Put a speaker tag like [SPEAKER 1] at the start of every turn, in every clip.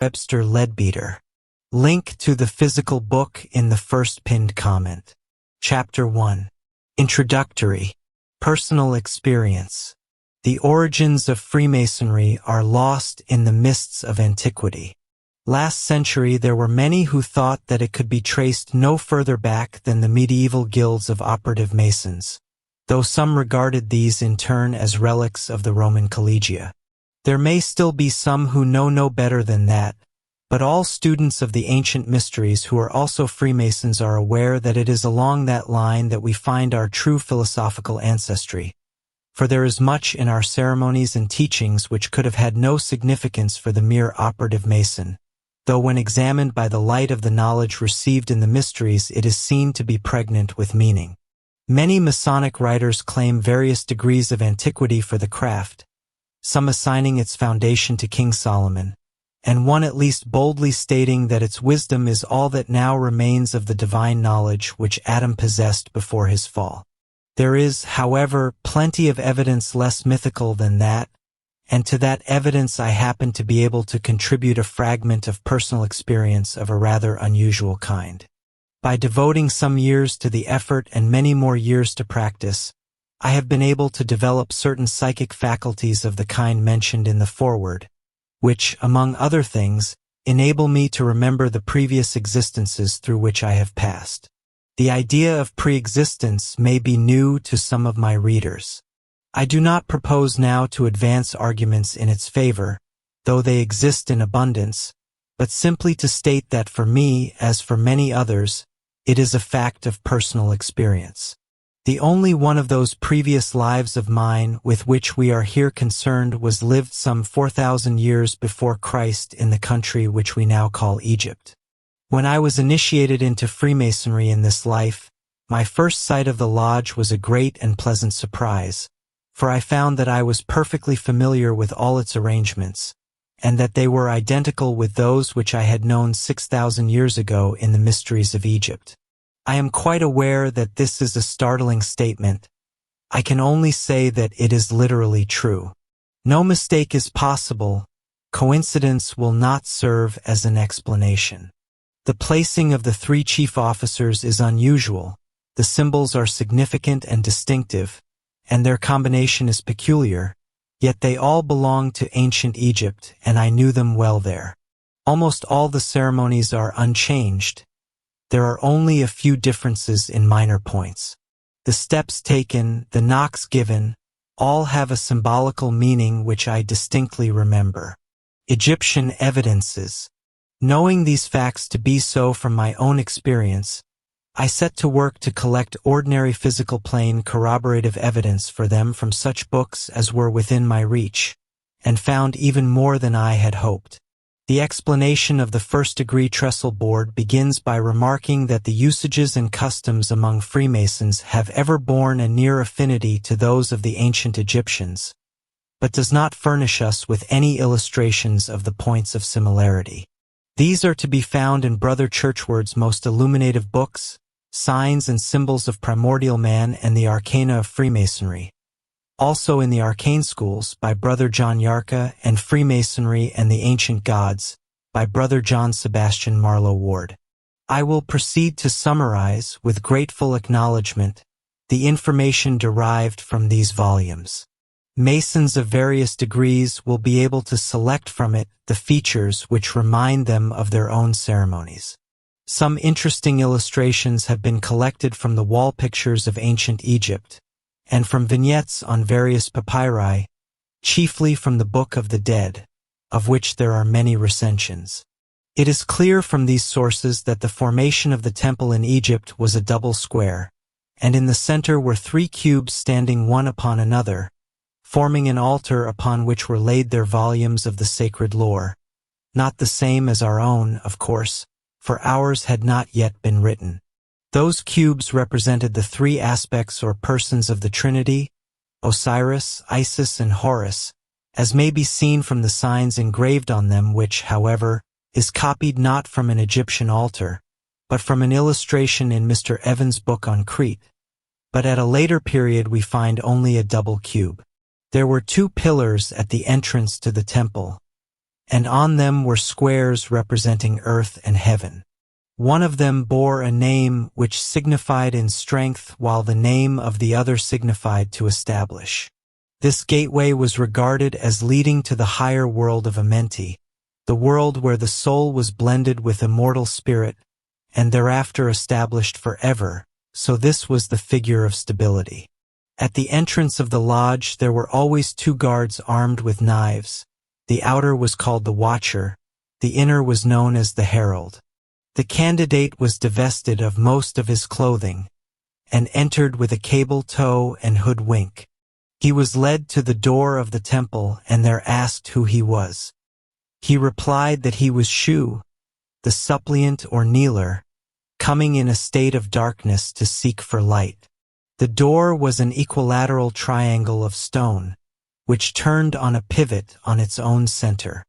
[SPEAKER 1] Webster Ledbiter. Link to the physical book in the first pinned comment. Chapter 1. Introductory. Personal experience. The origins of Freemasonry are lost in the mists of antiquity. Last century there were many who thought that it could be traced no further back than the medieval guilds of operative Masons, though some regarded these in turn as relics of the Roman collegia. There may still be some who know no better than that, but all students of the ancient mysteries who are also Freemasons are aware that it is along that line that we find our true philosophical ancestry. For there is much in our ceremonies and teachings which could have had no significance for the mere operative Mason, though when examined by the light of the knowledge received in the mysteries it is seen to be pregnant with meaning. Many Masonic writers claim various degrees of antiquity for the craft, some assigning its foundation to King Solomon, and one at least boldly stating that its wisdom is all that now remains of the divine knowledge which Adam possessed before his fall. There is, however, plenty of evidence less mythical than that, and to that evidence I happen to be able to contribute a fragment of personal experience of a rather unusual kind. By devoting some years to the effort and many more years to practice, I have been able to develop certain psychic faculties of the kind mentioned in the foreword, which, among other things, enable me to remember the previous existences through which I have passed. The idea of pre-existence may be new to some of my readers. I do not propose now to advance arguments in its favor, though they exist in abundance, but simply to state that for me, as for many others, it is a fact of personal experience. The only one of those previous lives of mine with which we are here concerned was lived some 4,000 years before Christ in the country which we now call Egypt. When I was initiated into Freemasonry in this life, my first sight of the lodge was a great and pleasant surprise, for I found that I was perfectly familiar with all its arrangements, and that they were identical with those which I had known 6,000 years ago in the mysteries of Egypt. I am quite aware that this is a startling statement. I can only say that it is literally true. No mistake is possible. Coincidence will not serve as an explanation. The placing of the three chief officers is unusual, the symbols are significant and distinctive, and their combination is peculiar, yet they all belong to ancient Egypt, and I knew them well there. Almost all the ceremonies are unchanged. There are only a few differences in minor points. The steps taken, the knocks given, all have a symbolical meaning which I distinctly remember. Egyptian evidences. Knowing these facts to be so from my own experience, I set to work to collect ordinary physical plane corroborative evidence for them from such books as were within my reach, and found even more than I had hoped. The explanation of the first-degree trestle board begins by remarking that the usages and customs among Freemasons have ever borne a near affinity to those of the ancient Egyptians, but does not furnish us with any illustrations of the points of similarity. These are to be found in Brother Churchward's most illuminative books, Signs and Symbols of Primordial Man and the Arcana of Freemasonry, also in the Arcane Schools by Brother John Yarka, and Freemasonry and the Ancient Gods by Brother John Sebastian Marlowe Ward. I will proceed to summarize, with grateful acknowledgement, the information derived from these volumes. Masons of various degrees will be able to select from it the features which remind them of their own ceremonies. Some interesting illustrations have been collected from the wall pictures of ancient Egypt, and from vignettes on various papyri, chiefly from the Book of the Dead, of which there are many recensions. It is clear from these sources that the formation of the temple in Egypt was a double square, and in the center were three cubes standing one upon another, forming an altar upon which were laid their volumes of the sacred lore, not the same as our own, of course, for ours had not yet been written. Those cubes represented the three aspects or persons of the Trinity, Osiris, Isis, and Horus, as may be seen from the signs engraved on them, which, however, is copied not from an Egyptian altar, but from an illustration in Mr. Evans' book on Crete. But at a later period we find only a double cube. There were two pillars at the entrance to the temple, and on them were squares representing earth and heaven. One of them bore a name which signified in strength, while the name of the other signified to establish. This gateway was regarded as leading to the higher world of Amenti, the world where the soul was blended with immortal spirit, and thereafter established forever, so this was the figure of stability. At the entrance of the lodge there were always 2 guards armed with knives. The outer was called the Watcher, the inner was known as the Herald. The candidate was divested of most of his clothing, and entered with a cable tow and hood wink. He was led to the door of the temple and there asked who he was. He replied that he was Shu, the suppliant or kneeler, coming in a state of darkness to seek for light. The door was an equilateral triangle of stone, which turned on a pivot on its own center.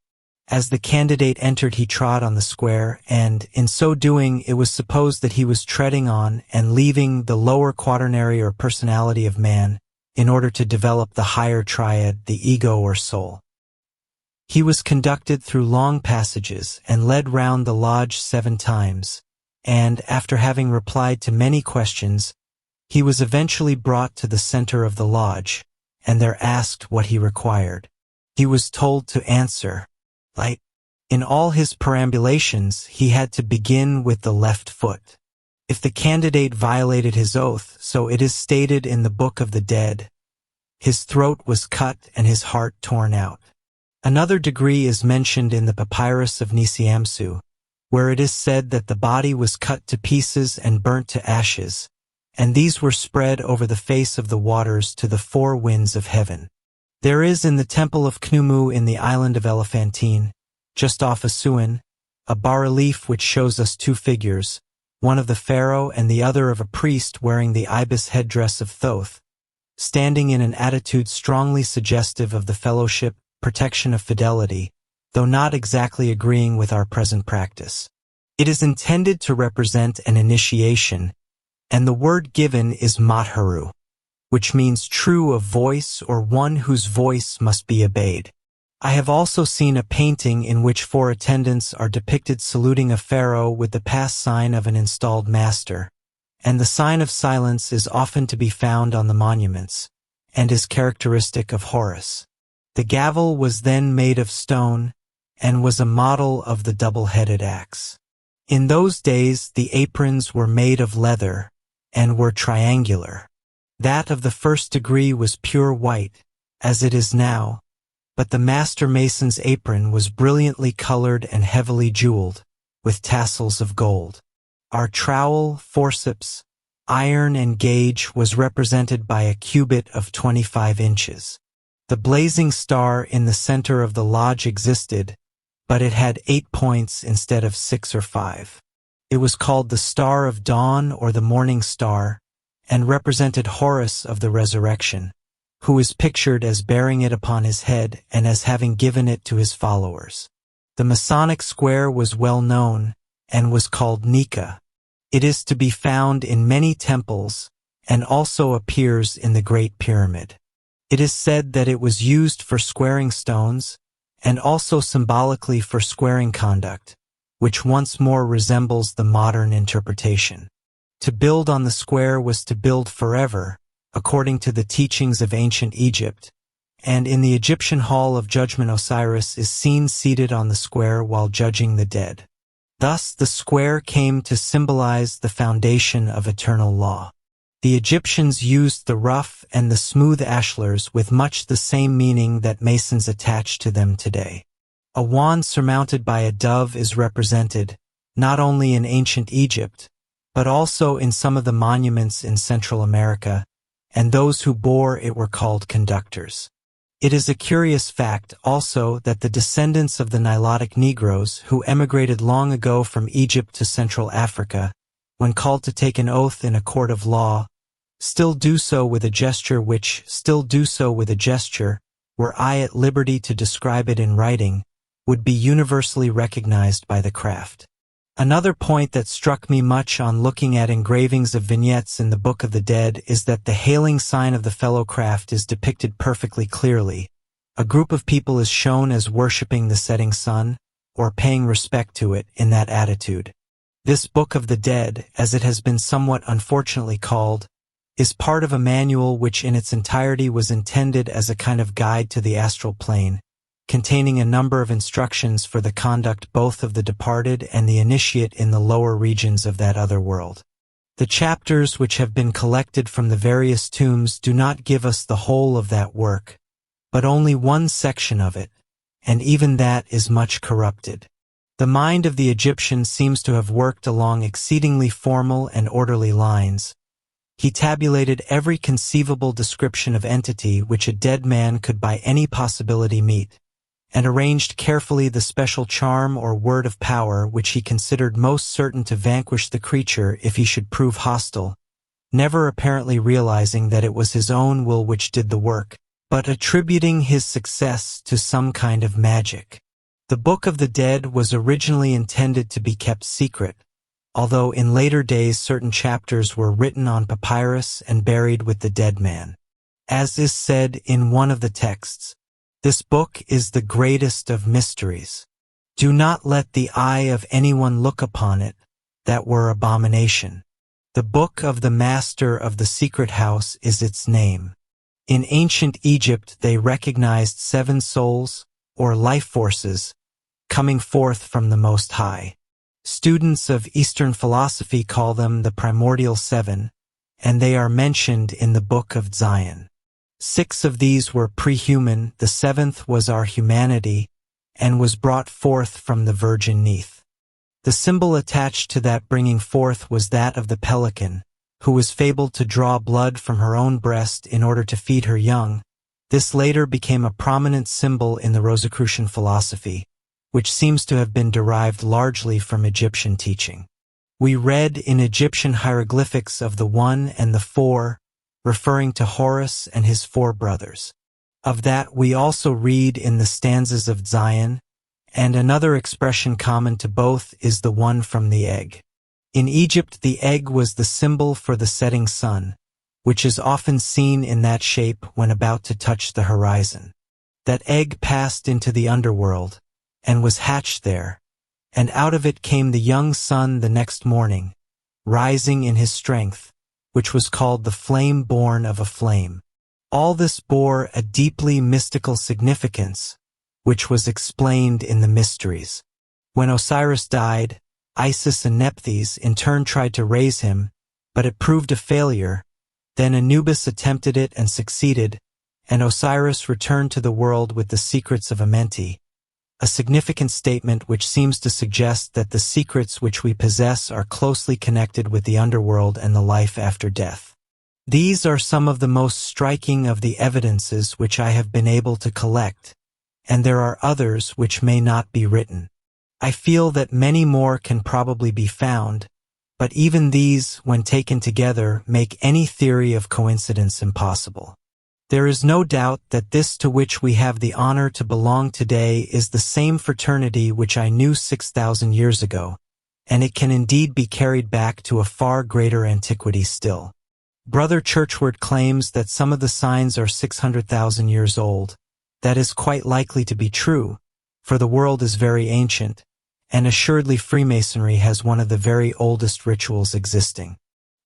[SPEAKER 1] As the candidate entered, he trod on the square, and, in so doing, it was supposed that he was treading on and leaving the lower quaternary or personality of man in order to develop the higher triad, the ego or soul. He was conducted through long passages and led round the lodge 7 times, and, after having replied to many questions, he was eventually brought to the center of the lodge, and there asked what he required. He was told to answer, light. In all his perambulations, he had to begin with the left foot. If the candidate violated his oath, so it is stated in the Book of the Dead, his throat was cut and his heart torn out. Another degree is mentioned in the Papyrus of Nisiamsu, where it is said that the body was cut to pieces and burnt to ashes, and these were spread over the face of the waters to the 4 winds of heaven. There is in the temple of Knumu in the island of Elephantine, just off Asuan, a bas-relief which shows us 2 figures, one of the pharaoh and the other of a priest wearing the ibis headdress of Thoth, standing in an attitude strongly suggestive of the fellowship, protection of fidelity, though not exactly agreeing with our present practice. It is intended to represent an initiation, and the word given is matharu, which means true of voice or one whose voice must be obeyed. I have also seen a painting in which 4 attendants are depicted saluting a pharaoh with the pass sign of an installed master, and the sign of silence is often to be found on the monuments, and is characteristic of Horus. The gavel was then made of stone, and was a model of the double-headed axe. In those days the aprons were made of leather, and were triangular. That of the first degree was pure white, as it is now, but the master mason's apron was brilliantly colored and heavily jeweled, with tassels of gold. Our trowel, forceps, iron and gauge was represented by a cubit of 25 inches. The blazing star in the center of the lodge existed, but it had 8 points instead of 6 or 5. It was called the Star of Dawn or the Morning Star, and represented Horus of the resurrection, who is pictured as bearing it upon his head and as having given it to his followers. The Masonic square was well known, and was called Nika. It is to be found in many temples, and also appears in the Great Pyramid. It is said that it was used for squaring stones, and also symbolically for squaring conduct, which once more resembles the modern interpretation. To build on the square was to build forever, according to the teachings of ancient Egypt, and in the Egyptian Hall of Judgment Osiris is seen seated on the square while judging the dead. Thus the square came to symbolize the foundation of eternal law. The Egyptians used the rough and the smooth ashlars with much the same meaning that Masons attach to them today. A wand surmounted by a dove is represented, not only in ancient Egypt, but also in some of the monuments in Central America, and those who bore it were called conductors. It is a curious fact also that the descendants of the Nilotic Negroes who emigrated long ago from Egypt to Central Africa, when called to take an oath in a court of law, still do so with a gesture were I at liberty to describe it in writing, would be universally recognized by the craft. Another point that struck me much on looking at engravings of vignettes in the Book of the Dead is that the hailing sign of the fellow craft is depicted perfectly clearly, A group of people is shown as worshipping the setting sun, or paying respect to it in that attitude. This Book of the Dead, as it has been somewhat unfortunately called, is part of a manual which in its entirety was intended as a kind of guide to the astral plane, containing a number of instructions for the conduct both of the departed and the initiate in the lower regions of that other world. The chapters which have been collected from the various tombs do not give us the whole of that work, but only one section of it, and even that is much corrupted. The mind of the Egyptian seems to have worked along exceedingly formal and orderly lines. He tabulated every conceivable description of entity which a dead man could by any possibility meet, and arranged carefully the special charm or word of power which he considered most certain to vanquish the creature if he should prove hostile, never apparently realizing that it was his own will which did the work, but attributing his success to some kind of magic. The Book of the Dead was originally intended to be kept secret, although in later days certain chapters were written on papyrus and buried with the dead man. As is said in one of the texts, this book is the greatest of mysteries. Do not let the eye of anyone look upon it, that were abomination. The Book of the Master of the Secret House is its name. In ancient Egypt they recognized 7 souls, or life forces, coming forth from the Most High. Students of Eastern philosophy call them the primordial 7, and they are mentioned in the Book of Zion. 6 of these were pre-human, the 7th was our humanity, and was brought forth from the virgin Neith. The symbol attached to that bringing forth was that of the pelican, who was fabled to draw blood from her own breast in order to feed her young. This later became a prominent symbol in the Rosicrucian philosophy, which seems to have been derived largely from Egyptian teaching. We read in Egyptian hieroglyphics of the 1 and the 4, referring to Horus and his 4 brothers. Of that we also read in the stanzas of Zion, and another expression common to both is the one from the egg. In Egypt the egg was the symbol for the setting sun, which is often seen in that shape when about to touch the horizon. That egg passed into the underworld, and was hatched there, and out of it came the young sun the next morning, rising in his strength, which was called the flame born of a flame. All this bore a deeply mystical significance, which was explained in the mysteries. When Osiris died, Isis and Nephthys in turn tried to raise him, but it proved a failure. Then Anubis attempted it and succeeded, and Osiris returned to the world with the secrets of Amenti, a significant statement which seems to suggest that the secrets which we possess are closely connected with the underworld and the life after death. These are some of the most striking of the evidences which I have been able to collect, and there are others which may not be written. I feel that many more can probably be found, but even these, when taken together, make any theory of coincidence impossible. There is no doubt that this to which we have the honor to belong today is the same fraternity which I knew 6,000 years ago, and it can indeed be carried back to a far greater antiquity still. Brother Churchward claims that some of the signs are 600,000 years old. That is quite likely to be true, for the world is very ancient, and assuredly Freemasonry has one of the very oldest rituals existing.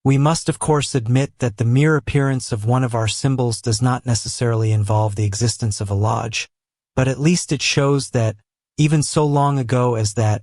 [SPEAKER 1] We must of course admit that the mere appearance of one of our symbols does not necessarily involve the existence of a lodge, but at least it shows that, even so long ago as that,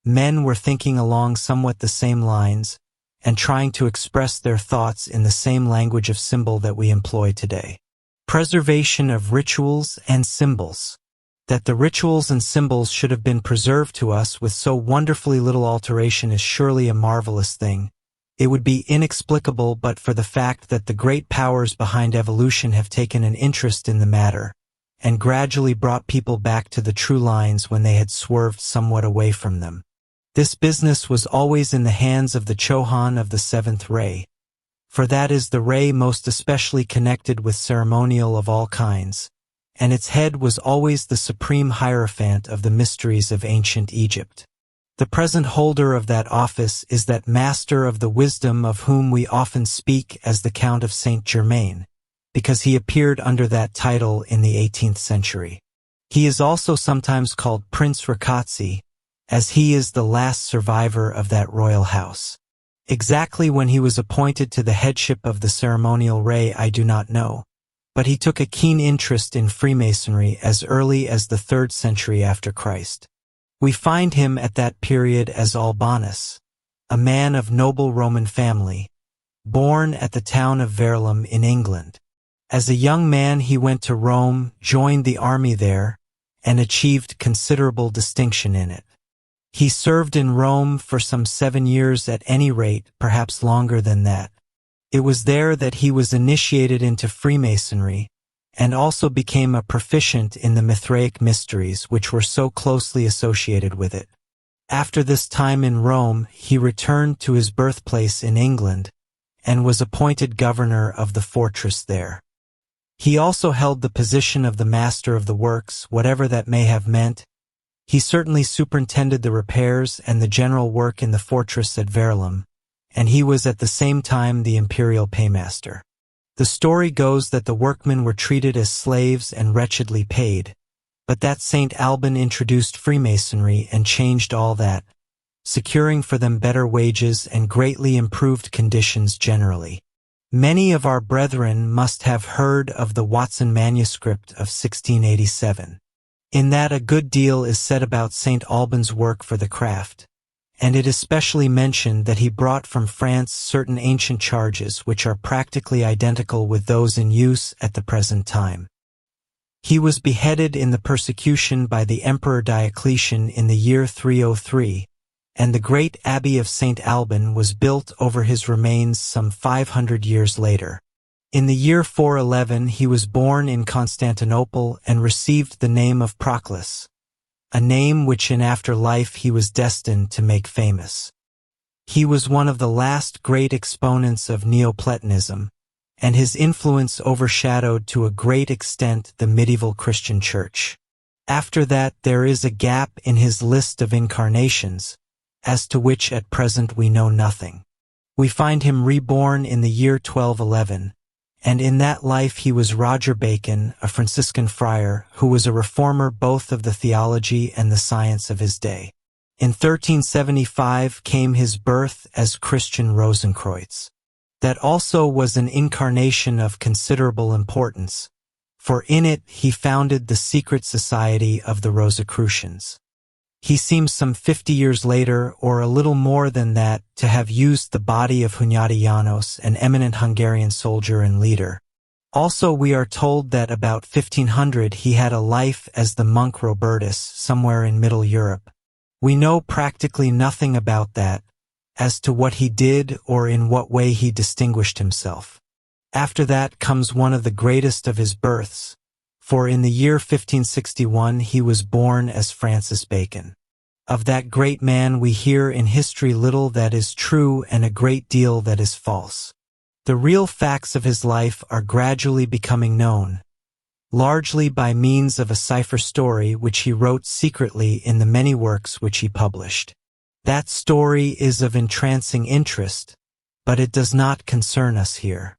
[SPEAKER 1] men were thinking along somewhat the same lines, and trying to express their thoughts in the same language of symbol that we employ today. Preservation of rituals and symbols. That the rituals and symbols should have been preserved to us with so wonderfully little alteration is surely a marvelous thing. It would be inexplicable but for the fact that the great powers behind evolution have taken an interest in the matter, and gradually brought people back to the true lines when they had swerved somewhat away from them. This business was always in the hands of the Chohan of the 7th ray, for that is the ray most especially connected with ceremonial of all kinds, and its head was always the supreme hierophant of the mysteries of ancient Egypt. The present holder of that office is that master of the wisdom of whom we often speak as the Count of Saint Germain, because he appeared under that title in the 18th century. He is also sometimes called Prince Rakatsi, as he is the last survivor of that royal house. Exactly when he was appointed to the headship of the ceremonial ray I do not know, but he took a keen interest in Freemasonry as early as the 3rd century after Christ. We find him at that period as Albanus, a man of noble Roman family, born at the town of Verulam in England. As a young man he went to Rome, joined the army there, and achieved considerable distinction in it. He served in Rome for some 7 years at any rate, perhaps longer than that. It was there that he was initiated into Freemasonry, and also became a proficient in the Mithraic mysteries which were so closely associated with it. After this time in Rome, he returned to his birthplace in England, and was appointed governor of the fortress there. He also held the position of the Master of the Works, whatever that may have meant. He certainly superintended the repairs and the general work in the fortress at Verulam, and he was at the same time the imperial paymaster. The story goes that the workmen were treated as slaves and wretchedly paid, but that St. Alban introduced Freemasonry and changed all that, securing for them better wages and greatly improved conditions generally. Many of our brethren must have heard of the Watson manuscript of 1687. In that a good deal is said about St. Alban's work for the craft, and it especially mentioned that he brought from France certain ancient charges which are practically identical with those in use at the present time. He was beheaded in the persecution by the Emperor Diocletian in the year 303, and the great Abbey of St. Alban was built over his remains some 500 years later. In the year 411 he was born in Constantinople and received the name of Proclus, a name which in after life he was destined to make famous. He was one of the last great exponents of Neoplatonism, and his influence overshadowed to a great extent the medieval Christian Church. After that there is a gap in his list of incarnations, as to which at present we know nothing. We find him reborn in the year 1211, and in that life he was Roger Bacon, a Franciscan friar, who was a reformer both of the theology and the science of his day. In 1375 came his birth as Christian Rosenkreutz. That also was an incarnation of considerable importance, for in it he founded the secret society of the Rosicrucians. He seems some 50 years later, or a little more than that, to have used the body of Hunyadi János, an eminent Hungarian soldier and leader. Also we are told that about 1500 he had a life as the monk Robertus somewhere in Middle Europe. We know practically nothing about that, as to what he did or in what way he distinguished himself. After that comes one of the greatest of his births, for in the year 1561 he was born as Francis Bacon. Of that great man we hear in history little that is true and a great deal that is false. The real facts of his life are gradually becoming known, largely by means of a cipher story which he wrote secretly in the many works which he published. That story is of entrancing interest, but it does not concern us here.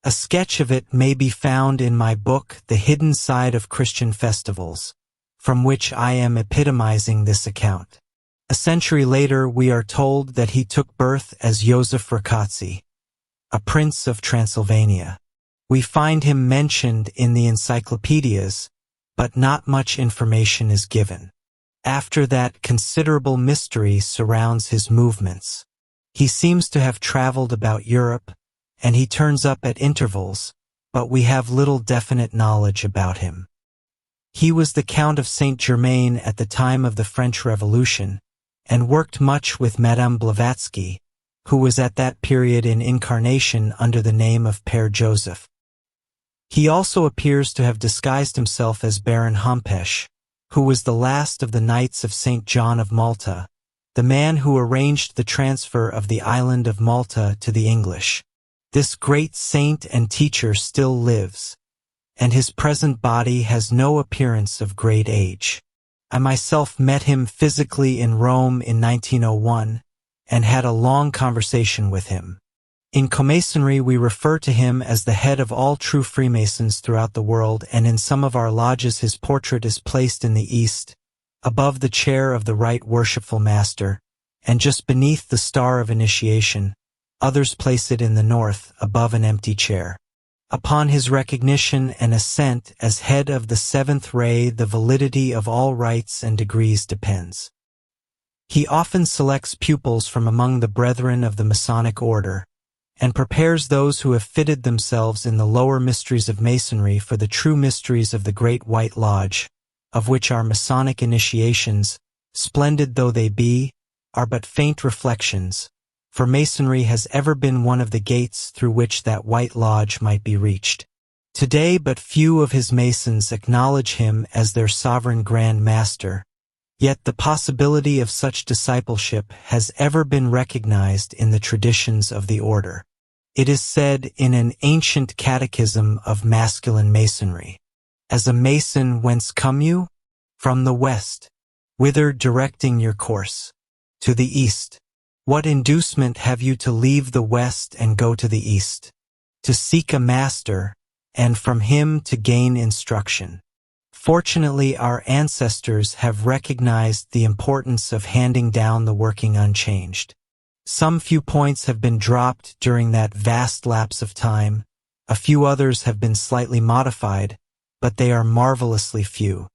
[SPEAKER 1] A sketch of it may be found in my book, The Hidden Side of Christian Festivals, from which I am epitomizing this account. A century later we are told that he took birth as Joseph Rákóczi, a prince of Transylvania. We find him mentioned in the encyclopedias, but not much information is given. After that, considerable mystery surrounds his movements. He seems to have traveled about Europe, and he turns up at intervals, but we have little definite knowledge about him. He was the Count of Saint-Germain at the time of the French Revolution, and worked much with Madame Blavatsky, who was at that period in incarnation under the name of Père Joseph. He also appears to have disguised himself as Baron Hompesch, who was the last of the Knights of St. John of Malta, the man who arranged the transfer of the island of Malta to the English. This great saint and teacher still lives, and his present body has no appearance of great age. I myself met him physically in Rome in 1901, and had a long conversation with him. In Comasonry we refer to him as the head of all true Freemasons throughout the world, and in some of our lodges his portrait is placed in the east, above the chair of the right worshipful master, and just beneath the star of initiation. Others place it in the north, above an empty chair. Upon his recognition and ascent as head of the seventh ray, the validity of all rights and degrees depends. He often selects pupils from among the brethren of the Masonic order, and prepares those who have fitted themselves in the lower mysteries of Masonry for the true mysteries of the Great White Lodge, of which our Masonic initiations, splendid though they be, are but faint reflections, for Masonry has ever been one of the gates through which that White Lodge might be reached. Today but few of his Masons acknowledge him as their sovereign Grand Master, yet the possibility of such discipleship has ever been recognized in the traditions of the order. It is said in an ancient catechism of masculine Masonry, "As a Mason, whence come you? From the west. Whither directing your course? To the east. What inducement have you to leave the west and go to the east? To seek a master, and from him to gain instruction." Fortunately, our ancestors have recognized the importance of handing down the working unchanged. Some few points have been dropped during that vast lapse of time, a few others have been slightly modified, but they are marvelously few.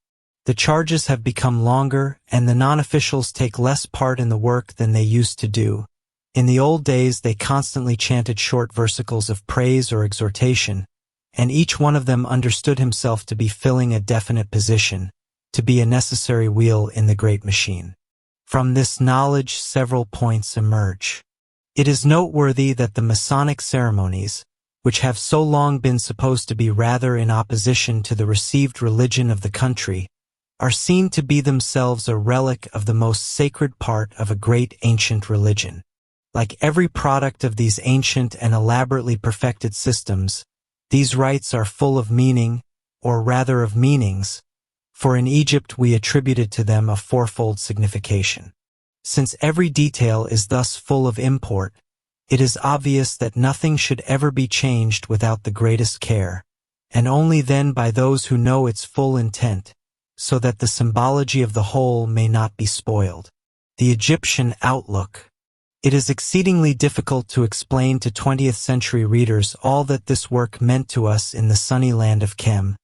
[SPEAKER 1] The charges have become longer, and the non-officials take less part in the work than they used to do. In the old days they constantly chanted short versicles of praise or exhortation, and each one of them understood himself to be filling a definite position, to be a necessary wheel in the great machine. From this knowledge several points emerge. It is noteworthy that the Masonic ceremonies, which have so long been supposed to be rather in opposition to the received religion of the country, are seen to be themselves a relic of the most sacred part of a great ancient religion. Like every product of these ancient and elaborately perfected systems, these rites are full of meaning, or rather of meanings, for in Egypt we attributed to them a fourfold signification. Since every detail is thus full of import, it is obvious that nothing should ever be changed without the greatest care, and only then by those who know its full intent, so that the symbology of the whole may not be spoiled. The Egyptian outlook. It is exceedingly difficult to explain to 20th century readers all that this work meant to us in the sunny land of Chem,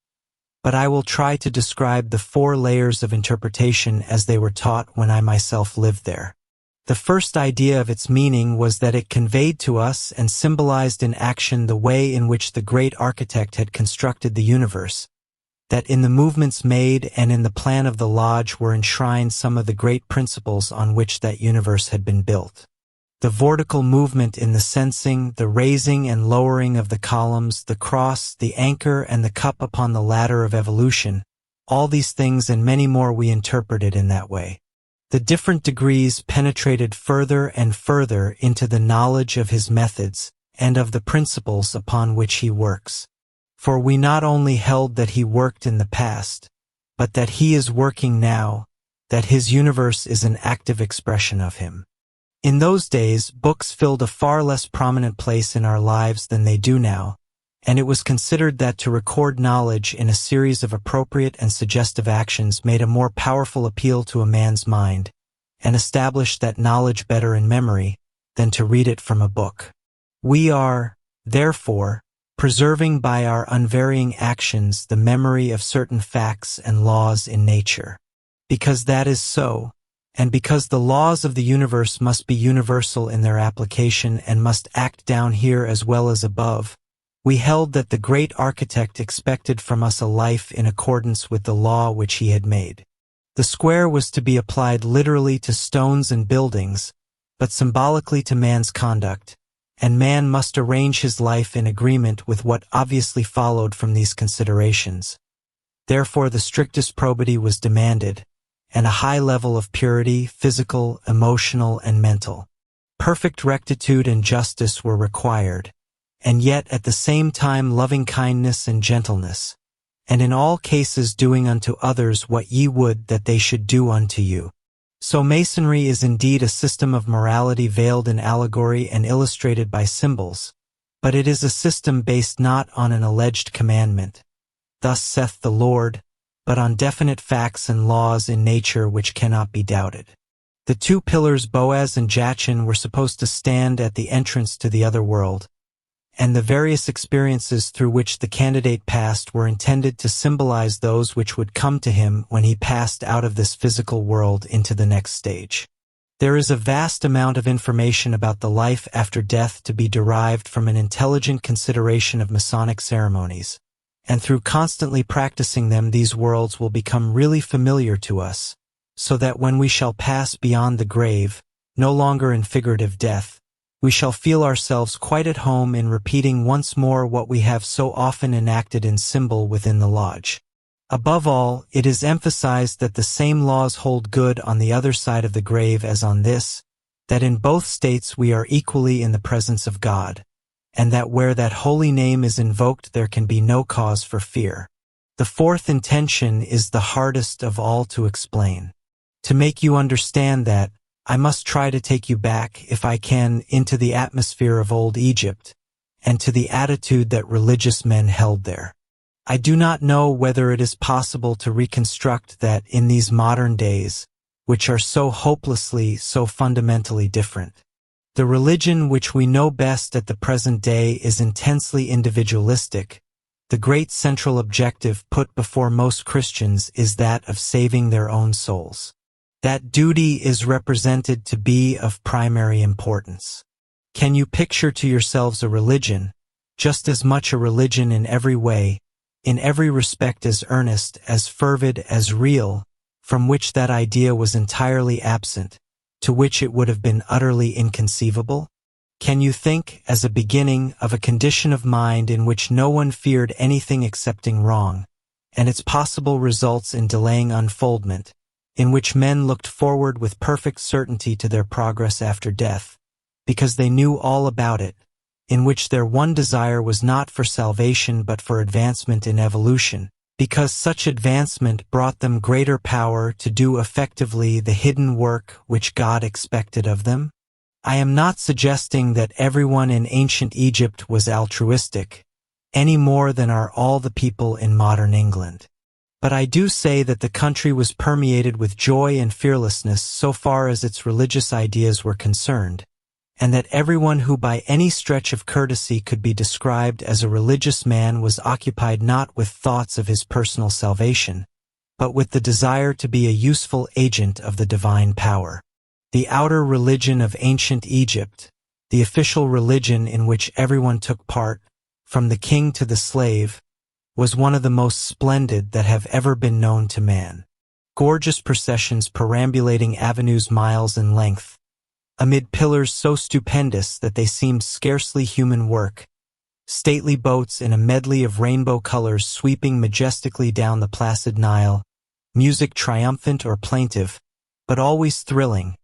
[SPEAKER 1] but I will try to describe the 4 layers of interpretation as they were taught when I myself lived there. The first idea of its meaning was that it conveyed to us and symbolized in action the way in which the great architect had constructed the universe, that in the movements made and in the plan of the lodge were enshrined some of the great principles on which that universe had been built. The vortical movement in the sensing, the raising and lowering of the columns, the cross, the anchor, and the cup upon the ladder of evolution, all these things and many more we interpreted in that way. The different degrees penetrated further and further into the knowledge of his methods and of the principles upon which he works. For we not only held that he worked in the past, but that he is working now, that his universe is an active expression of him. In those days, books filled a far less prominent place in our lives than they do now, and it was considered that to record knowledge in a series of appropriate and suggestive actions made a more powerful appeal to a man's mind, and established that knowledge better in memory, than to read it from a book. We are, therefore, preserving by our unvarying actions the memory of certain facts and laws in nature. Because that is so, and because the laws of the universe must be universal in their application and must act down here as well as above, we held that the great architect expected from us a life in accordance with the law which he had made. The square was to be applied literally to stones and buildings, but symbolically to man's conduct, and man must arrange his life in agreement with what obviously followed from these considerations. Therefore the strictest probity was demanded, and a high level of purity, physical, emotional, and mental. Perfect rectitude and justice were required, and yet at the same time loving-kindness and gentleness, and in all cases doing unto others what ye would that they should do unto you. So Masonry is indeed a system of morality veiled in allegory and illustrated by symbols, but it is a system based not on an alleged commandment, "Thus saith the Lord," but on definite facts and laws in nature which cannot be doubted. The two pillars Boaz and Jachin were supposed to stand at the entrance to the other world, and the various experiences through which the candidate passed were intended to symbolize those which would come to him when he passed out of this physical world into the next stage. There is a vast amount of information about the life after death to be derived from an intelligent consideration of Masonic ceremonies, and through constantly practicing them these worlds will become really familiar to us, so that when we shall pass beyond the grave, no longer in figurative death, we shall feel ourselves quite at home in repeating once more what we have so often enacted in symbol within the lodge. Above all, it is emphasized that the same laws hold good on the other side of the grave as on this, that in both states we are equally in the presence of God, and that where that holy name is invoked there can be no cause for fear. The fourth intention is the hardest of all to explain. To make you understand that, I must try to take you back, if I can, into the atmosphere of old Egypt, and to the attitude that religious men held there. I do not know whether it is possible to reconstruct that in these modern days, which are so hopelessly, so fundamentally different. The religion which we know best at the present day is intensely individualistic. The great central objective put before most Christians is that of saving their own souls. That duty is represented to be of primary importance. Can you picture to yourselves a religion, just as much a religion in every way, in every respect as earnest, as fervid, as real, from which that idea was entirely absent, to which it would have been utterly inconceivable? Can you think, as a beginning, of a condition of mind in which no one feared anything excepting wrong, and its possible results in delaying unfoldment, in which men looked forward with perfect certainty to their progress after death, because they knew all about it, in which their one desire was not for salvation but for advancement in evolution, because such advancement brought them greater power to do effectively the hidden work which God expected of them? I am not suggesting that everyone in ancient Egypt was altruistic, any more than are all the people in modern England. But I do say that the country was permeated with joy and fearlessness so far as its religious ideas were concerned, and that everyone who by any stretch of courtesy could be described as a religious man was occupied not with thoughts of his personal salvation, but with the desire to be a useful agent of the divine power. The outer religion of ancient Egypt, the official religion in which everyone took part, from the king to the slave, was one of the most splendid that have ever been known to man. Gorgeous processions perambulating avenues miles in length, amid pillars so stupendous that they seemed scarcely human work, stately boats in a medley of rainbow colors sweeping majestically down the placid Nile, music triumphant or plaintive, but always thrilling.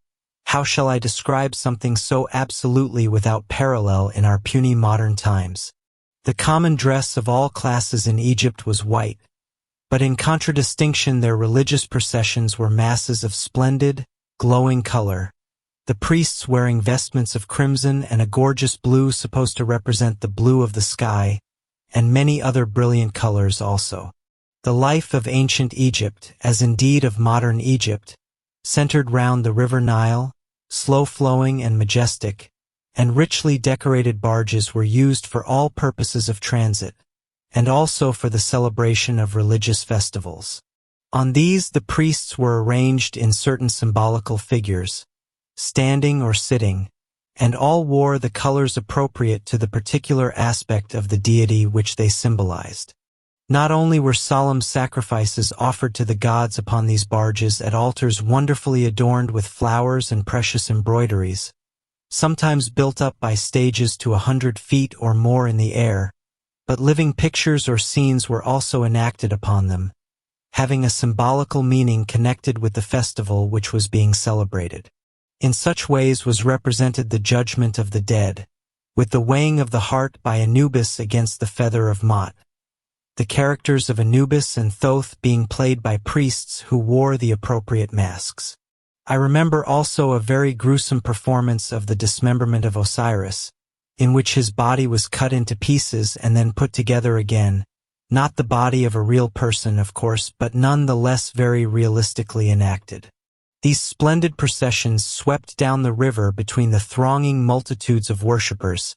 [SPEAKER 1] How shall I describe something so absolutely without parallel in our puny modern times? The common dress of all classes in Egypt was white, but in contradistinction their religious processions were masses of splendid, glowing color, the priests wearing vestments of crimson and a gorgeous blue supposed to represent the blue of the sky, and many other brilliant colors also. The life of ancient Egypt, as indeed of modern Egypt, centered round the river Nile, slow-flowing and majestic, and richly decorated barges were used for all purposes of transit, and also for the celebration of religious festivals. On these the priests were arranged in certain symbolical figures, standing or sitting, and all wore the colors appropriate to the particular aspect of the deity which they symbolized. Not only were solemn sacrifices offered to the gods upon these barges at altars wonderfully adorned with flowers and precious embroideries, sometimes built up by stages to 100 feet or more in the air, but living pictures or scenes were also enacted upon them, having a symbolical meaning connected with the festival which was being celebrated. In such ways was represented the judgment of the dead, with the weighing of the heart by Anubis against the feather of Mot, the characters of Anubis and Thoth being played by priests who wore the appropriate masks. I remember also a very gruesome performance of the dismemberment of Osiris, in which his body was cut into pieces and then put together again, not the body of a real person, of course, but none the less very realistically enacted. These splendid processions swept down the river between the thronging multitudes of worshippers,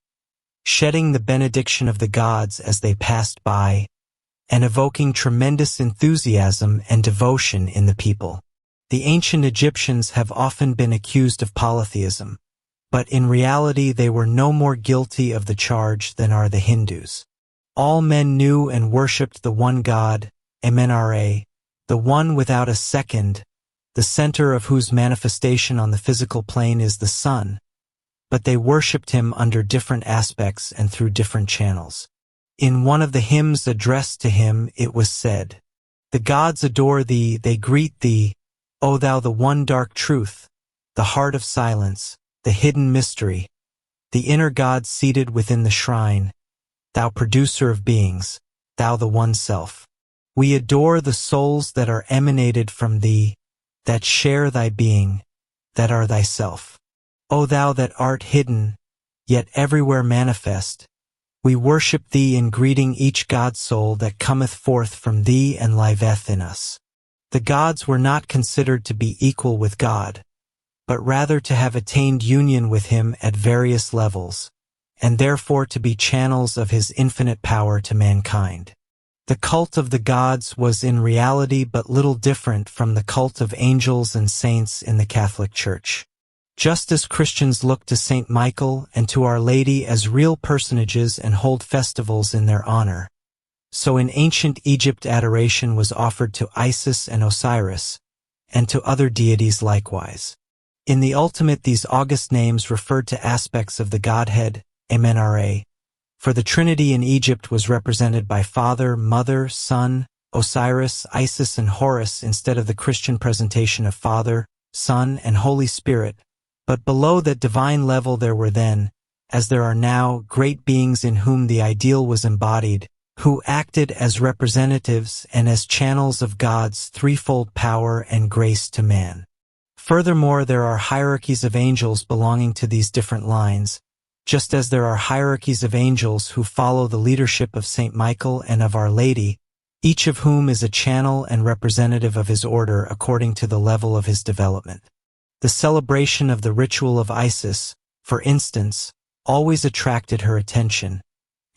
[SPEAKER 1] shedding the benediction of the gods as they passed by, and evoking tremendous enthusiasm and devotion in the people. The ancient Egyptians have often been accused of polytheism, but in reality they were no more guilty of the charge than are the Hindus. All men knew and worshipped the one God, Amenra, the one without a second, the center of whose manifestation on the physical plane is the sun, but they worshipped him under different aspects and through different channels. In one of the hymns addressed to him it was said, "The gods adore thee, they greet thee, O thou the one dark truth, the heart of silence, the hidden mystery, the inner God seated within the shrine, thou producer of beings, thou the one self. We adore the souls that are emanated from thee, that share thy being, that are thyself. O thou that art hidden, yet everywhere manifest, we worship thee in greeting each God-soul that cometh forth from thee and liveth in us." The gods were not considered to be equal with God, but rather to have attained union with him at various levels, and therefore to be channels of his infinite power to mankind. The cult of the gods was in reality but little different from the cult of angels and saints in the Catholic Church. Just as Christians look to Saint Michael and to Our Lady as real personages and hold festivals in their honor, so in ancient Egypt adoration was offered to Isis and Osiris, and to other deities likewise. In the ultimate, these august names referred to aspects of the Godhead, Amenra, for the Trinity in Egypt was represented by Father, Mother, Son, Osiris, Isis, and Horus instead of the Christian presentation of Father, Son, and Holy Spirit, but below that divine level there were then, as there are now, great beings in whom the ideal was embodied, who acted as representatives and as channels of God's threefold power and grace to man. Furthermore, there are hierarchies of angels belonging to these different lines, just as there are hierarchies of angels who follow the leadership of Saint Michael and of Our Lady, each of whom is a channel and representative of his order according to the level of his development. The celebration of the ritual of Isis, for instance, always attracted her attention,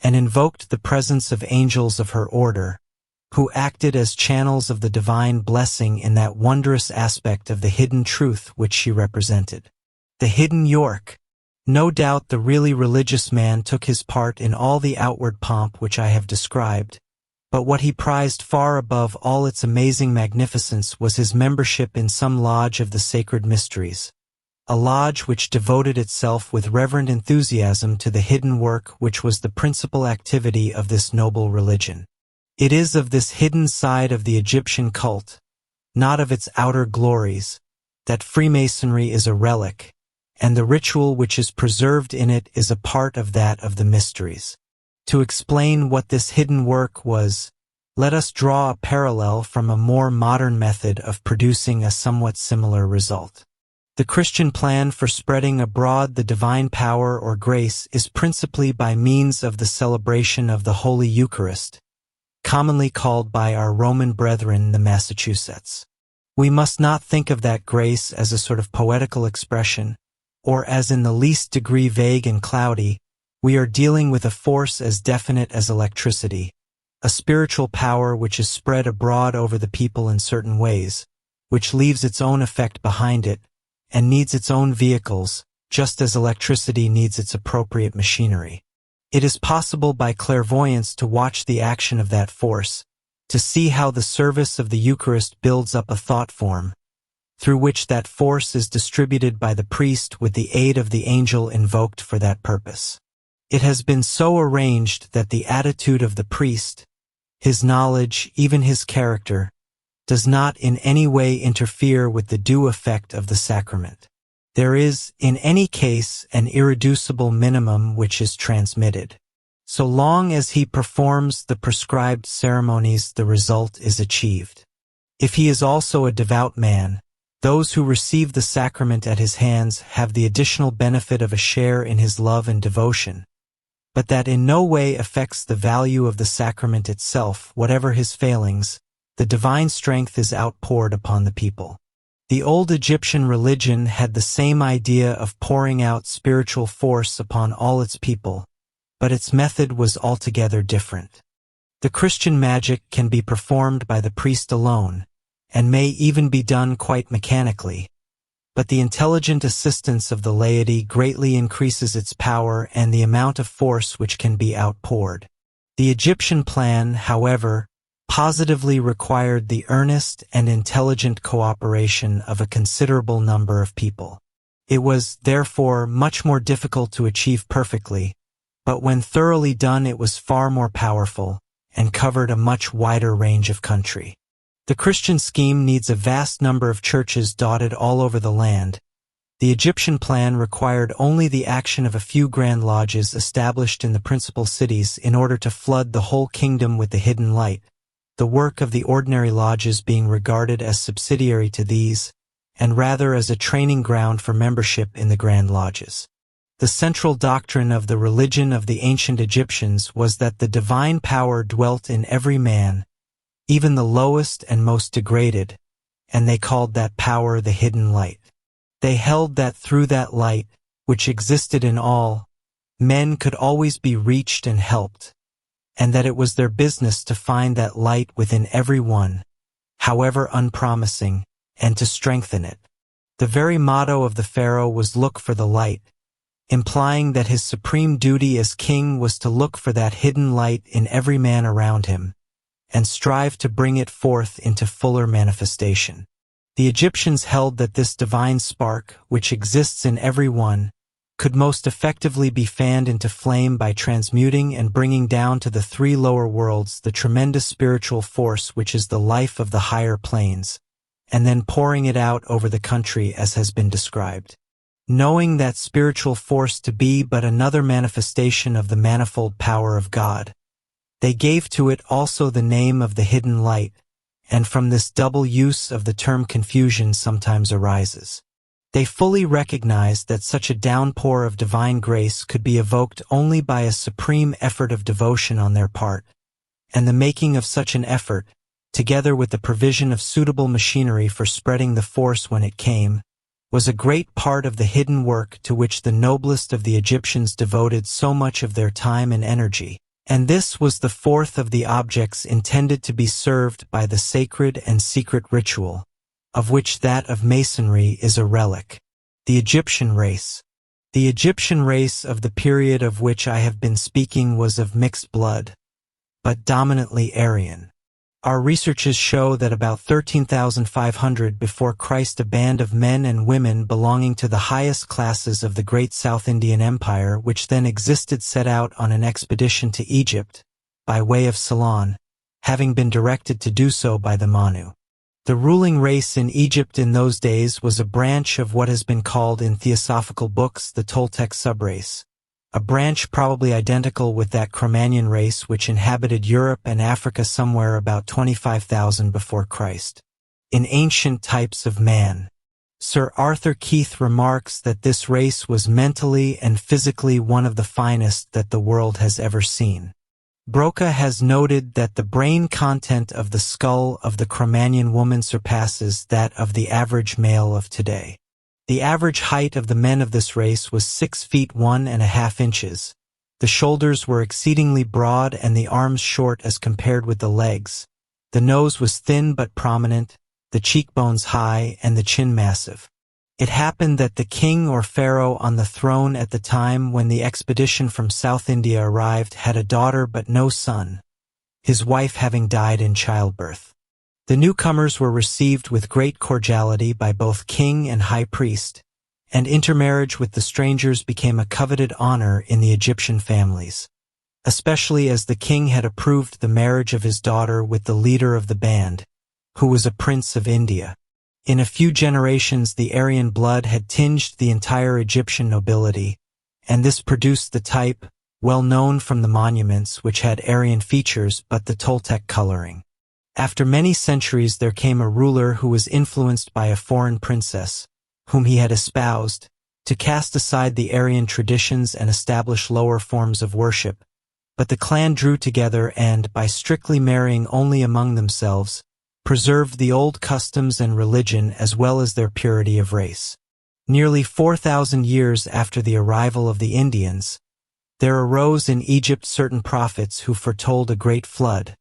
[SPEAKER 1] and invoked the presence of angels of her order, who acted as channels of the divine blessing in that wondrous aspect of the hidden truth which she represented. The hidden York. No doubt the really religious man took his part in all the outward pomp which I have described, but what he prized far above all its amazing magnificence was his membership in some lodge of the sacred mysteries, a lodge which devoted itself with reverent enthusiasm to the hidden work which was the principal activity of this noble religion. It is of this hidden side of the Egyptian cult, not of its outer glories, that Freemasonry is a relic, and the ritual which is preserved in it is a part of that of the mysteries. To explain what this hidden work was, let us draw a parallel from a more modern method of producing a somewhat similar result. The Christian plan for spreading abroad the divine power or grace is principally by means of the celebration of the Holy Eucharist, commonly called by our Roman brethren the Massachusetts. We must not think of that grace as a sort of poetical expression, or as in the least degree vague and cloudy. We are dealing with a force as definite as electricity, a spiritual power which is spread abroad over the people in certain ways, which leaves its own effect behind it, and needs its own vehicles, just as electricity needs its appropriate machinery. It is possible by clairvoyance to watch the action of that force, to see how the service of the Eucharist builds up a thought form, through which that force is distributed by the priest with the aid of the angel invoked for that purpose. It has been so arranged that the attitude of the priest, his knowledge, even his character, does not in any way interfere with the due effect of the sacrament. There is, in any case, an irreducible minimum which is transmitted. So long as he performs the prescribed ceremonies, the result is achieved. If he is also a devout man, Those who receive the sacrament at his hands have the additional benefit of a share in his love and devotion, but that in no way affects the value of the sacrament itself. Whatever his failings, the divine strength is outpoured upon the people. The old Egyptian religion had the same idea of pouring out spiritual force upon all its people, but its method was altogether different. The Christian magic can be performed by the priest alone, and may even be done quite mechanically, but the intelligent assistance of the laity greatly increases its power and the amount of force which can be outpoured. The Egyptian plan, however, positively required the earnest and intelligent cooperation of a considerable number of people. It was, therefore, much more difficult to achieve perfectly, but when thoroughly done it was far more powerful, and covered a much wider range of country. The Christian scheme needs a vast number of churches dotted all over the land. The Egyptian plan required only the action of a few grand lodges established in the principal cities in order to flood the whole kingdom with the hidden light, the work of the ordinary lodges being regarded as subsidiary to these, and rather as a training ground for membership in the grand lodges. The central doctrine of the religion of the ancient Egyptians was that the divine power dwelt in every man, even the lowest and most degraded, and they called that power the hidden light. They held that through that light, which existed in all, men could always be reached and helped, and that it was their business to find that light within every one, however unpromising, and to strengthen it. The very motto of the pharaoh was "Look for the light," implying that his supreme duty as king was to look for that hidden light in every man around him, and strive to bring it forth into fuller manifestation. The Egyptians held that this divine spark, which exists in every one, could most effectively be fanned into flame by transmuting and bringing down to the three lower worlds the tremendous spiritual force which is the life of the higher planes, and then pouring it out over the country as has been described. Knowing that spiritual force to be but another manifestation of the manifold power of God, they gave to it also the name of the hidden light, and from this double use of the term confusion sometimes arises. They fully recognized that such a downpour of divine grace could be evoked only by a supreme effort of devotion on their part, and the making of such an effort, together with the provision of suitable machinery for spreading the force when it came, was a great part of the hidden work to which the noblest of the Egyptians devoted so much of their time and energy. And this was the fourth of the objects intended to be served by the sacred and secret ritual, of which that of masonry is a relic. The Egyptian race. The Egyptian race of the period of which I have been speaking was of mixed blood, but dominantly Aryan. Our researches show that about 13,500 before Christ a band of men and women belonging to the highest classes of the great South Indian Empire which then existed set out on an expedition to Egypt, by way of Ceylon, having been directed to do so by the Manu. The ruling race in Egypt in those days was a branch of what has been called in theosophical books the Toltec subrace, a branch probably identical with that Cro-Magnon race which inhabited Europe and Africa somewhere about 25,000 before Christ. In Ancient Types of Man, Sir Arthur Keith remarks that this race was mentally and physically one of the finest that the world has ever seen. Broca has noted that the brain content of the skull of the Cro-Magnon woman surpasses that of the average male of today. The average height of the men of this race was 6 feet 1½ inches. The shoulders were exceedingly broad and the arms short as compared with the legs. The nose was thin but prominent, the cheekbones high, and the chin massive. It happened that the king or pharaoh on the throne at the time when the expedition from South India arrived had a daughter but no son, his wife having died in childbirth. The newcomers were received with great cordiality by both king and high priest, and intermarriage with the strangers became a coveted honor in the Egyptian families, especially as the king had approved the marriage of his daughter with the leader of the band, who was a prince of India. In a few generations the Aryan blood had tinged the entire Egyptian nobility, and this produced the type, well known from the monuments which had Aryan features but the Toltec coloring. After many centuries there came a ruler who was influenced by a foreign princess, whom he had espoused, to cast aside the Aryan traditions and establish lower forms of worship. But the clan drew together and, by strictly marrying only among themselves, preserved the old customs and religion as well as their purity of race. Nearly 4,000 years after the arrival of the Indians, there arose in Egypt certain prophets who foretold a great flood.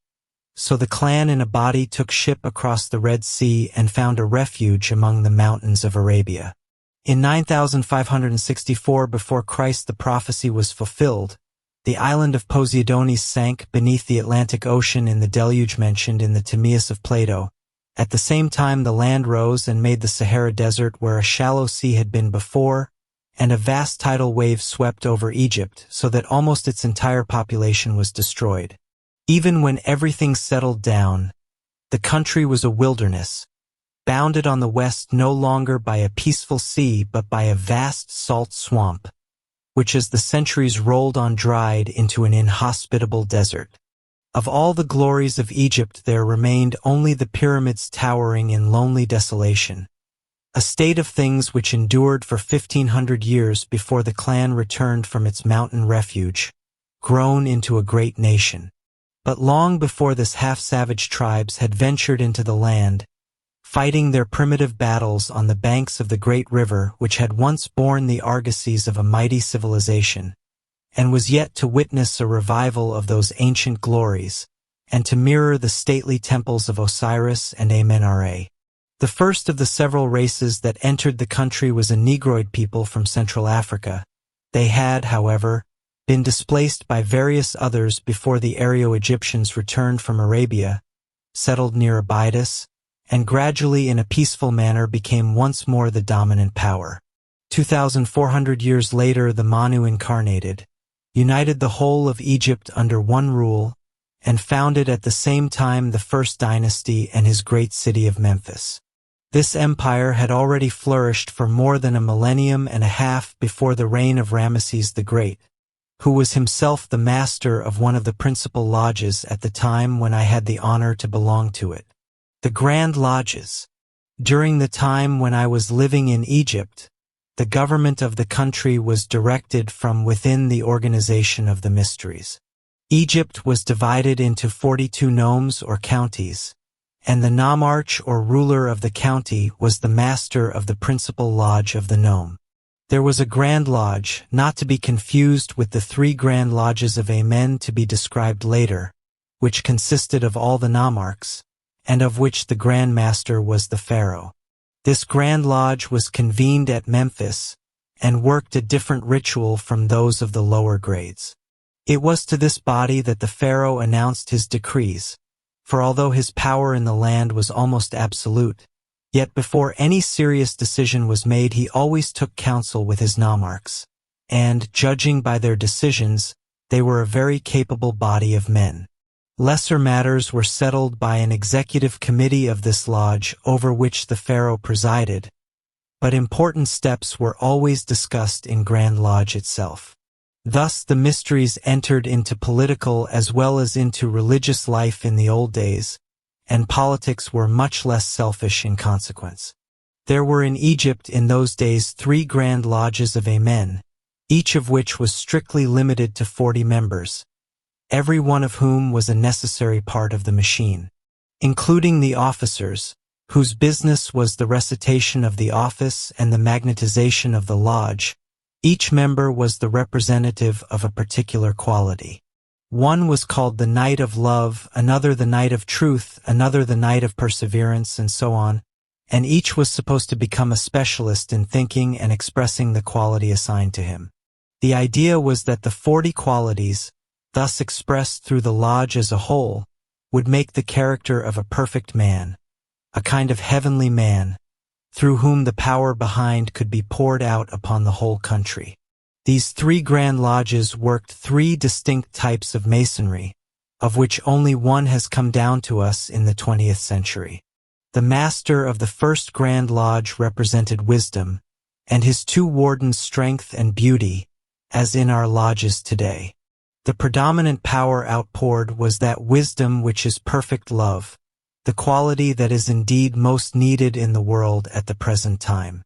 [SPEAKER 1] So the clan in a body took ship across the Red Sea and found a refuge among the mountains of Arabia. In 9564 before Christ the prophecy was fulfilled. The island of Poseidonis sank beneath the Atlantic Ocean in the deluge mentioned in the Timaeus of Plato. At the same time the land rose and made the Sahara Desert where a shallow sea had been before, and a vast tidal wave swept over Egypt so that almost its entire population was destroyed. Even when everything settled down, the country was a wilderness, bounded on the west no longer by a peaceful sea but by a vast salt swamp, which as the centuries rolled on dried into an inhospitable desert. Of all the glories of Egypt there remained only the pyramids towering in lonely desolation, a state of things which endured for 1,500 years before the clan returned from its mountain refuge, grown into a great nation. But long before this half-savage tribes had ventured into the land, fighting their primitive battles on the banks of the great river which had once borne the argosies of a mighty civilization, and was yet to witness a revival of those ancient glories, and to mirror the stately temples of Osiris and Amen-Ra. The first of the several races that entered the country was a Negroid people from Central Africa. They had, however, been displaced by various others before the Aryo-Egyptians returned from Arabia, settled near Abydos, and gradually in a peaceful manner became once more the dominant power. 2,400 years later the Manu incarnated, united the whole of Egypt under one rule, and founded at the same time the first dynasty and his great city of Memphis. This empire had already flourished for more than a millennium and a half before the reign of Ramesses the Great, who was himself the master of one of the principal lodges at the time when I had the honor to belong to it. The Grand Lodges. During the time when I was living in Egypt, the government of the country was directed from within the organization of the mysteries. Egypt was divided into 42 nomes or counties, and the nomarch or ruler of the county was the master of the principal lodge of the nome. There was a Grand Lodge, not to be confused with the 3 Grand Lodges of Amen to be described later, which consisted of all the nomarchs, and of which the Grand Master was the Pharaoh. This Grand Lodge was convened at Memphis, and worked a different ritual from those of the lower grades. It was to this body that the Pharaoh announced his decrees, for although his power in the land was almost absolute, yet before any serious decision was made he always took counsel with his nomarchs, and, judging by their decisions, they were a very capable body of men. Lesser matters were settled by an executive committee of this lodge over which the Pharaoh presided, but important steps were always discussed in Grand Lodge itself. Thus the mysteries entered into political as well as into religious life in the old days, and politics were much less selfish in consequence. There were in Egypt in those days 3 Grand Lodges of Amen, each of which was strictly limited to 40 members, every one of whom was a necessary part of the machine, including the officers, whose business was the recitation of the office and the magnetization of the lodge. Each member was the representative of a particular quality. One was called the Knight of Love, another the Knight of Truth, another the Knight of Perseverance, and so on, and each was supposed to become a specialist in thinking and expressing the quality assigned to him. The idea was that the 40 qualities, thus expressed through the lodge as a whole, would make the character of a perfect man, a kind of heavenly man, through whom the power behind could be poured out upon the whole country. These 3 Grand Lodges worked 3 distinct types of masonry, of which only one has come down to us in the 20th century. The master of the first Grand Lodge represented wisdom, and his 2 wardens strength and beauty, as in our lodges today. The predominant power outpoured was that wisdom which is perfect love, the quality that is indeed most needed in the world at the present time.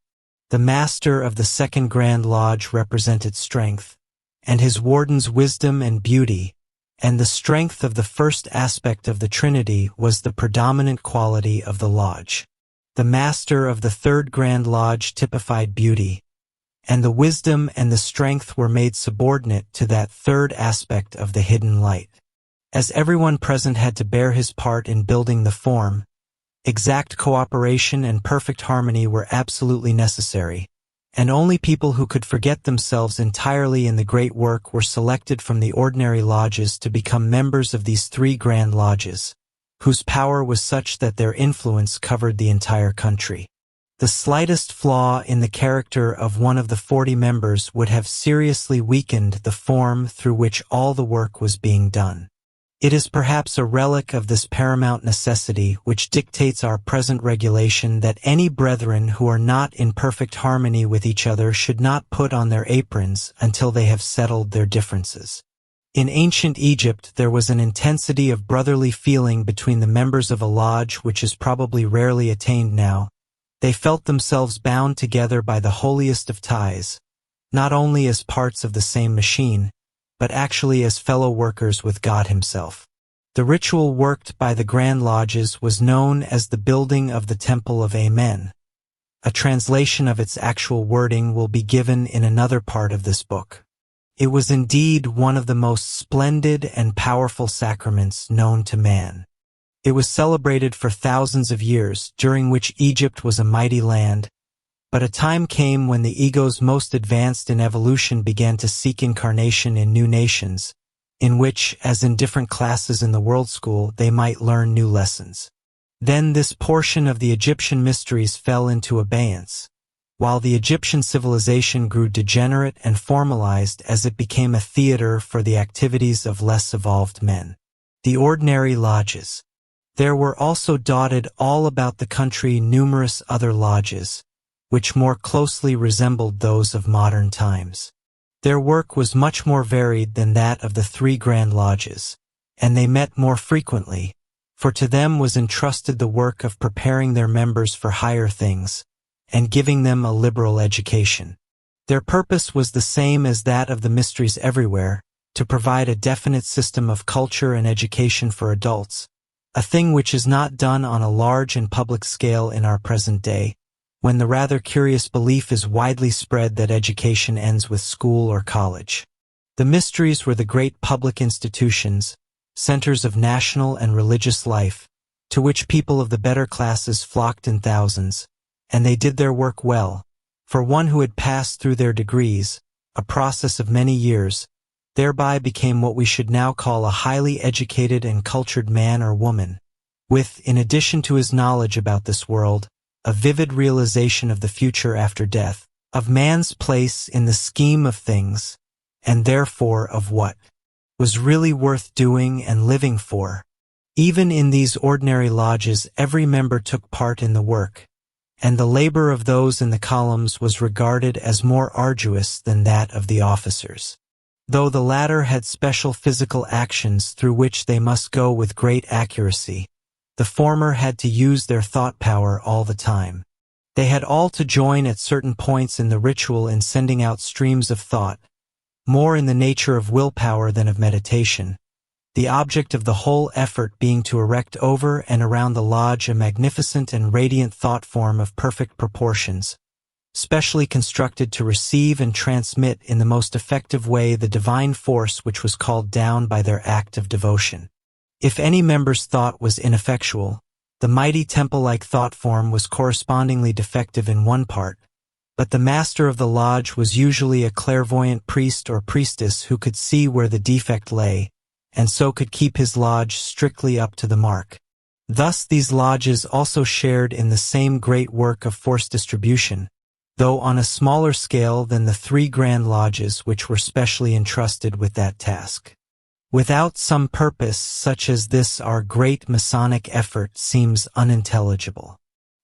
[SPEAKER 1] The master of the Second Grand Lodge represented strength, and his wardens wisdom and beauty, and the strength of the first aspect of the Trinity was the predominant quality of the lodge. The master of the Third Grand Lodge typified beauty, and the wisdom and the strength were made subordinate to that third aspect of the hidden light. As everyone present had to bear his part in building the form, exact cooperation and perfect harmony were absolutely necessary, and only people who could forget themselves entirely in the great work were selected from the ordinary lodges to become members of these three grand lodges, whose power was such that their influence covered the entire country. The slightest flaw in the character of one of the 40 members would have seriously weakened the form through which all the work was being done. It is perhaps a relic of this paramount necessity which dictates our present regulation that any brethren who are not in perfect harmony with each other should not put on their aprons until they have settled their differences. In ancient Egypt there was an intensity of brotherly feeling between the members of a lodge which is probably rarely attained now. They felt themselves bound together by the holiest of ties, not only as parts of the same machine, but actually as fellow workers with God Himself. The ritual worked by the Grand Lodges was known as the building of the Temple of Amen. A translation of its actual wording will be given in another part of this book. It was indeed one of the most splendid and powerful sacraments known to man. It was celebrated for thousands of years, during which Egypt was a mighty land, but a time came when the egos most advanced in evolution began to seek incarnation in new nations, in which, as in different classes in the world school, they might learn new lessons. Then this portion of the Egyptian mysteries fell into abeyance, while the Egyptian civilization grew degenerate and formalized as it became a theater for the activities of less evolved men. The ordinary lodges. There were also dotted all about the country numerous other lodges, which more closely resembled those of modern times. Their work was much more varied than that of the three grand lodges, and they met more frequently, for to them was entrusted the work of preparing their members for higher things, and giving them a liberal education. Their purpose was the same as that of the mysteries everywhere, to provide a definite system of culture and education for adults, a thing which is not done on a large and public scale in our present day, when the rather curious belief is widely spread that education ends with school or college. The mysteries were the great public institutions, centers of national and religious life, to which people of the better classes flocked in thousands, and they did their work well, for one who had passed through their degrees, a process of many years, thereby became what we should now call a highly educated and cultured man or woman, with, in addition to his knowledge about this world, a vivid realization of the future after death, of man's place in the scheme of things, and therefore of what was really worth doing and living for. Even in these ordinary lodges every member took part in the work, and the labor of those in the columns was regarded as more arduous than that of the officers. Though the latter had special physical actions through which they must go with great accuracy, the former had to use their thought power all the time. They had all to join at certain points in the ritual in sending out streams of thought, more in the nature of willpower than of meditation, the object of the whole effort being to erect over and around the lodge a magnificent and radiant thought form of perfect proportions, specially constructed to receive and transmit in the most effective way the divine force which was called down by their act of devotion. If any member's thought was ineffectual, the mighty temple-like thought form was correspondingly defective in one part, but the master of the lodge was usually a clairvoyant priest or priestess who could see where the defect lay, and so could keep his lodge strictly up to the mark. Thus these lodges also shared in the same great work of force distribution, though on a smaller scale than the three grand lodges which were specially entrusted with that task. Without some purpose such as this our great Masonic effort seems unintelligible.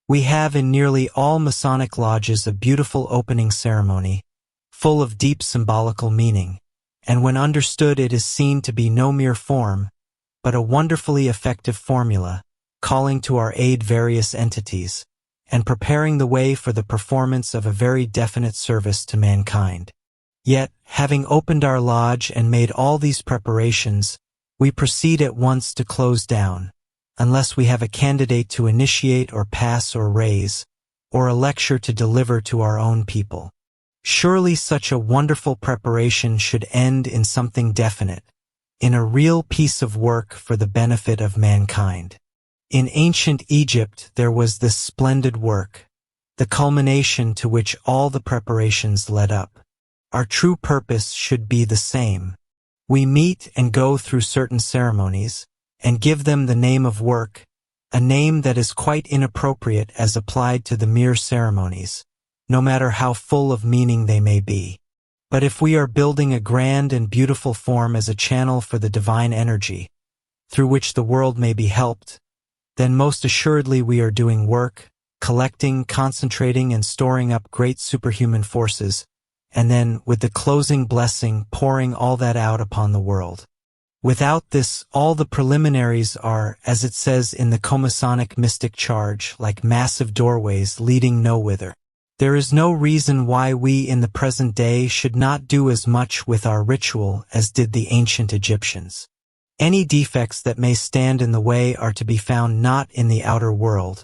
[SPEAKER 1] We have in nearly all Masonic lodges a beautiful opening ceremony, full of deep symbolical meaning, and when understood it is seen to be no mere form, but a wonderfully effective formula, calling to our aid various entities, and preparing the way for the performance of a very definite service to mankind. Yet, having opened our lodge and made all these preparations, we proceed at once to close down, unless we have a candidate to initiate or pass or raise, or a lecture to deliver to our own people. Surely such a wonderful preparation should end in something definite, in a real piece of work for the benefit of mankind. In ancient Egypt there was this splendid work, the culmination to which all the preparations led up. Our true purpose should be the same. We meet and go through certain ceremonies, and give them the name of work, a name that is quite inappropriate as applied to the mere ceremonies, no matter how full of meaning they may be. But if we are building a grand and beautiful form as a channel for the divine energy, through which the world may be helped, then most assuredly we are doing work, collecting, concentrating, and storing up great superhuman forces, and then, with the closing blessing, pouring all that out upon the world. Without this, all the preliminaries are, as it says in the Comasonic mystic charge, like massive doorways leading nowhither. There is no reason why we in the present day should not do as much with our ritual as did the ancient Egyptians. Any defects that may stand in the way are to be found not in the outer world,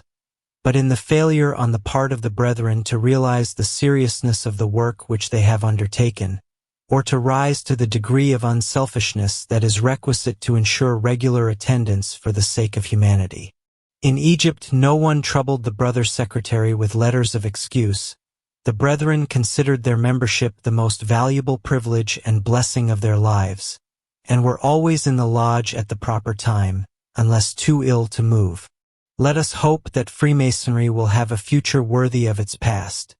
[SPEAKER 1] but in the failure on the part of the brethren to realize the seriousness of the work which they have undertaken, or to rise to the degree of unselfishness that is requisite to ensure regular attendance for the sake of humanity. In Egypt no one troubled the brother secretary with letters of excuse. The brethren considered their membership the most valuable privilege and blessing of their lives, and were always in the lodge at the proper time, unless too ill to move. Let us hope that Freemasonry will have a future worthy of its past,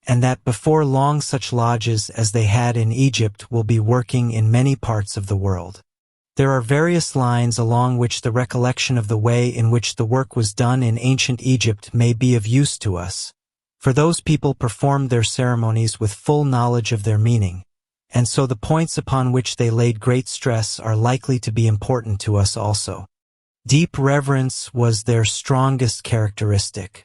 [SPEAKER 1] and that before long such lodges as they had in Egypt will be working in many parts of the world. There are various lines along which the recollection of the way in which the work was done in ancient Egypt may be of use to us, for those people performed their ceremonies with full knowledge of their meaning, and so the points upon which they laid great stress are likely to be important to us also. Deep reverence was their strongest characteristic.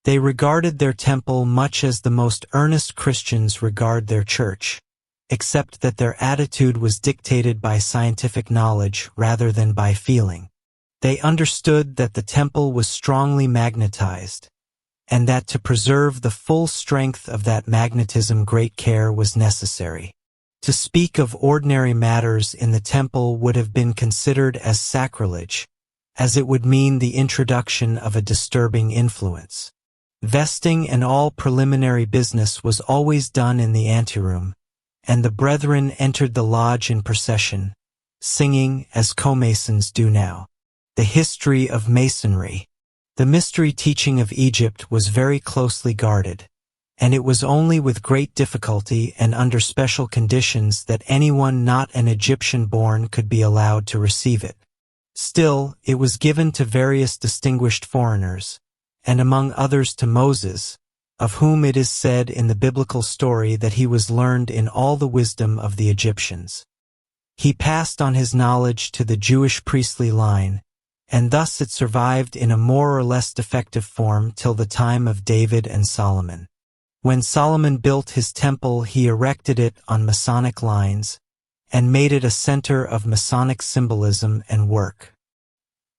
[SPEAKER 1] They regarded their temple much as the most earnest Christians regard their church, except that their attitude was dictated by scientific knowledge rather than by feeling. They understood that the temple was strongly magnetized, and that to preserve the full strength of that magnetism great care was necessary. To speak of ordinary matters in the temple would have been considered as sacrilege, as it would mean the introduction of a disturbing influence. Vesting and all preliminary business was always done in the anteroom, and the brethren entered the lodge in procession, singing, as co-masons do now, the history of Masonry. The mystery teaching of Egypt was very closely guarded, and it was only with great difficulty and under special conditions that anyone not an Egyptian born could be allowed to receive it. Still, it was given to various distinguished foreigners, and among others to Moses, of whom it is said in the biblical story that he was learned in all the wisdom of the Egyptians. He passed on his knowledge to the Jewish priestly line, and thus it survived in a more or less defective form till the time of David and Solomon. When Solomon built his temple, he erected it on Masonic lines, and made it a center of Masonic symbolism and work.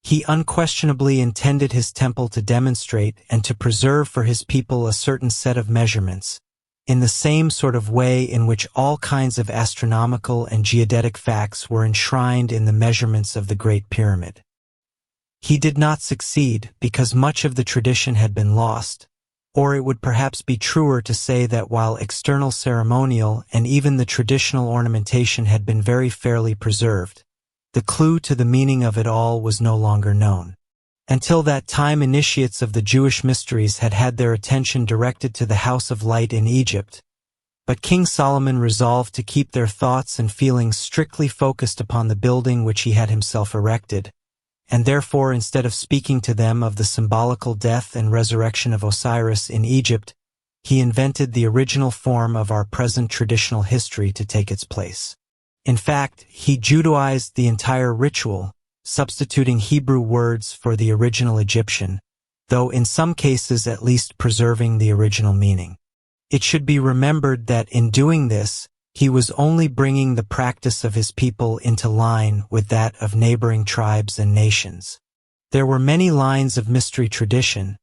[SPEAKER 1] He unquestionably intended his temple to demonstrate and to preserve for his people a certain set of measurements, in the same sort of way in which all kinds of astronomical and geodetic facts were enshrined in the measurements of the Great Pyramid. He did not succeed because much of the tradition had been lost, or it would perhaps be truer to say that while external ceremonial and even the traditional ornamentation had been very fairly preserved, the clue to the meaning of it all was no longer known. Until that time, initiates of the Jewish mysteries had had their attention directed to the House of Light in Egypt, but King Solomon resolved to keep their thoughts and feelings strictly focused upon the building which he had himself erected, and therefore instead of speaking to them of the symbolical death and resurrection of Osiris in Egypt, he invented the original form of our present traditional history to take its place. In fact, he Judaized the entire ritual, substituting Hebrew words for the original Egyptian, though in some cases at least preserving the original meaning. It should be remembered that in doing this, he was only bringing the practice of his people into line with that of neighboring tribes and nations. There were many lines of mystery tradition,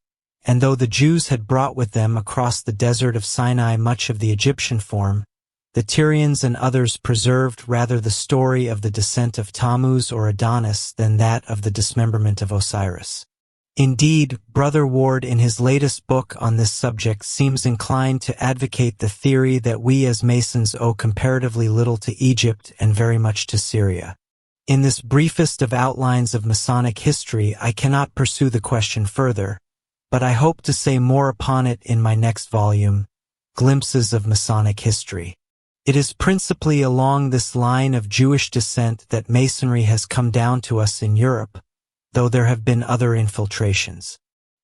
[SPEAKER 1] and though the Jews had brought with them across the desert of Sinai much of the Egyptian form, the Tyrians and others preserved rather the story of the descent of Tammuz or Adonis than that of the dismemberment of Osiris. Indeed, Brother Ward in his latest book on this subject seems inclined to advocate the theory that we as Masons owe comparatively little to Egypt and very much to Syria. In this briefest of outlines of Masonic history, I cannot pursue the question further, but I hope to say more upon it in my next volume, Glimpses of Masonic History. It is principally along this line of Jewish descent that Masonry has come down to us in Europe, though there have been other infiltrations.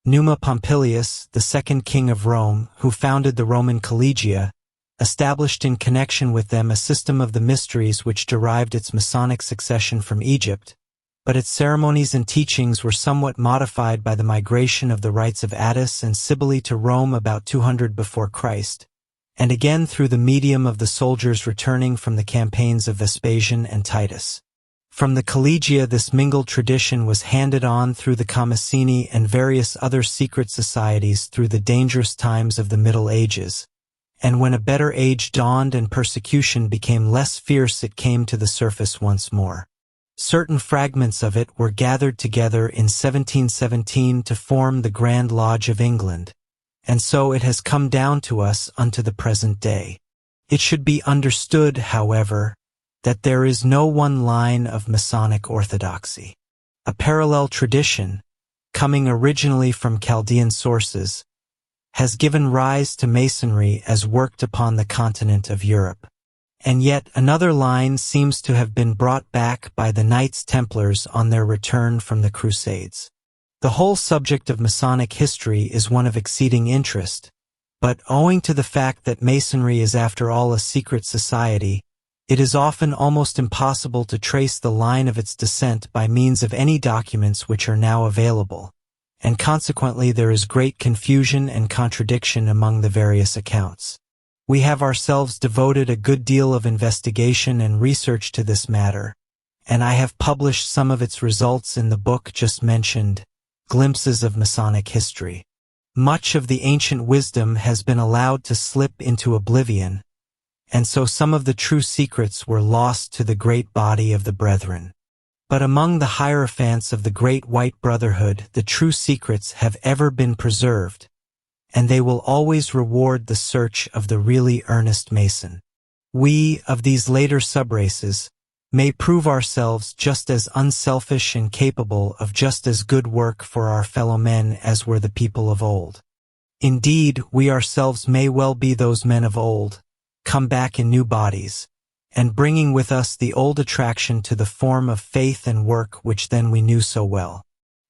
[SPEAKER 1] Numa Pompilius, the second king of Rome, who founded the Roman Collegia, established in connection with them a system of the mysteries which derived its Masonic succession from Egypt, but its ceremonies and teachings were somewhat modified by the migration of the rites of Attis and Cybele to Rome about 200 before Christ, and again through the medium of the soldiers returning from the campaigns of Vespasian and Titus. From the Collegia, this mingled tradition was handed on through the Commissini and various other secret societies through the dangerous times of the Middle Ages, and when a better age dawned and persecution became less fierce, it came to the surface once more. Certain fragments of it were gathered together in 1717 to form the Grand Lodge of England, and so it has come down to us unto the present day. It should be understood, however, that there is no one line of Masonic orthodoxy. A parallel tradition, coming originally from Chaldean sources, has given rise to Masonry as worked upon the continent of Europe. And yet another line seems to have been brought back by the Knights Templars on their return from the Crusades. The whole subject of Masonic history is one of exceeding interest, but owing to the fact that Masonry is after all a secret society, it is often almost impossible to trace the line of its descent by means of any documents which are now available, and consequently there is great confusion and contradiction among the various accounts. We have ourselves devoted a good deal of investigation and research to this matter, and I have published some of its results in the book just mentioned, Glimpses of Masonic History. Much of the ancient wisdom has been allowed to slip into oblivion, and so some of the true secrets were lost to the great body of the brethren. But among the hierophants of the great white brotherhood, the true secrets have ever been preserved, and they will always reward the search of the really earnest Mason. We, of these later subraces, may prove ourselves just as unselfish and capable of just as good work for our fellow men as were the people of old. Indeed, we ourselves may well be those men of old, come back in new bodies, and bringing with us the old attraction to the form of faith and work which then we knew so well.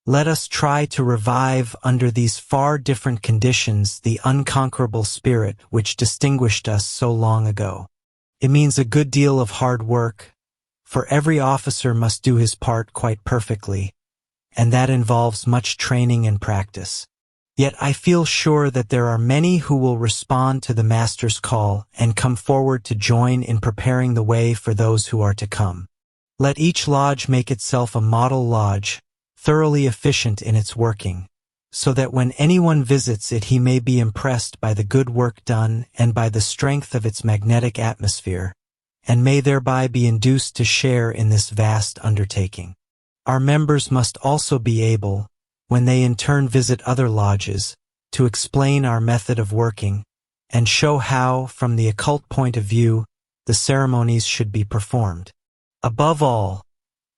[SPEAKER 1] Let us try to revive under these far different conditions the unconquerable spirit which distinguished us so long ago. It means a good deal of hard work, for every officer must do his part quite perfectly, and that involves much training and practice. Yet I feel sure that there are many who will respond to the Master's call and come forward to join in preparing the way for those who are to come. Let each lodge make itself a model lodge, thoroughly efficient in its working, so that when anyone visits it he may be impressed by the good work done and by the strength of its magnetic atmosphere, and may thereby be induced to share in this vast undertaking. Our members must also be able, when they in turn visit other lodges, to explain our method of working, and show how, from the occult point of view, the ceremonies should be performed. Above all,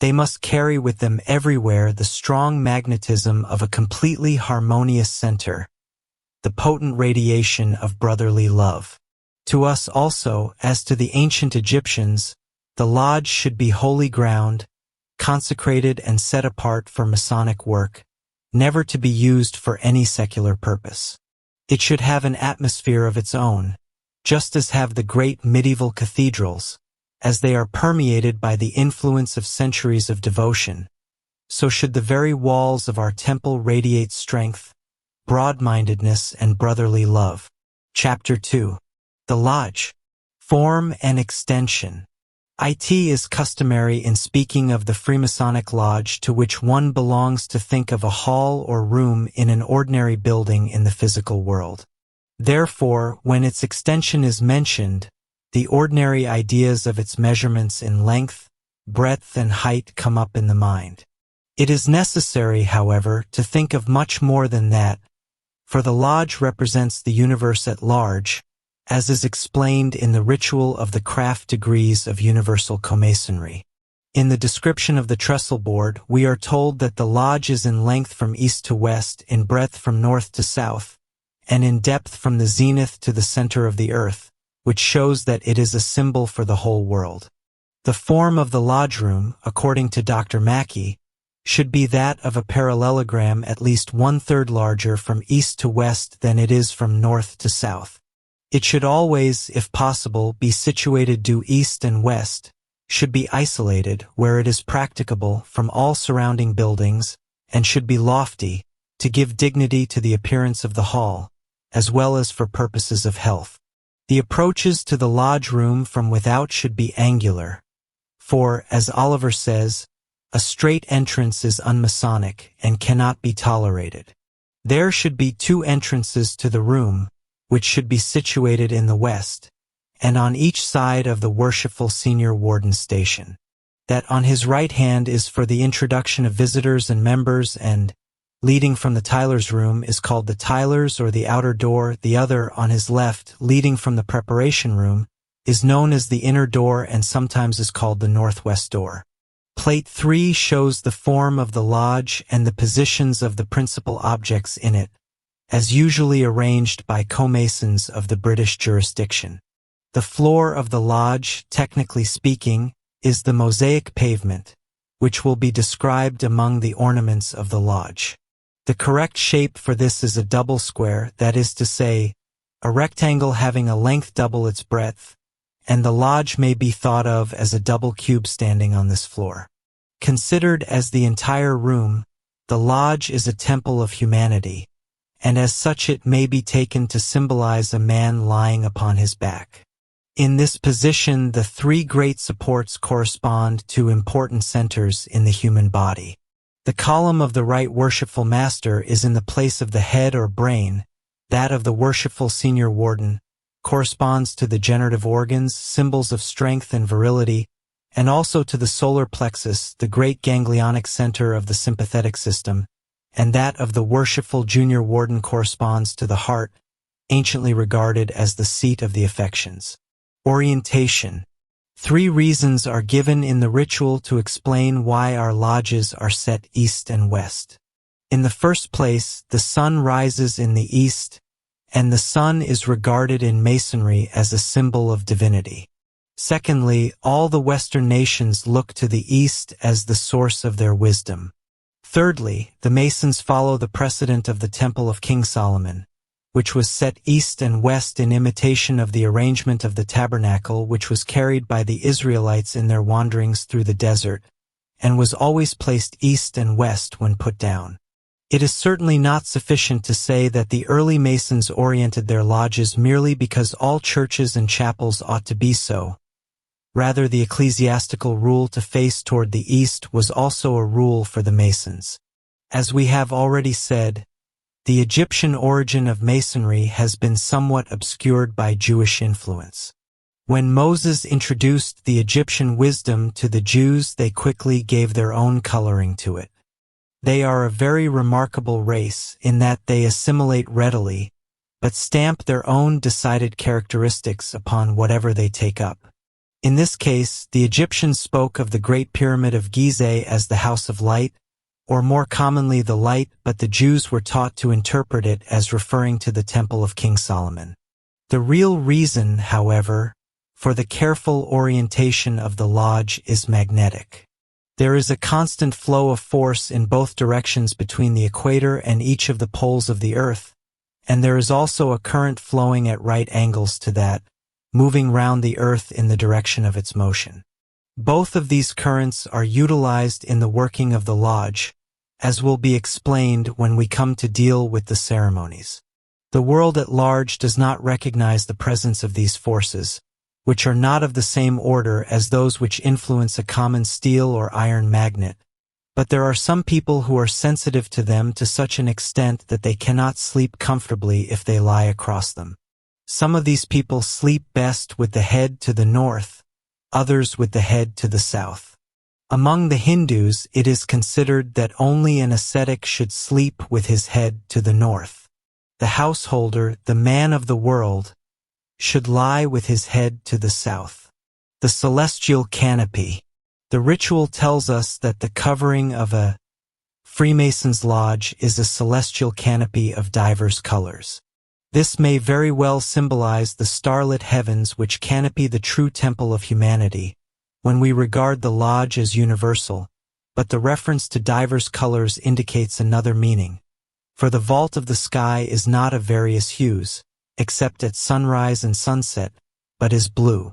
[SPEAKER 1] they must carry with them everywhere the strong magnetism of a completely harmonious center, the potent radiation of brotherly love. To us also, as to the ancient Egyptians, the lodge should be holy ground, consecrated and set apart for Masonic work, never to be used for any secular purpose. It should have an atmosphere of its own, just as have the great medieval cathedrals, as they are permeated by the influence of centuries of devotion, so should the very walls of our temple radiate strength, broad-mindedness, and brotherly love. Chapter 2. The Lodge. Form and Extension. It is customary in speaking of the Freemasonic Lodge to which one belongs to think of a hall or room in an ordinary building in the physical world. Therefore, when its extension is mentioned, the ordinary ideas of its measurements in length, breadth, and height come up in the mind. It is necessary, however, to think of much more than that, for the Lodge represents the universe at large, as is explained in the ritual of the craft degrees of universal comasonry. In the description of the trestle board, we are told that the Lodge is in length from east to west, in breadth from north to south, and in depth from the zenith to the center of the earth, which shows that it is a symbol for the whole world. The form of the lodge room, according to Dr. Mackey, should be that of a parallelogram at least 1/3 larger from east to west than it is from north to south. It should always, if possible, be situated due east and west, should be isolated, where it is practicable, from all surrounding buildings, and should be lofty, to give dignity to the appearance of the hall, as well as for purposes of health. The approaches to the lodge room from without should be angular, for, as Oliver says, a straight entrance is unmasonic and cannot be tolerated. There should be 2 entrances to the room, which should be situated in the west, and on each side of the worshipful senior warden's station. That on his right hand is for the introduction of visitors and members, and, leading from the Tyler's room, is called the Tyler's or the outer door. The other, on his left, leading from the preparation room, is known as the inner door and sometimes is called the northwest door. Plate 3 shows the form of the lodge and the positions of the principal objects in it, as usually arranged by co-masons of the British jurisdiction. The floor of the lodge, technically speaking, is the mosaic pavement, which will be described among the ornaments of the lodge. The correct shape for this is a double square, that is to say, a rectangle having a length double its breadth, and the lodge may be thought of as a double cube standing on this floor. Considered as the entire room, the lodge is a temple of humanity, and as such it may be taken to symbolize a man lying upon his back. In this position, the 3 great supports correspond to important centers in the human body. The column of the right worshipful master is in the place of the head or brain. That of the worshipful senior warden corresponds to the generative organs, symbols of strength and virility, and also to the solar plexus, the great ganglionic center of the sympathetic system, and that of the worshipful junior warden corresponds to the heart, anciently regarded as the seat of the affections. Orientation. 3 reasons are given in the ritual to explain why our lodges are set east and west. In the first place, the sun rises in the east, and the sun is regarded in Masonry as a symbol of divinity. Secondly, all the Western nations look to the east as the source of their wisdom. Thirdly, the Masons follow the precedent of the Temple of King Solomon, which was set east and west in imitation of the arrangement of the tabernacle which was carried by the Israelites in their wanderings through the desert, and was always placed east and west when put down. It is certainly not sufficient to say that the early Masons oriented their lodges merely because all churches and chapels ought to be so. Rather, the ecclesiastical rule to face toward the east was also a rule for the Masons. As we have already said, the Egyptian origin of Masonry has been somewhat obscured by Jewish influence. When Moses introduced the Egyptian wisdom to the Jews, they quickly gave their own coloring to it. They are a very remarkable race in that they assimilate readily, but stamp their own decided characteristics upon whatever they take up. In this case, the Egyptians spoke of the Great Pyramid of Gizeh as the House of Light, or more commonly the Light, but the Jews were taught to interpret it as referring to the Temple of King Solomon. The real reason, however, for the careful orientation of the lodge is magnetic. There is a constant flow of force in both directions between the equator and each of the poles of the earth, and there is also a current flowing at right angles to that, moving round the earth in the direction of its motion. Both of these currents are utilized in the working of the lodge, as will be explained when we come to deal with the ceremonies. The world at large does not recognize the presence of these forces, which are not of the same order as those which influence a common steel or iron magnet, but there are some people who are sensitive to them to such an extent that they cannot sleep comfortably if they lie across them. Some of these people sleep best with the head to the north, others with the head to the south. Among the Hindus, it is considered that only an ascetic should sleep with his head to the north. The householder, the man of the world, should lie with his head to the south. The celestial canopy. The ritual tells us that the covering of a Freemason's lodge is a celestial canopy of diverse colors. This may very well symbolize the starlit heavens which canopy the true temple of humanity, when we regard the lodge as universal, but the reference to diverse colors indicates another meaning. For the vault of the sky is not of various hues, except at sunrise and sunset, but is blue.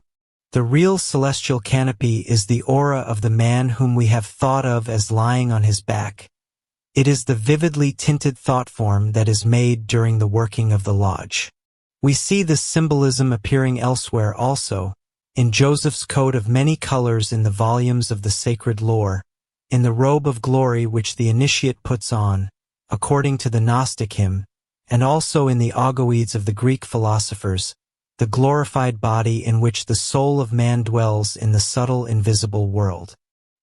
[SPEAKER 1] The real celestial canopy is the aura of the man whom we have thought of as lying on his back. It is the vividly tinted thought form that is made during the working of the lodge. We see this symbolism appearing elsewhere also, in Joseph's coat of many colors in the volumes of the sacred lore, in the robe of glory which the initiate puts on, according to the Gnostic hymn, and also in the Ogoids of the Greek philosophers, the glorified body in which the soul of man dwells in the subtle invisible world.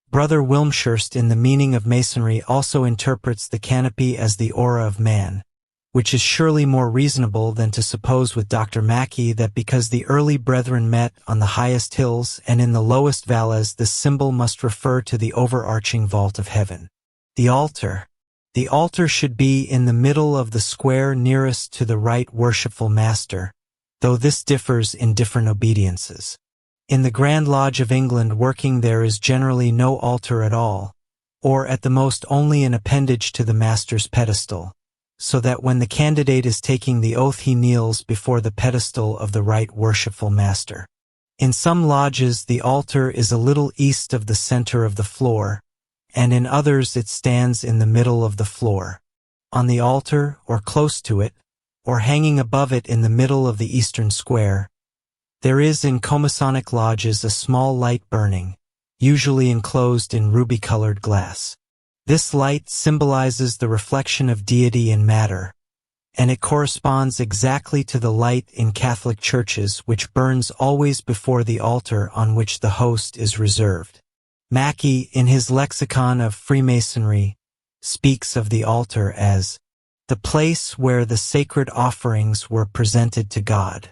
[SPEAKER 1] Brother Wilmshurst in The Meaning of Masonry also interprets the canopy as the aura of man, which is surely more reasonable than to suppose with Dr. Mackey that because the early brethren met on the highest hills and in the lowest valleys, this symbol must refer to the overarching vault of heaven. The altar. The altar should be in the middle of the square nearest to the right worshipful master, though this differs in different obediences. In the Grand Lodge of England working there is generally no altar at all, or at the most only an appendage to the master's pedestal, so that when the candidate is taking the oath he kneels before the pedestal of the right worshipful master. In some lodges the altar is a little east of the center of the floor, and in others it stands in the middle of the floor. On the altar, or close to it, or hanging above it in the middle of the eastern square, there is in Comasonic lodges a small light burning, usually enclosed in ruby-colored glass. This light symbolizes the reflection of deity in matter, and it corresponds exactly to the light in Catholic churches which burns always before the altar on which the host is reserved. Mackey, in his Lexicon of Freemasonry, speaks of the altar as the place where the sacred offerings were presented to God.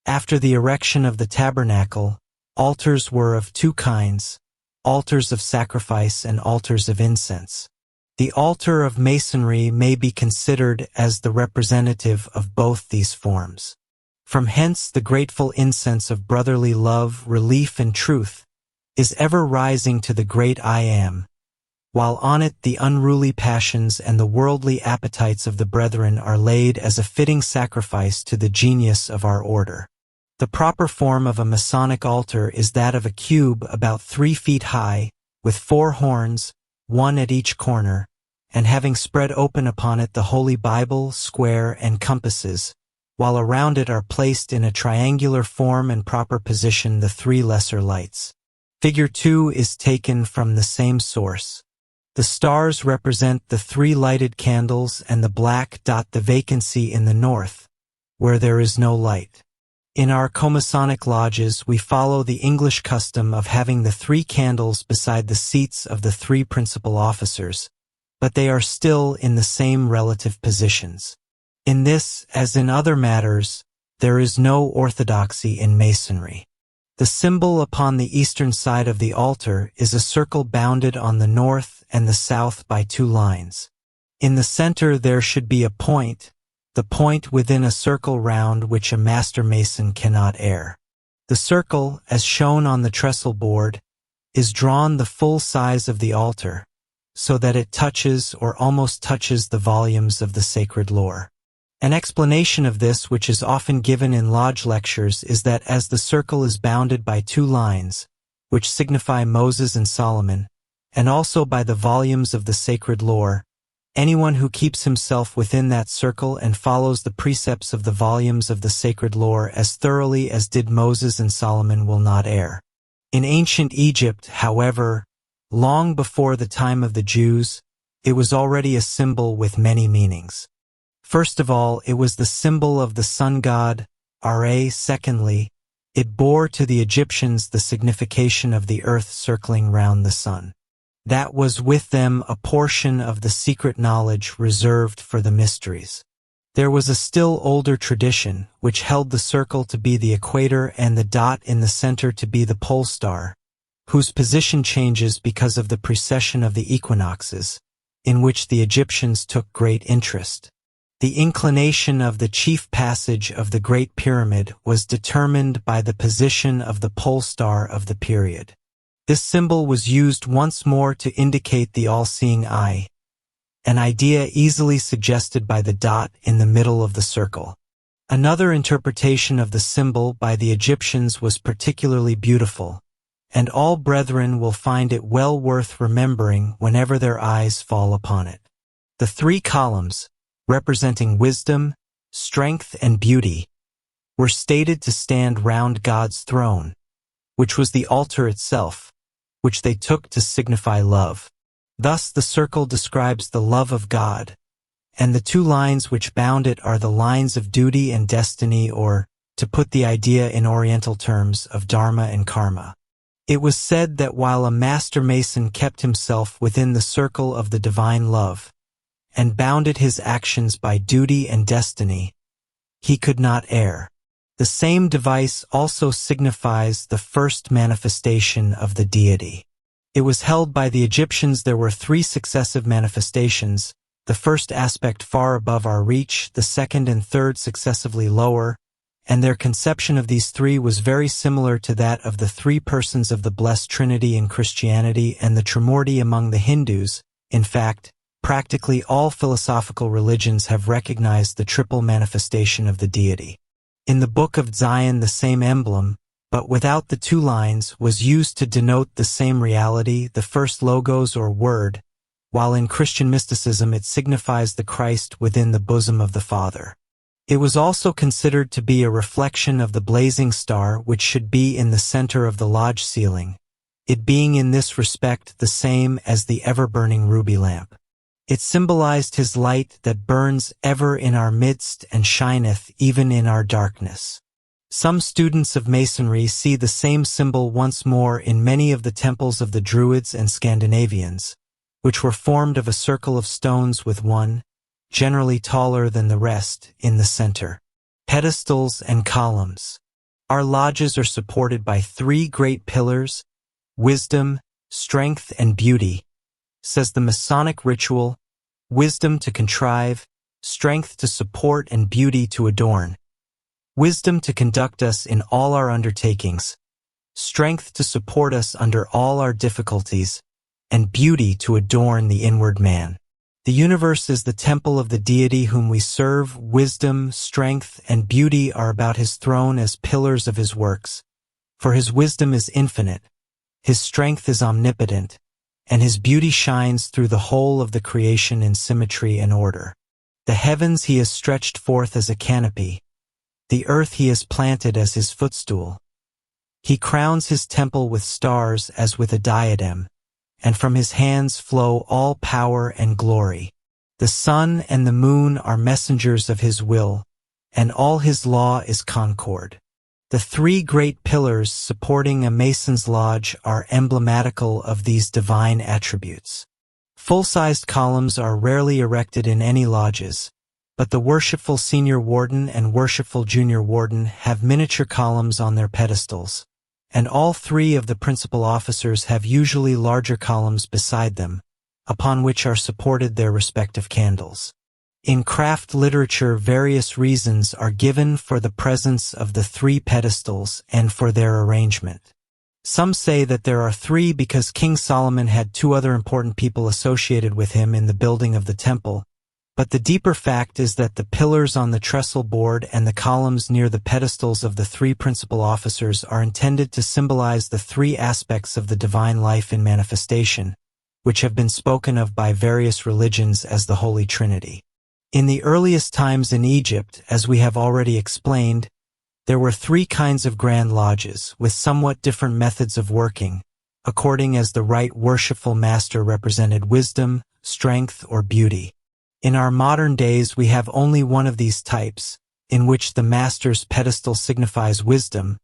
[SPEAKER 1] After the erection of the tabernacle, altars were of two kinds, altars of sacrifice and altars of incense. The altar of masonry may be considered as the representative of both these forms. From hence the grateful incense of brotherly love, relief, and truth is ever rising to the great I Am, while on it the unruly passions and the worldly appetites of the brethren are laid as a fitting sacrifice to the genius of our order. The proper form of a Masonic altar is that of a cube about 3 feet high, with 4 horns, 1 at each corner, and having spread open upon it the Holy Bible, square, and compasses, while around it are placed in a triangular form and proper position the 3 lesser lights. Figure 2 is taken from the same source. The stars represent the 3 lighted candles and the black dot the vacancy in the north, where there is no light. In our Comasonic lodges we follow the English custom of having the 3 candles beside the seats of the 3 principal officers, but they are still in the same relative positions. In this, as in other matters, there is no orthodoxy in Masonry. The symbol upon the eastern side of the altar is a circle bounded on the north and the south by 2 lines. In the center there should be a point, the point within a circle round which a master mason cannot err. The circle, as shown on the trestle board, is drawn the full size of the altar, so that it touches or almost touches the volumes of the sacred lore. An explanation of this which is often given in lodge lectures is that as the circle is bounded by 2 lines, which signify Moses and Solomon, and also by the volumes of the sacred lore. Anyone who keeps himself within that circle and follows the precepts of the volumes of the sacred lore as thoroughly as did Moses and Solomon will not err. In ancient Egypt, however, long before the time of the Jews, it was already a symbol with many meanings. First of all, it was the symbol of the sun god, Ra. Secondly, it bore to the Egyptians the signification of the earth circling round the sun. That was with them a portion of the secret knowledge reserved for the mysteries. There was a still older tradition, which held the circle to be the equator and the dot in the center to be the pole star, whose position changes because of the precession of the equinoxes, in which the Egyptians took great interest. The inclination of the chief passage of the Great Pyramid was determined by the position of the pole star of the period. This symbol was used once more to indicate the all-seeing eye, an idea easily suggested by the dot in the middle of the circle. Another interpretation of the symbol by the Egyptians was particularly beautiful, and all brethren will find it well worth remembering whenever their eyes fall upon it. The three columns, representing wisdom, strength, and beauty, were stated to stand round God's throne, which was the altar itself, which they took to signify love. Thus the circle describes the love of God, and the two lines which bound it are the lines of duty and destiny, or, to put the idea in Oriental terms, of dharma and karma. It was said that while a master mason kept himself within the circle of the divine love, and bounded his actions by duty and destiny, he could not err. The same device also signifies the first manifestation of the deity. It was held by the Egyptians there were three successive manifestations, the first aspect far above our reach, the second and third successively lower, and their conception of these three was very similar to that of the three persons of the Blessed Trinity in Christianity and the Trimurti among the Hindus. In fact, practically all philosophical religions have recognized the triple manifestation of the deity. In the Book of Zion, the same emblem, but without the two lines, was used to denote the same reality, the first logos or word, while in Christian mysticism it signifies the Christ within the bosom of the Father. It was also considered to be a reflection of the blazing star which should be in the center of the lodge ceiling, it being in this respect the same as the ever-burning ruby lamp. It symbolized his light that burns ever in our midst and shineth even in our darkness. Some students of Masonry see the same symbol once more in many of the temples of the Druids and Scandinavians, which were formed of a circle of stones with one, generally taller than the rest, in the center. Pedestals and columns. Our lodges are supported by three great pillars: wisdom, strength, and beauty, says the Masonic ritual: wisdom to contrive, strength to support, and beauty to adorn. Wisdom to conduct us in all our undertakings, strength to support us under all our difficulties, and beauty to adorn the inward man. The universe is the temple of the deity whom we serve. Wisdom, strength, and beauty are about his throne as pillars of his works, for his wisdom is infinite, his strength is omnipotent, and his beauty shines through the whole of the creation in symmetry and order. The heavens he has stretched forth as a canopy, the earth he has planted as his footstool. He crowns his temple with stars as with a diadem, and from his hands flow all power and glory. The sun and the moon are messengers of his will, and all his law is concord. The three great pillars supporting a Mason's lodge are emblematical of these divine attributes. Full-sized columns are rarely erected in any lodges, but the worshipful senior warden and worshipful junior warden have miniature columns on their pedestals, and all three of the principal officers have usually larger columns beside them, upon which are supported their respective candles. In craft literature, various reasons are given for the presence of the three pedestals and for their arrangement. Some say that there are three because King Solomon had two other important people associated with him in the building of the temple, But the deeper fact is that the pillars on the trestle board and the columns near the pedestals of the three principal officers are intended to symbolize the three aspects of the divine life in manifestation, which have been spoken of by various religions as the Holy Trinity. In the earliest times in Egypt, as we have already explained, there were three kinds of grand lodges, with somewhat different methods of working, according as the right worshipful master represented wisdom, strength, or beauty. In our modern days we have only one of these types, in which the master's pedestal signifies wisdom,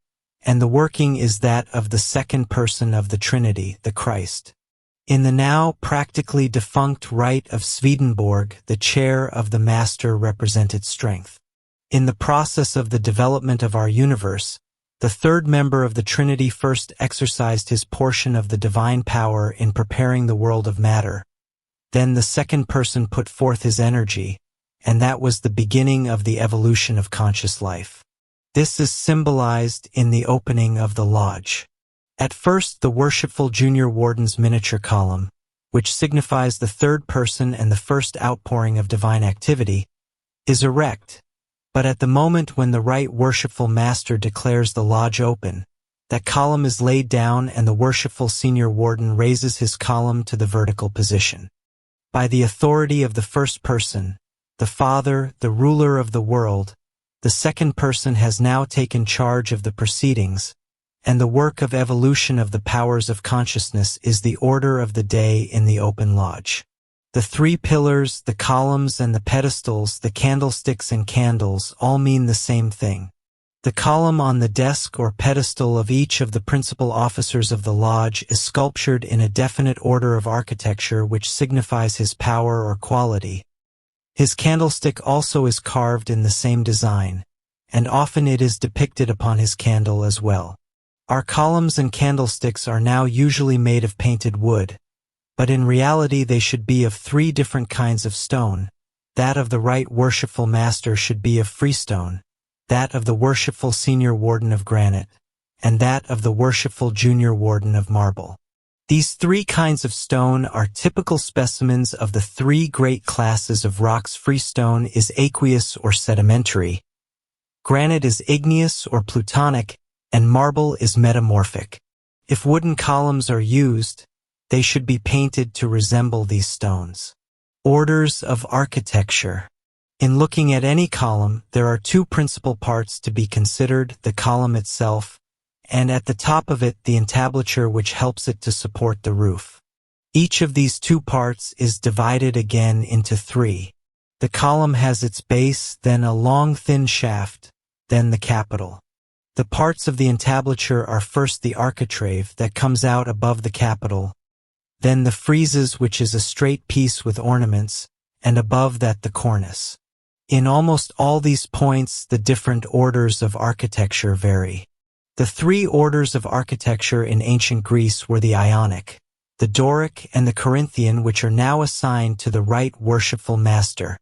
[SPEAKER 1] and the working is that of the second person of the Trinity, the Christ. In the now practically defunct rite of Swedenborg, the chair of the master represented strength. In the process of the development of our universe, the third member of the Trinity first exercised his portion of the divine power in preparing the world of matter. Then the second person put forth his energy, and that was the beginning of the evolution of conscious life. This is symbolized in the opening of the lodge. At first, the worshipful junior warden's miniature column, which signifies the third person and the first outpouring of divine activity, is erect, but at the moment when the right worshipful master declares the lodge open, that column is laid down and the worshipful senior warden raises his column to the vertical position. By the authority of the first person, the Father, the ruler of the world, the second person has now taken charge of the proceedings, and the work of evolution of the powers of consciousness is the order of the day in the open lodge. The three pillars, the columns and the pedestals, the candlesticks and candles all mean the same thing. The column on the desk or pedestal of each of the principal officers of the lodge is sculptured in a definite order of architecture which signifies his power or quality. His candlestick also is carved in the same design, and often it is depicted upon his candle as well. Our columns and candlesticks are now usually made of painted wood, but in reality they should be of three different kinds of stone. That of the right worshipful master should be of freestone, that of the worshipful senior warden of granite, and that of the worshipful junior warden of marble. These three kinds of stone are typical specimens of the three great classes of rocks. Freestone is aqueous or sedimentary, granite is igneous or plutonic, and marble is metamorphic. If wooden columns are used, they should be painted to resemble these stones. Orders of architecture. In looking at any column, there are two principal parts to be considered: the column itself, and at the top of it the entablature which helps it to support the roof. Each of these two parts is divided again into three. The column has its base, then a long thin shaft, then the capital. The parts of the entablature are first the architrave that comes out above the capital, then the friezes, which is a straight piece with ornaments, and above that the cornice. In almost all these points the different orders of architecture vary. The three orders of architecture in ancient Greece were the Ionic, the Doric, and the Corinthian, which are now assigned to the right worshipful master,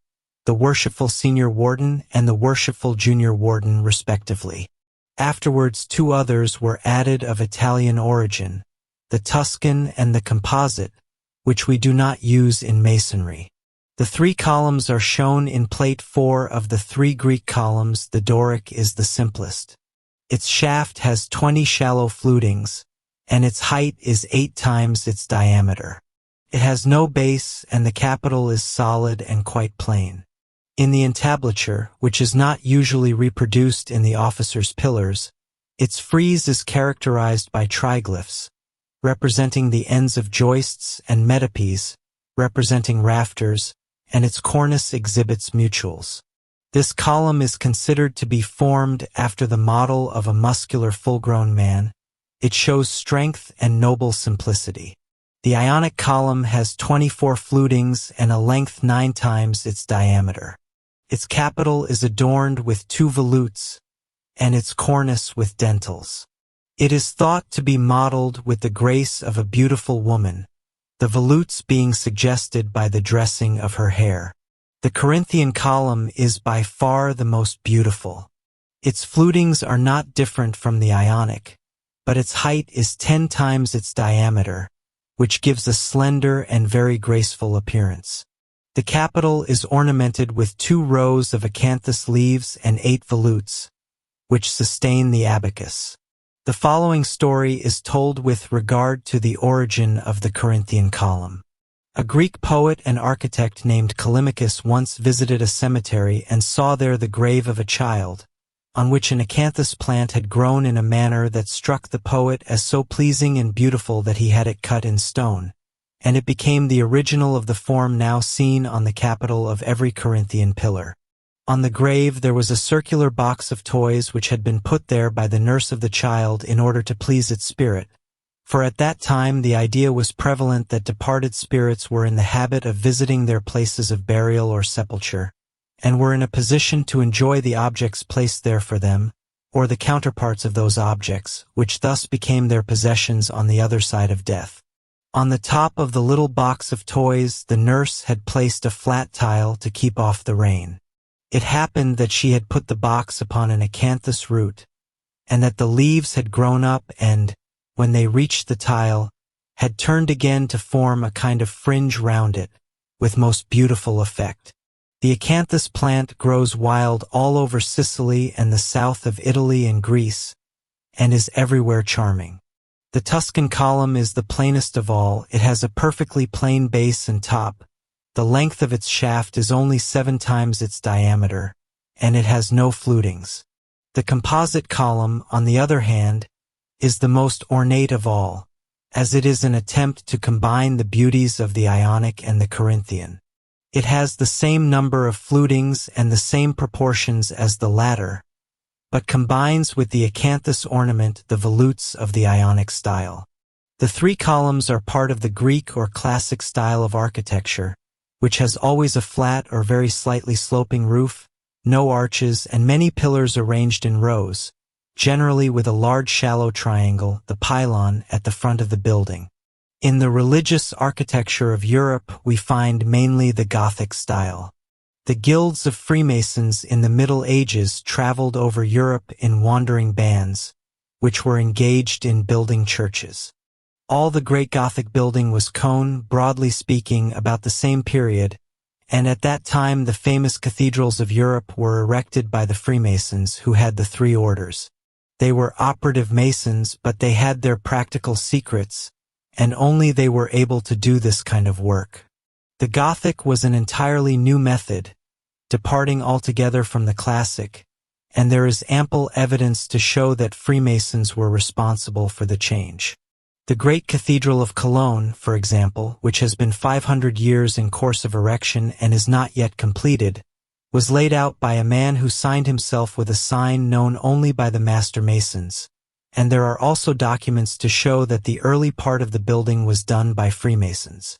[SPEAKER 1] the worshipful senior warden, and the worshipful junior warden, respectively. Afterwards, two others were added of Italian origin, the Tuscan and the Composite, which we do not use in masonry. The three columns are shown in Plate 4 of the three Greek columns. The Doric is the simplest. Its shaft has 20 shallow flutings, and its height is 8 times its diameter. It has no base, and the capital is solid and quite plain. In the entablature, which is not usually reproduced in the officers' pillars, its frieze is characterized by triglyphs, representing the ends of joists, and metopes, representing rafters, and its cornice exhibits mutules. This column is considered to be formed after the model of a muscular full-grown man. It shows strength and noble simplicity. The Ionic column has 24 flutings and a length 9 times its diameter. Its capital is adorned with 2 volutes, and its cornice with dentils. It is thought to be modeled with the grace of a beautiful woman, the volutes being suggested by the dressing of her hair. The Corinthian column is by far the most beautiful. Its flutings are not different from the Ionic, but its height is 10 times its diameter, which gives a slender and very graceful appearance. The capital is ornamented with 2 rows of acanthus leaves and 8 volutes, which sustain the abacus. The following story is told with regard to the origin of the Corinthian column. A Greek poet and architect named Callimachus once visited a cemetery and saw there the grave of a child, on which an acanthus plant had grown in a manner that struck the poet as so pleasing and beautiful that he had it cut in stone, and it became the original of the form now seen on the capital of every Corinthian pillar. On the grave there was a circular box of toys which had been put there by the nurse of the child in order to please its spirit, for at that time the idea was prevalent that departed spirits were in the habit of visiting their places of burial or sepulture, and were in a position to enjoy the objects placed there for them, or the counterparts of those objects, which thus became their possessions on the other side of death. On the top of the little box of toys the nurse had placed a flat tile to keep off the rain. It happened that she had put the box upon an acanthus root, and that the leaves had grown up and, when they reached the tile, had turned again to form a kind of fringe round it, with most beautiful effect. The acanthus plant grows wild all over Sicily and the south of Italy and Greece, and is everywhere charming. The Tuscan column is the plainest of all. It has a perfectly plain base and top. The length of its shaft is only 7 times its diameter, and it has no flutings. The composite column, on the other hand, is the most ornate of all, as it is an attempt to combine the beauties of the Ionic and the Corinthian. It has the same number of flutings and the same proportions as the latter, but combines with the acanthus ornament the volutes of the Ionic style. The 3 columns are part of the Greek or classic style of architecture, which has always a flat or very slightly sloping roof, no arches, and many pillars arranged in rows, generally with a large shallow triangle, the pylon, at the front of the building. In the religious architecture of Europe we find mainly the Gothic style. The guilds of Freemasons in the Middle Ages traveled over Europe in wandering bands, which were engaged in building churches. All the great Gothic building was cone, broadly speaking, about the same period, and at that time the famous cathedrals of Europe were erected by the Freemasons, who had the 3 orders. They were operative Masons, but they had their practical secrets, and only they were able to do this kind of work. The Gothic was an entirely new method, departing altogether from the classic, and there is ample evidence to show that Freemasons were responsible for the change. The great Cathedral of Cologne, for example, which has been 500 years in course of erection and is not yet completed, was laid out by a man who signed himself with a sign known only by the master masons, and there are also documents to show that the early part of the building was done by Freemasons.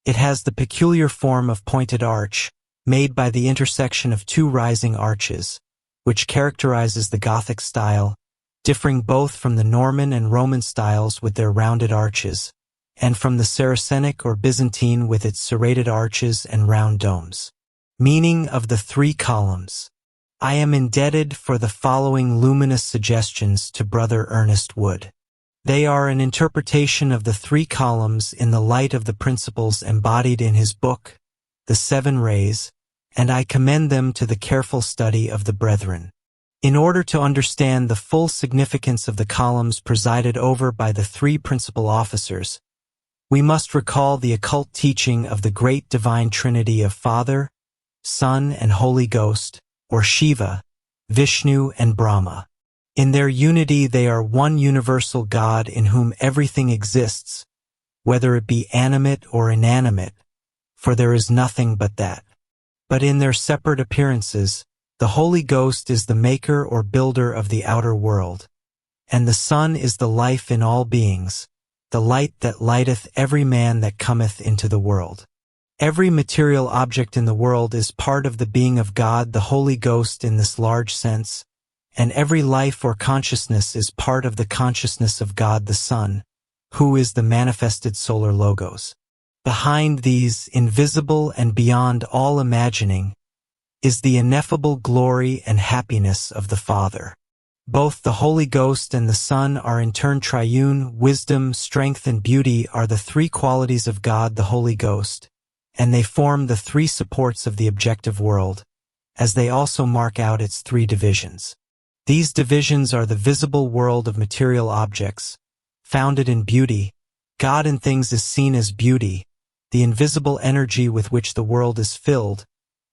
[SPEAKER 1] It has the peculiar form of pointed arch, made by the intersection of 2 rising arches, which characterizes the Gothic style, differing both from the Norman and Roman styles with their rounded arches, and from the Saracenic or Byzantine with its serrated arches and round domes. Meaning of the 3 columns. I am indebted for the following luminous suggestions to Brother Ernest Wood. They are an interpretation of the 3 columns in the light of the principles embodied in his book, The 7 Rays, and I commend them to the careful study of the brethren. In order to understand the full significance of the columns presided over by the 3 principal officers, we must recall the occult teaching of the great divine Trinity of Father, Son, and Holy Ghost, or Shiva, Vishnu, and Brahma. In their unity they are one universal God in whom everything exists, whether it be animate or inanimate, for there is nothing but that. But in their separate appearances, the Holy Ghost is the maker or builder of the outer world, and the Son is the life in all beings, the light that lighteth every man that cometh into the world. Every material object in the world is part of the being of God the Holy Ghost in this large sense, and every life or consciousness is part of the consciousness of God the Son, who is the manifested solar logos. Behind these, invisible and beyond all imagining, is the ineffable glory and happiness of the Father. Both the Holy Ghost and the Son are in turn triune. Wisdom, strength, and beauty are the 3 qualities of God the Holy Ghost, and they form the three supports of the objective world, as they also mark out its three divisions. These divisions are the visible world of material objects, founded in beauty. God in things is seen as beauty, the invisible energy with which the world is filled,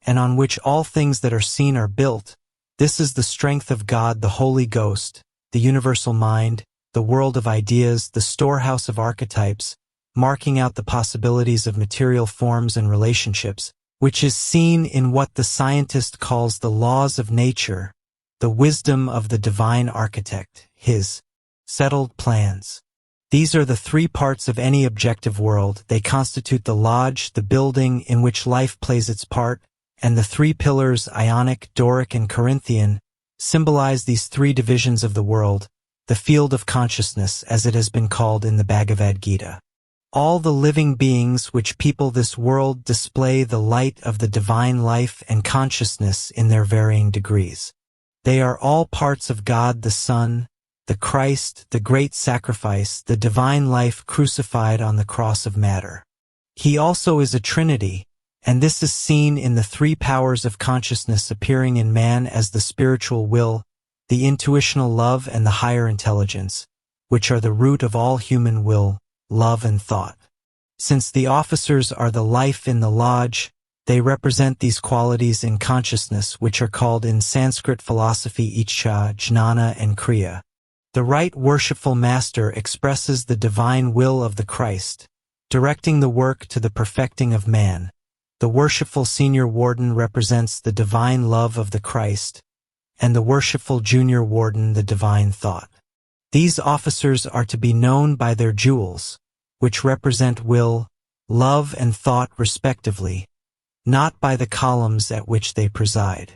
[SPEAKER 1] and on which all things that are seen are built. This is the strength of God, the Holy Ghost, the universal mind, the world of ideas, the storehouse of archetypes, marking out the possibilities of material forms and relationships, which is seen in what the scientist calls the laws of nature, the wisdom of the divine architect, his settled plans. These are the three parts of any objective world. They constitute the lodge, the building in which life plays its part, and the three pillars, Ionic, Doric, and Corinthian, symbolize these three divisions of the world, the field of consciousness, as it has been called in the Bhagavad Gita. All the living beings which people this world display the light of the divine life and consciousness in their varying degrees. They are all parts of God the Son, the Christ, the great sacrifice, the divine life crucified on the cross of matter. He also is a Trinity, and this is seen in the three powers of consciousness appearing in man as the spiritual will, the intuitional love, and the higher intelligence, which are the root of all human will, love, and thought. Since the officers are the life in the lodge, they represent these qualities in consciousness, which are called in Sanskrit philosophy Ichcha, Jnana, and Kriya. The right worshipful master expresses the divine will of the Christ, directing the work to the perfecting of man. The worshipful senior warden represents the divine love of the Christ, and the worshipful junior warden the divine thought. These officers are to be known by their jewels, which represent will, love, and thought respectively, not by the columns at which they preside.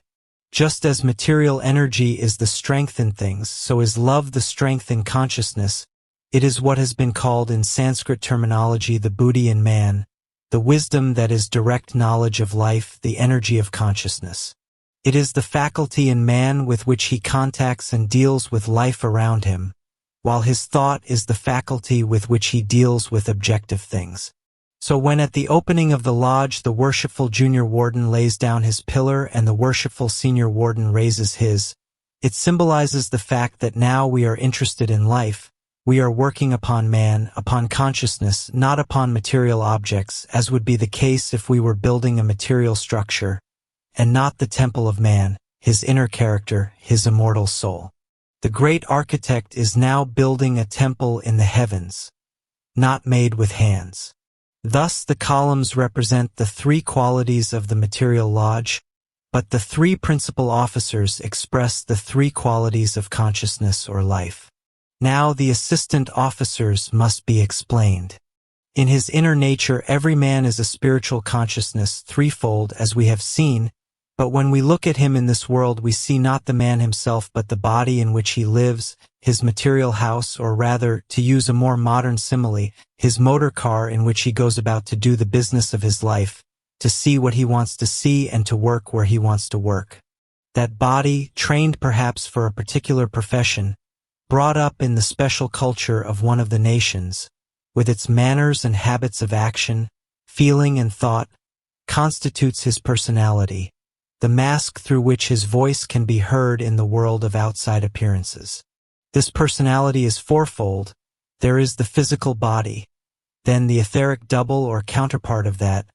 [SPEAKER 1] Just as material energy is the strength in things, so is love the strength in consciousness. It is what has been called in Sanskrit terminology the buddhi in man, the wisdom that is direct knowledge of life, the energy of consciousness. It is the faculty in man with which he contacts and deals with life around him, while his thought is the faculty with which he deals with objective things. So when at the opening of the lodge the worshipful junior warden lays down his pillar and the worshipful senior warden raises his, it symbolizes the fact that now we are interested in life, we are working upon man, upon consciousness, not upon material objects, as would be the case if we were building a material structure, and not the temple of man, his inner character, his immortal soul. The great architect is now building a temple in the heavens, not made with hands. Thus the columns represent the three qualities of the material lodge, but the three principal officers express the three qualities of consciousness or life. Now the assistant officers must be explained. In his inner nature every man is a spiritual consciousness threefold as we have seen, but when we look at him in this world we see not the man himself but the body in which he lives, his material house, or rather, to use a more modern simile, his motor car in which he goes about to do the business of his life, to see what he wants to see and to work where he wants to work. That body, trained perhaps for a particular profession, brought up in the special culture of one of the nations, with its manners and habits of action, feeling and thought, constitutes his personality, the mask through which his voice can be heard in the world of outside appearances. This personality is fourfold. There is the physical body, then the etheric double or counterpart of that,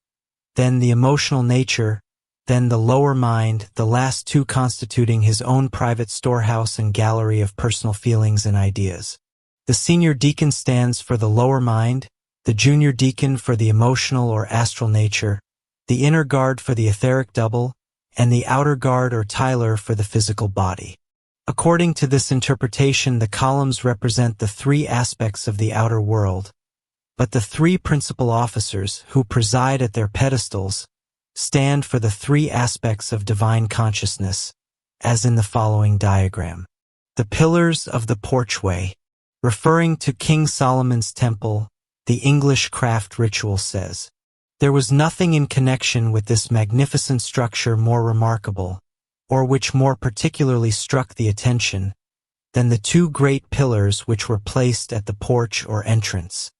[SPEAKER 1] then the emotional nature, then the lower mind, the last two constituting his own private storehouse and gallery of personal feelings and ideas. The senior deacon stands for the lower mind, the junior deacon for the emotional or astral nature, the inner guard for the etheric double, and the outer guard or tiler for the physical body. According to this interpretation, the columns represent the three aspects of the outer world, but the three principal officers, who preside at their pedestals, stand for the three aspects of divine consciousness, as in the following diagram. The pillars of the porchway. Referring to King Solomon's temple, the English craft ritual says, "There was nothing in connection with this magnificent structure more remarkable, or which more particularly struck the attention, than the two great pillars which were placed at the porch or entrance.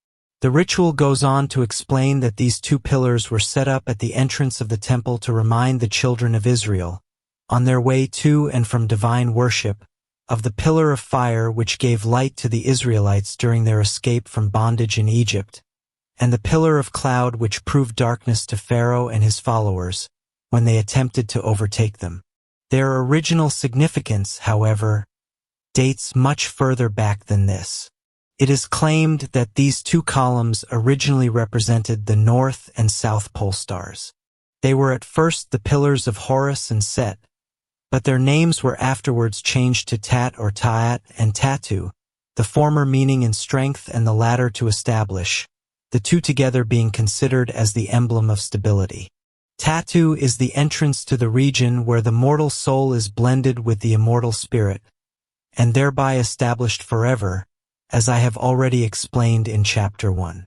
[SPEAKER 1] The ritual goes on to explain that these two pillars were set up at the entrance of the temple to remind the children of Israel, on their way to and from divine worship, of the pillar of fire which gave light to the Israelites during their escape from bondage in Egypt, and the pillar of cloud which proved darkness to Pharaoh and his followers when they attempted to overtake them. Their original significance, however, dates much further back than this. It is claimed that these two columns originally represented the North and South Pole stars. They were at first the pillars of Horus and Set, but their names were afterwards changed to Tat or Ta'at and Tatu, the former meaning in strength and the latter to establish, the two together being considered as the emblem of stability. Tatu is the entrance to the region where the mortal soul is blended with the immortal spirit, and thereby established forever, as I have already explained in Chapter 1.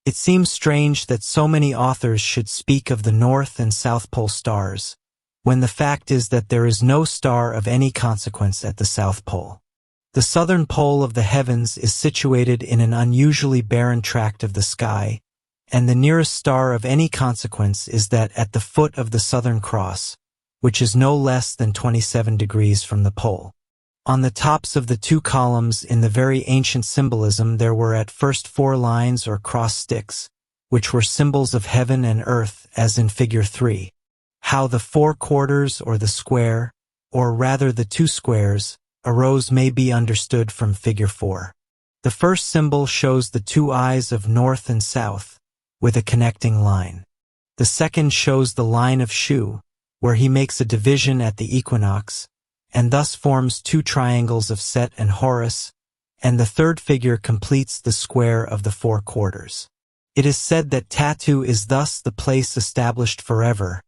[SPEAKER 1] It seems strange that so many authors should speak of the North and South Pole stars, when the fact is that there is no star of any consequence at the South Pole. The southern pole of the heavens is situated in an unusually barren tract of the sky, and the nearest star of any consequence is that at the foot of the Southern Cross, which is no less than 27 degrees from the pole. On the tops of the two columns in the very ancient symbolism there were at first 4 lines or cross sticks, which were symbols of heaven and earth as in Figure 3. How the 4 quarters or the square, or rather the 2 squares, arose may be understood from Figure 4. The first symbol shows the 2 eyes of north and south, with a connecting line. The second shows the line of Shu, where he makes a division at the equinox, and thus forms 2 triangles of Set and Horus, and the third figure completes the square of the 4 quarters. It is said that Tatu is thus the place established forever,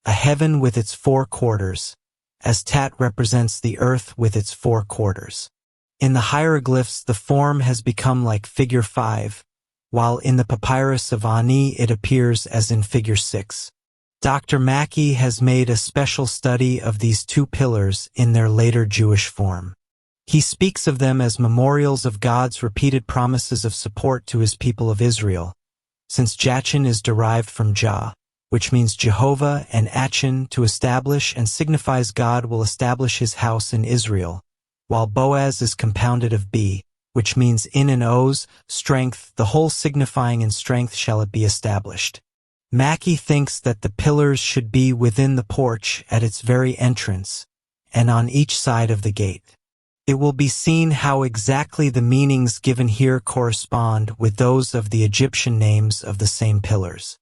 [SPEAKER 1] a heaven with its 4 quarters, as Tat represents the earth with its 4 quarters. In the hieroglyphs the form has become like Figure 5, while in the papyrus of Ani it appears as in Figure 6. Dr. Mackey has made a special study of these 2 pillars in their later Jewish form. He speaks of them as memorials of God's repeated promises of support to his people of Israel, since Jachin is derived from Jah, which means Jehovah, and Achin, to establish, and signifies God will establish his house in Israel, while Boaz is compounded of B, which means in and Oz, strength, the whole signifying in strength shall it be established. Mackey thinks that the pillars should be within the porch at its very entrance, and on each side of the gate. It will be seen how exactly the meanings given here correspond with those of the Egyptian names of the same pillars.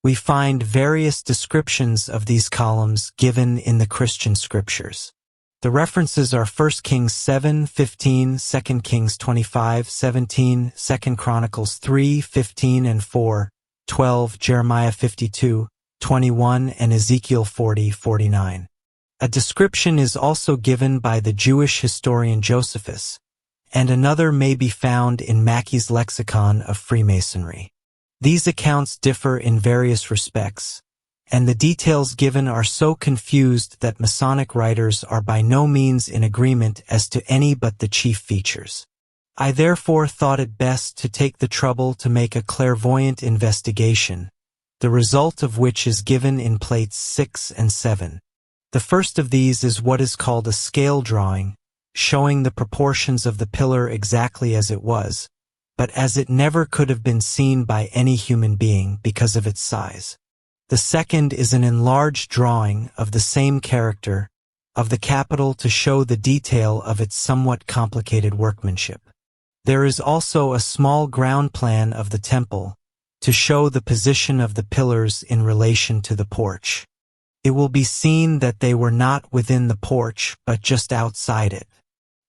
[SPEAKER 1] We find various descriptions of these columns given in the Christian scriptures. The references are 1 Kings 7:15, 2 Kings 25:17, 2 Chronicles 3:15 and 4:12, Jeremiah 52:21, and Ezekiel 40:49. A description is also given by the Jewish historian Josephus, and another may be found in Mackey's Lexicon of Freemasonry. These accounts differ in various respects, and the details given are so confused that Masonic writers are by no means in agreement as to any but the chief features. I therefore thought it best to take the trouble to make a clairvoyant investigation, the result of which is given in plates 6 and 7. The first of these is what is called a scale drawing, showing the proportions of the pillar exactly as it was, but as it never could have been seen by any human being because of its size. The second is an enlarged drawing of the same character, of the capital to show the detail of its somewhat complicated workmanship. There is also a small ground plan of the temple, to show the position of the pillars in relation to the porch. It will be seen that they were not within the porch, but just outside it.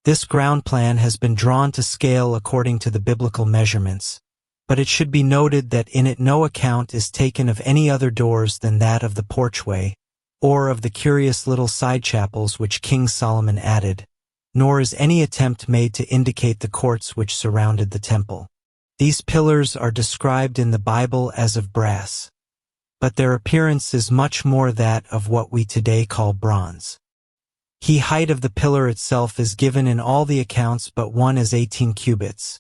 [SPEAKER 1] This ground plan has been drawn to scale according to the biblical measurements, but it should be noted that in it no account is taken of any other doors than that of the porchway, or of the curious little side chapels which King Solomon added, nor is any attempt made to indicate the courts which surrounded the temple. These pillars are described in the Bible as of brass, but their appearance is much more that of what we today call bronze. The height of the pillar itself is given in all the accounts but one as 18 cubits,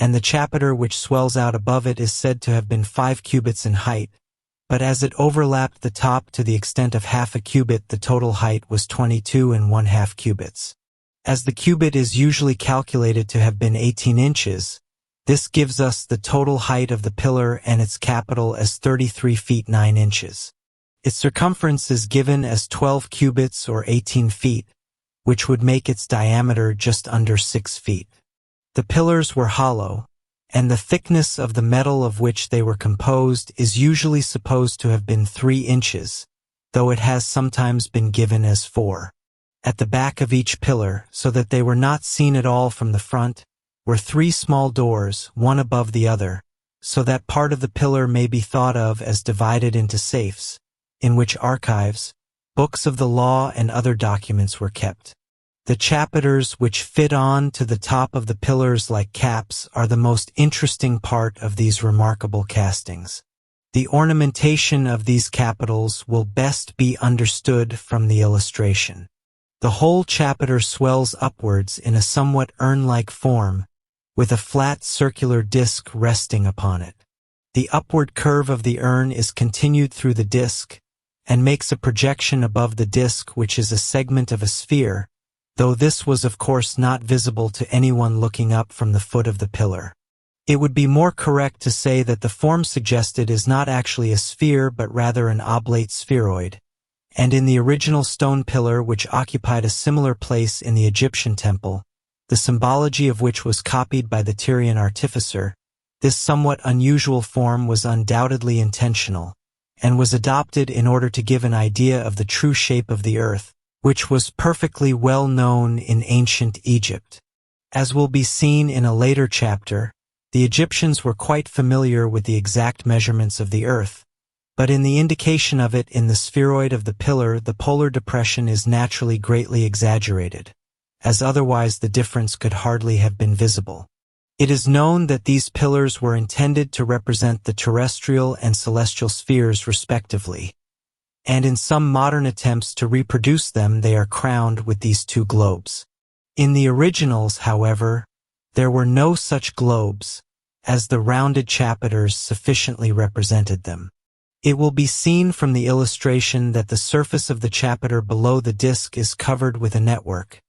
[SPEAKER 1] and the chapiter which swells out above it is said to have been 5 cubits in height, but as it overlapped the top to the extent of half a cubit, the total height was 22½ cubits. As the cubit is usually calculated to have been 18 inches, this gives us the total height of the pillar and its capital as 33 feet 9 inches. Its circumference is given as 12 cubits or 18 feet, which would make its diameter just under 6 feet. The pillars were hollow, and the thickness of the metal of which they were composed is usually supposed to have been 3 inches, though it has sometimes been given as 4. At the back of each pillar, so that they were not seen at all from the front, were 3 small doors, one above the other, so that part of the pillar may be thought of as divided into safes, in which archives, books of the law and other documents were kept. The chapiters which fit on to the top of the pillars like caps are the most interesting part of these remarkable castings. The ornamentation of these capitals will best be understood from the illustration. The whole chapiter swells upwards in a somewhat urn-like form, with a flat circular disc resting upon it. The upward curve of the urn is continued through the disc, and makes a projection above the disc which is a segment of a sphere, though this was of course not visible to anyone looking up from the foot of the pillar. It would be more correct to say that the form suggested is not actually a sphere but rather an oblate spheroid, and in the original stone pillar which occupied a similar place in the Egyptian temple, the symbology of which was copied by the Tyrian artificer, this somewhat unusual form was undoubtedly intentional, and was adopted in order to give an idea of the true shape of the earth, which was perfectly well known in ancient Egypt. As will be seen in a later chapter, the Egyptians were quite familiar with the exact measurements of the earth, but in the indication of it in the spheroid of the pillar, the polar depression is naturally greatly exaggerated, as otherwise the difference could hardly have been visible. It is known that these pillars were intended to represent the terrestrial and celestial spheres respectively, and in some modern attempts to reproduce them they are crowned with these 2 globes. In the originals, however, there were no such globes, as the rounded chapiters sufficiently represented them. It will be seen from the illustration that the surface of the chapiter below the disc is covered with a network,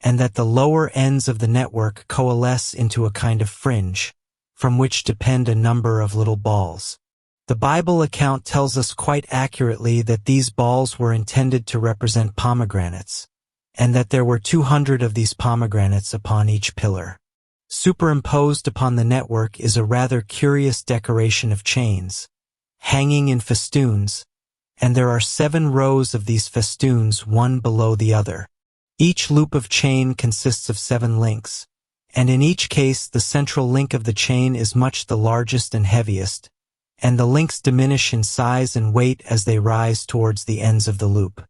[SPEAKER 1] and that the lower ends of the network coalesce into a kind of fringe, from which depend a number of little balls. The Bible account tells us quite accurately that these balls were intended to represent pomegranates, and that there were 200 of these pomegranates upon each pillar. Superimposed upon the network is a rather curious decoration of chains, hanging in festoons, and there are 7 rows of these festoons one below the other. Each loop of chain consists of 7 links, and in each case the central link of the chain is much the largest and heaviest, and the links diminish in size and weight as they rise towards the ends of the loop.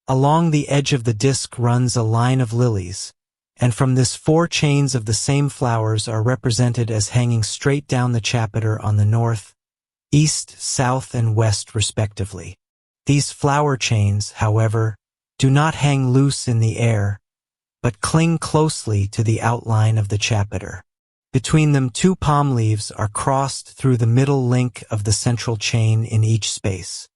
[SPEAKER 1] Along the edge of the disc runs a line of lilies, and from this 4 chains of the same flowers are represented as hanging straight down the chapiter on the north, east, south, and west respectively. These flower chains, however, do not hang loose in the air, but cling closely to the outline of the chapiter. Between them 2 palm leaves are crossed through the middle link of the central chain in each space.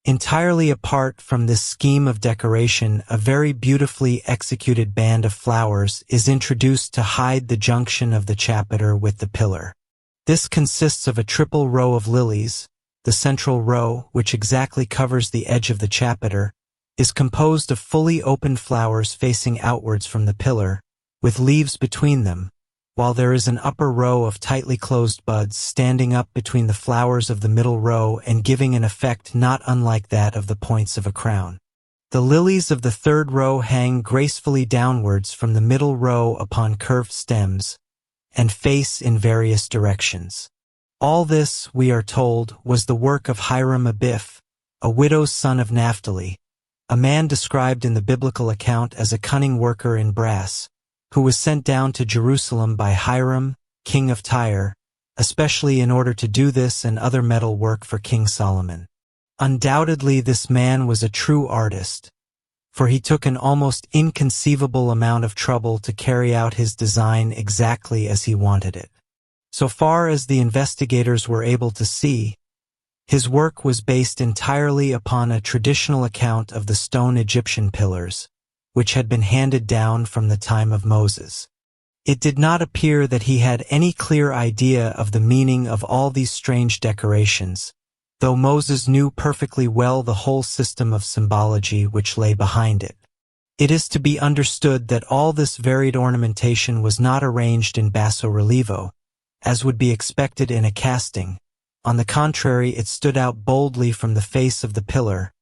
[SPEAKER 1] Entirely apart from this scheme of decoration, a very beautifully executed band of flowers is introduced to hide the junction of the chapiter with the pillar. This consists of a triple row of lilies. The central row, which exactly covers the edge of the chapiter, is composed of fully open flowers facing outwards from the pillar, with leaves between them, while there is an upper row of tightly closed buds standing up between the flowers of the middle row and giving an effect not unlike that of the points of a crown. The lilies of the 3rd row hang gracefully downwards from the middle row upon curved stems, and face in various directions. All this, we are told, was the work of Hiram Abiff, a widow's son of Naphtali, a man described in the biblical account as a cunning worker in brass, who was sent down to Jerusalem by Hiram, king of Tyre, especially in order to do this and other metal work for King Solomon. Undoubtedly this man was a true artist, for he took an almost inconceivable amount of trouble to carry out his design exactly as he wanted it. So far as the investigators were able to see, his work was based entirely upon a traditional account of the stone Egyptian pillars, which had been handed down from the time of Moses. It did not appear that he had any clear idea of the meaning of all these strange decorations, though Moses knew perfectly well the whole system of symbology which lay behind it. It is to be understood that all this varied ornamentation was not arranged in basso relievo, as would be expected in a casting. On the contrary, it stood out boldly from the face of the pillar,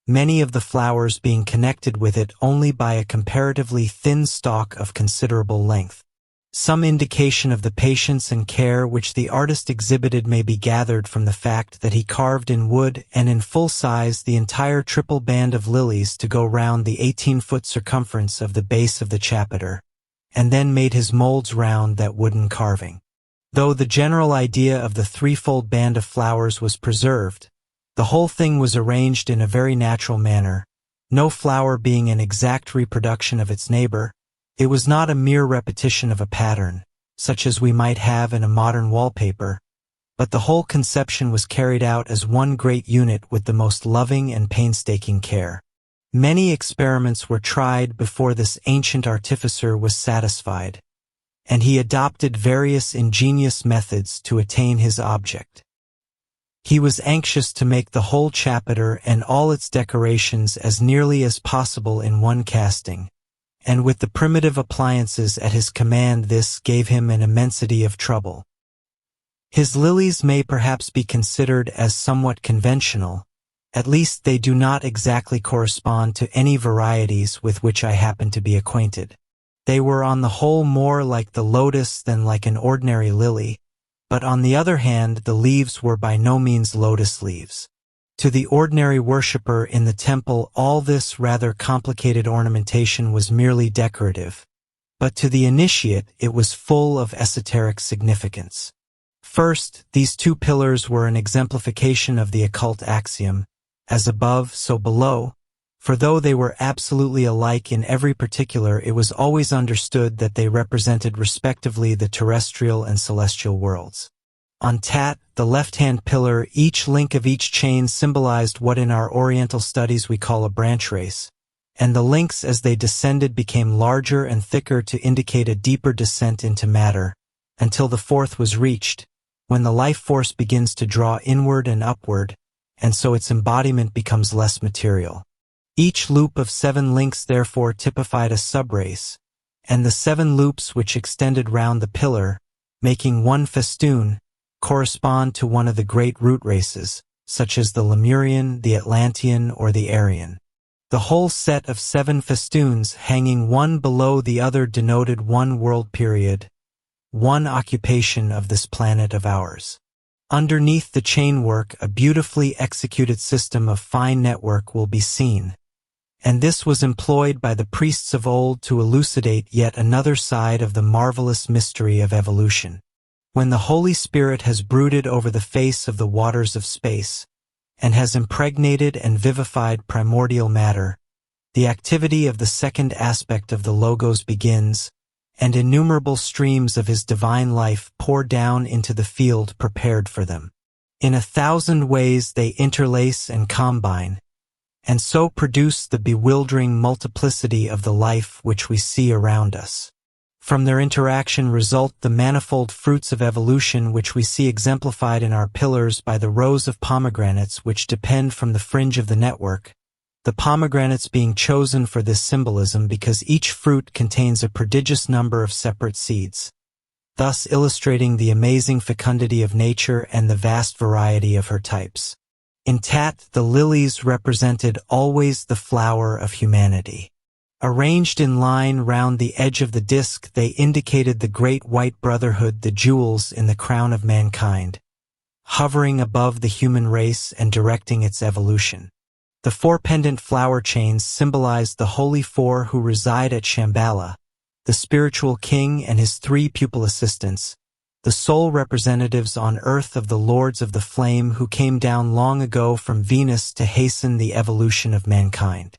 [SPEAKER 1] many of the flowers being connected with it only by a comparatively thin stalk of considerable length. Some indication of the patience and care which the artist exhibited may be gathered from the fact that he carved in wood and in full size the entire triple band of lilies to go round the 18-foot circumference of the base of the chapiter, and then made his molds round that wooden carving. Though the general idea of the threefold band of flowers was preserved, the whole thing was arranged in a very natural manner, no flower being an exact reproduction of its neighbor. It was not a mere repetition of a pattern, such as we might have in a modern wallpaper, but the whole conception was carried out as one great unit with the most loving and painstaking care. Many experiments were tried before this ancient artificer was satisfied, and he adopted various ingenious methods to attain his object. He was anxious to make the whole chapiter and all its decorations as nearly as possible in one casting, and with the primitive appliances at his command this gave him an immensity of trouble. His lilies may perhaps be considered as somewhat conventional, at least they do not exactly correspond to any varieties with which I happen to be acquainted. They were on the whole more like the lotus than like an ordinary lily, but on the other hand the leaves were by no means lotus leaves. To the ordinary worshipper in the temple all this rather complicated ornamentation was merely decorative, but to the initiate it was full of esoteric significance. First, these two pillars were an exemplification of the occult axiom, as above, so below, for though they were absolutely alike in every particular, it was always understood that they represented respectively the terrestrial and celestial worlds. On Tat, the left-hand pillar, each link of each chain symbolized what in our Oriental studies we call a branch race, and the links as they descended became larger and thicker to indicate a deeper descent into matter, until the fourth was reached, when the life force begins to draw inward and upward, and so its embodiment becomes less material. Each loop of 7 links therefore typified a subrace, and the 7 loops which extended round the pillar, making one festoon, correspond to one of the great root races, such as the Lemurian, the Atlantean, or the Aryan. The whole set of 7 festoons hanging one below the other denoted one world period, one occupation of this planet of ours. Underneath the chainwork, a beautifully executed system of fine network will be seen, and this was employed by the priests of old to elucidate yet another side of the marvelous mystery of evolution. When the Holy Spirit has brooded over the face of the waters of space, and has impregnated and vivified primordial matter, the activity of the second aspect of the Logos begins, and innumerable streams of his divine life pour down into the field prepared for them. In 1,000 ways they interlace and combine, and so produce the bewildering multiplicity of the life which we see around us. From their interaction result the manifold fruits of evolution which we see exemplified in our pillars by the rows of pomegranates which depend from the fringe of the network, the pomegranates being chosen for this symbolism because each fruit contains a prodigious number of separate seeds, thus illustrating the amazing fecundity of nature and the vast variety of her types. In Tat, the lilies represented always the flower of humanity. Arranged in line round the edge of the disk, they indicated the great white brotherhood, the jewels in the crown of mankind, hovering above the human race and directing its evolution. The 4 pendant flower chains symbolized the holy 4 who reside at Shambhala, the spiritual king and his 3 pupil assistants, the sole representatives on earth of the lords of the flame who came down long ago from Venus to hasten the evolution of mankind.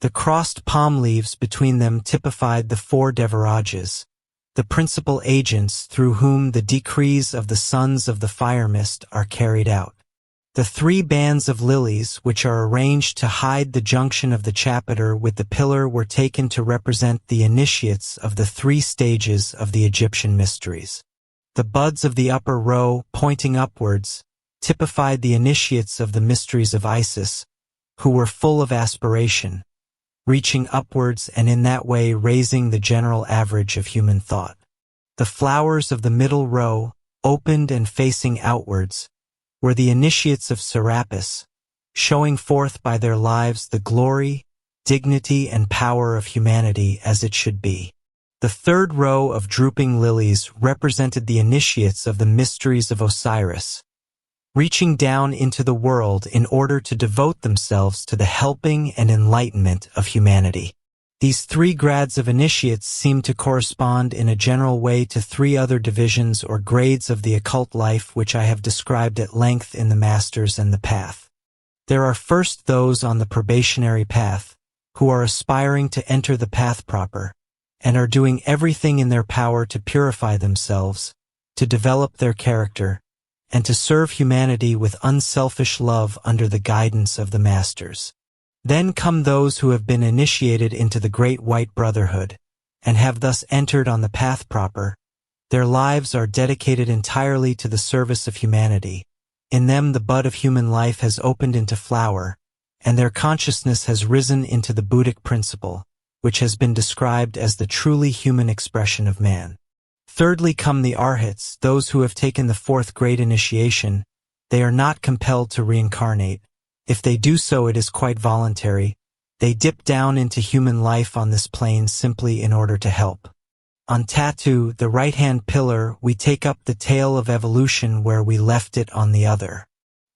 [SPEAKER 1] The crossed palm leaves between them typified the 4 Devarajas, the principal agents through whom the decrees of the sons of the fire mist are carried out. The 3 bands of lilies, which are arranged to hide the junction of the chapiter with the pillar, were taken to represent the initiates of the 3 stages of the Egyptian mysteries. The buds of the upper row, pointing upwards, typified the initiates of the mysteries of Isis, who were full of aspiration, reaching upwards and in that way raising the general average of human thought. The flowers of the middle row, opened and facing outwards, were the initiates of Serapis, showing forth by their lives the glory, dignity, and power of humanity as it should be. The 3rd row of drooping lilies represented the initiates of the mysteries of Osiris, reaching down into the world in order to devote themselves to the helping and enlightenment of humanity. These 3 grads of initiates seem to correspond in a general way to 3 other divisions or grades of the occult life which I have described at length in The Masters and the Path. There are first those on the probationary path, who are aspiring to enter the path proper, and are doing everything in their power to purify themselves, to develop their character, and to serve humanity with unselfish love under the guidance of the Masters. Then come those who have been initiated into the Great White Brotherhood, and have thus entered on the path proper. Their lives are dedicated entirely to the service of humanity. In them the bud of human life has opened into flower, and their consciousness has risen into the Buddhic principle, which has been described as the truly human expression of man. Thirdly come the Arhats, those who have taken the 4th grade initiation. They are not compelled to reincarnate. If they do so, it is quite voluntary. They dip down into human life on this plane simply in order to help. On Tatu, the right-hand pillar, we take up the tale of evolution where we left it on the other.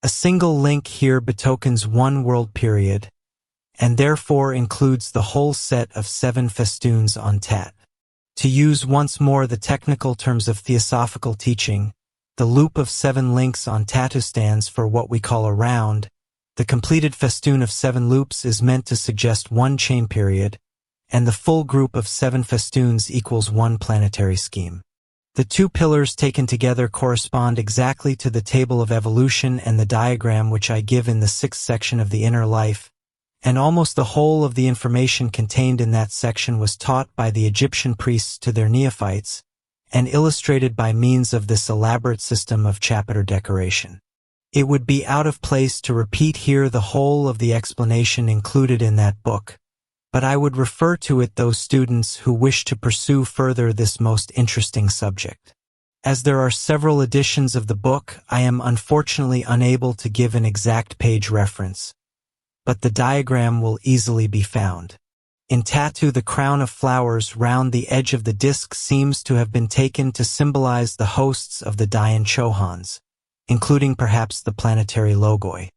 [SPEAKER 1] A single link here betokens one world period, and therefore includes the whole set of 7 festoons on Tat. To use once more the technical terms of theosophical teaching, the loop of 7 links on Tatu stands for what we call a round. The completed festoon of 7 loops is meant to suggest 1 chain period, and the full group of 7 festoons equals 1 planetary scheme. The 2 pillars taken together correspond exactly to the table of evolution and the diagram which I give in the 6th section of the Inner Life, and almost the whole of the information contained in that section was taught by the Egyptian priests to their neophytes, and illustrated by means of this elaborate system of chapiter decoration. It would be out of place to repeat here the whole of the explanation included in that book, but I would refer to it those students who wish to pursue further this most interesting subject. As there are several editions of the book, I am unfortunately unable to give an exact page reference, but the diagram will easily be found. In Tatu, the crown of flowers round the edge of the disc seems to have been taken to symbolize the hosts of the Dayan Chohans, including perhaps the planetary logoi.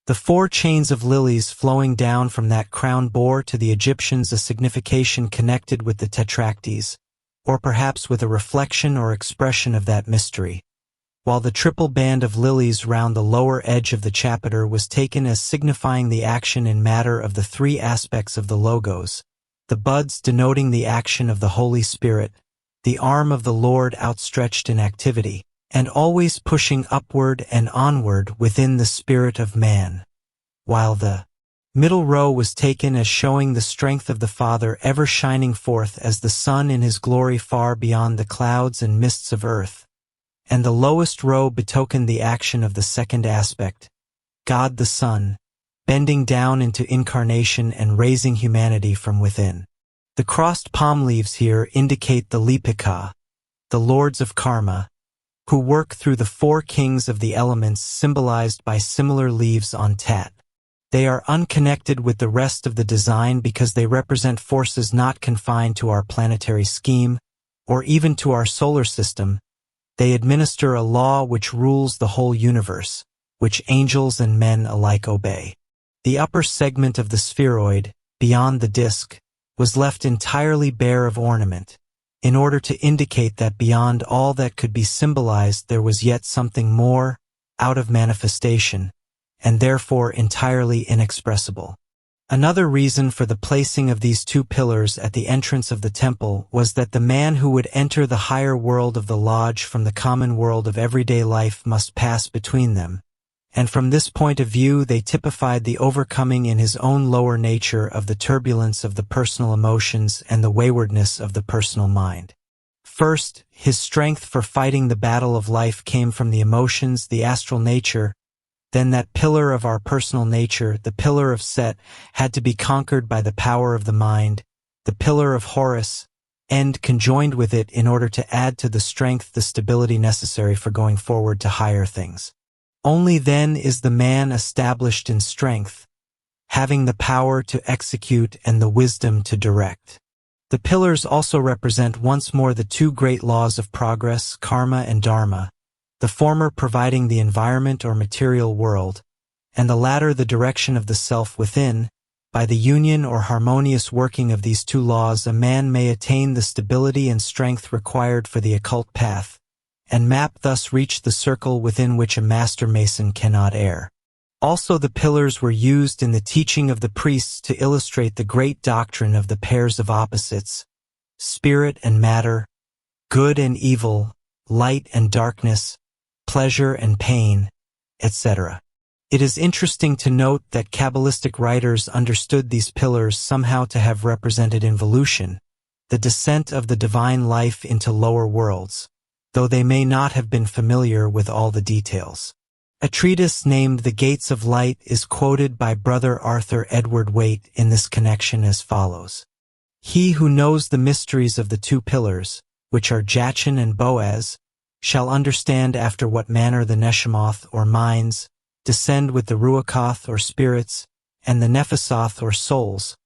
[SPEAKER 1] The 4 chains of lilies flowing down from that crown bore to the Egyptians a signification connected with the tetracties, or perhaps with a reflection or expression of that mystery, while the triple band of lilies round the lower edge of the chapiter was taken as signifying the action in matter of the 3 aspects of the logos, the buds denoting the action of the Holy Spirit, the arm of the Lord outstretched in activity, and always pushing upward and onward within the spirit of man, while the middle row was taken as showing the strength of the Father ever shining forth as the sun in his glory far beyond the clouds and mists of earth, and the lowest row betokened the action of the 2nd aspect, God the Son, bending down into incarnation and raising humanity from within. The crossed palm leaves here indicate the Lipika, the lords of karma, who work through the 4 kings of the elements symbolized by similar leaves on Tat. They are unconnected with the rest of the design because they represent forces not confined to our planetary scheme, or even to our solar system. They administer a law which rules the whole universe, which angels and men alike obey. The upper segment of the spheroid, beyond the disk, was left entirely bare of ornament, in order to indicate that beyond all that could be symbolized there was yet something more, out of manifestation, and therefore entirely inexpressible. Another reason for the placing of these two pillars at the entrance of the temple was that the man who would enter the higher world of the lodge from the common world of everyday life must pass between them, and from this point of view they typified the overcoming in his own lower nature of the turbulence of the personal emotions and the waywardness of the personal mind. First, his strength for fighting the battle of life came from the emotions, the astral nature. Then that pillar of our personal nature, the pillar of Set, had to be conquered by the power of the mind, the pillar of Horus, and conjoined with it in order to add to the strength the stability necessary for going forward to higher things. Only then is the man established in strength, having the power to execute and the wisdom to direct. The pillars also represent once more the two great laws of progress, karma and dharma, the former providing the environment or material world, and the latter the direction of the self within. By the union or harmonious working of these two laws, a man may attain the stability and strength required for the occult path, and map thus reach the circle within which a master mason cannot err. Also, the pillars were used in the teaching of the priests to illustrate the great doctrine of the pairs of opposites, spirit and matter, good and evil, light and darkness, pleasure and pain, etc. It is interesting to note that Kabbalistic writers understood these pillars somehow to have represented involution, the descent of the divine life into lower worlds, though they may not have been familiar with all the details. A treatise named The Gates of Light is quoted by Brother Arthur Edward Waite in this connection as follows. He who knows the mysteries of the two pillars, which are Jachin and Boaz, shall understand after what manner the Neshamoth or minds descend with the Ruachoth or spirits, and the Nephisoth or souls,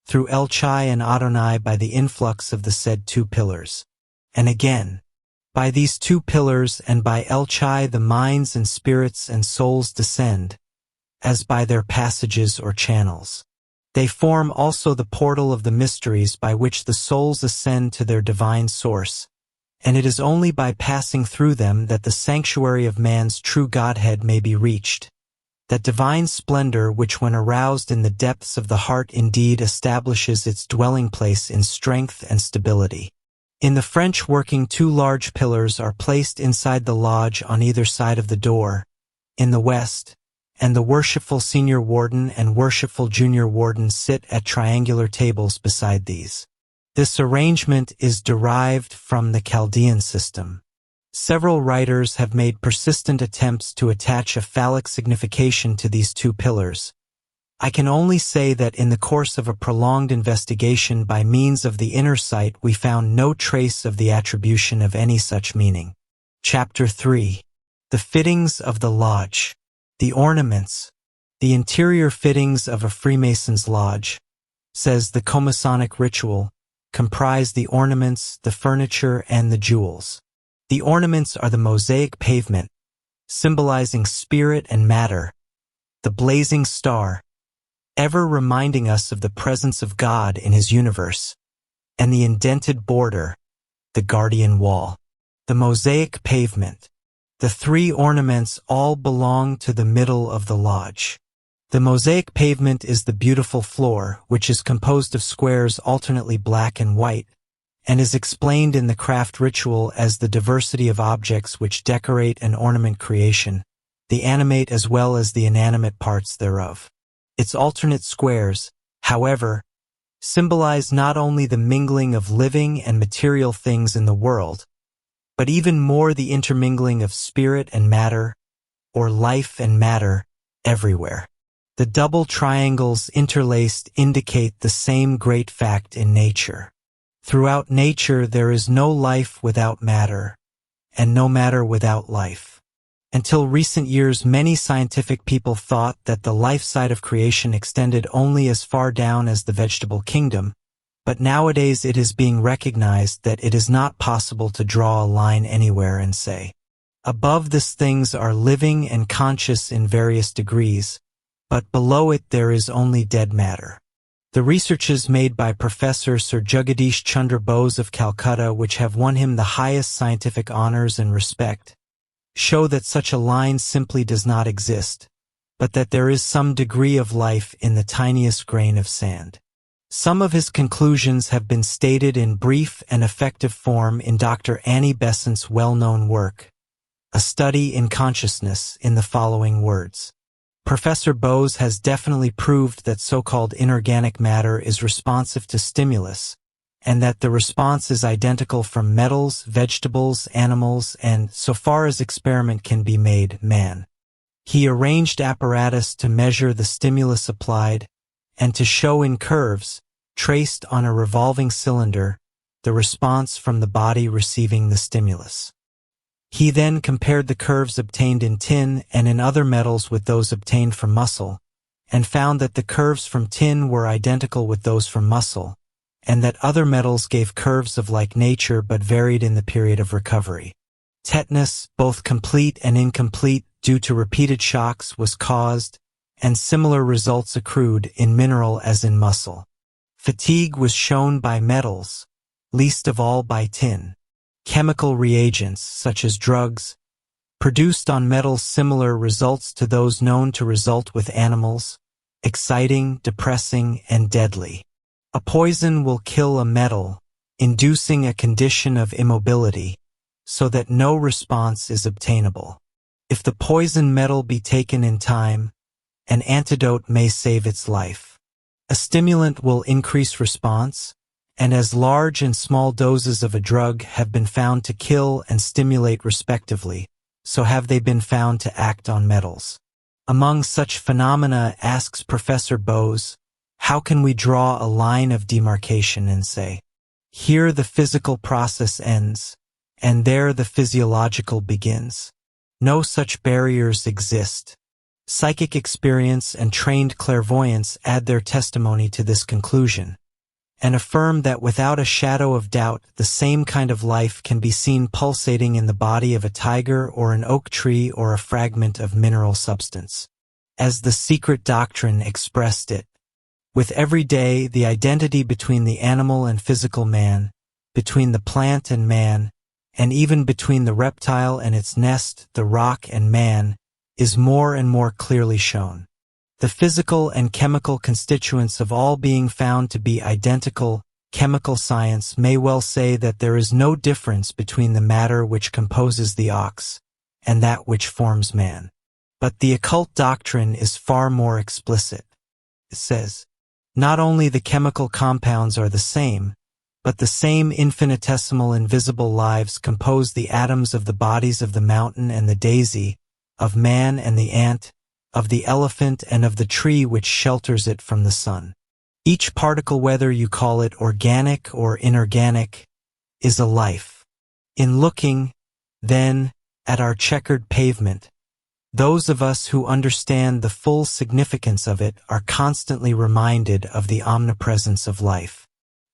[SPEAKER 1] through Elchai and Adonai by the influx of the said two pillars. And again, by these two pillars and by Elchai the minds and spirits and souls descend, as by their passages or channels. They form also the portal of the mysteries by which the souls ascend to their divine source, and it is only by passing through them that the sanctuary of man's true Godhead may be reached, that divine splendor which when aroused in the depths of the heart indeed establishes its dwelling place in strength and stability. In the French working, two large pillars are placed inside the lodge on either side of the door, in the west, and the worshipful senior warden and worshipful junior warden sit at triangular tables beside these. This arrangement is derived from the Chaldean system. Several writers have made persistent attempts to attach a phallic signification to these two pillars. I can only say that in the course of a prolonged investigation by means of the inner sight we found no trace of the attribution of any such meaning. Chapter 3. The fittings of the lodge. The ornaments. The interior fittings of a Freemason's lodge, says the Comasonic ritual, comprise the ornaments, the furniture, and the jewels. The ornaments are the mosaic pavement, symbolizing spirit and matter, the blazing star, ever reminding us of the presence of God in His universe, and the indented border, the guardian wall. The mosaic pavement. The three ornaments all belong to the middle of the lodge. The mosaic pavement is the beautiful floor, which is composed of squares alternately black and white, and is explained in the craft ritual as the diversity of objects which decorate and ornament creation, the animate as well as the inanimate parts thereof. Its alternate squares, however, symbolize not only the mingling of living and material things in the world, but even more the intermingling of spirit and matter, or life and matter, everywhere. The double triangles interlaced indicate the same great fact in nature. Throughout nature there is no life without matter, and no matter without life. Until recent years, many scientific people thought that the life side of creation extended only as far down as the vegetable kingdom, but nowadays it is being recognized that it is not possible to draw a line anywhere and say, above this things are living and conscious in various degrees, but below it there is only dead matter. The researches made by Professor Sir Jagadish Chandra Bose of Calcutta, which have won him the highest scientific honors and respect, show that such a line simply does not exist, but that there is some degree of life in the tiniest grain of sand. Some of his conclusions have been stated in brief and effective form in Dr. Annie Besant's well-known work, A Study in Consciousness, in the following words. Professor Bose has definitely proved that so-called inorganic matter is responsive to stimulus, and that the response is identical from metals, vegetables, animals, and, so far as experiment can be made, man. He arranged apparatus to measure the stimulus applied, and to show in curves, traced on a revolving cylinder, the response from the body receiving the stimulus. He then compared the curves obtained in tin and in other metals with those obtained from muscle, and found that the curves from tin were identical with those from muscle, and that other metals gave curves of like nature but varied in the period of recovery. Tetanus, both complete and incomplete due to repeated shocks, was caused, and similar results accrued in mineral as in muscle. Fatigue was shown by metals, least of all by tin. Chemical reagents, such as drugs, produced on metals similar results to those known to result with animals, exciting, depressing, and deadly. A poison will kill a metal, inducing a condition of immobility, so that no response is obtainable. If the poison metal be taken in time, an antidote may save its life. A stimulant will increase response, and as large and small doses of a drug have been found to kill and stimulate respectively, so have they been found to act on metals. Among such phenomena, asks Professor Bose, how can we draw a line of demarcation and say, here the physical process ends, and there the physiological begins? No such barriers exist. Psychic experience and trained clairvoyance add their testimony to this conclusion, and affirm that without a shadow of doubt the same kind of life can be seen pulsating in the body of a tiger or an oak tree or a fragment of mineral substance. As the secret doctrine expressed it, with every day the identity between the animal and physical man, between the plant and man, and even between the reptile and its nest, the rock and man, is more and more clearly shown. The physical and chemical constituents of all being found to be identical, chemical science may well say that there is no difference between the matter which composes the ox and that which forms man. But the occult doctrine is far more explicit. It says, not only the chemical compounds are the same, but the same infinitesimal invisible lives compose the atoms of the bodies of the mountain and the daisy, of man and the ant, of the elephant and of the tree which shelters it from the sun. Each particle, whether you call it organic or inorganic, is a life. In looking, then, at our checkered pavement, those of us who understand the full significance of it are constantly reminded of the omnipresence of life.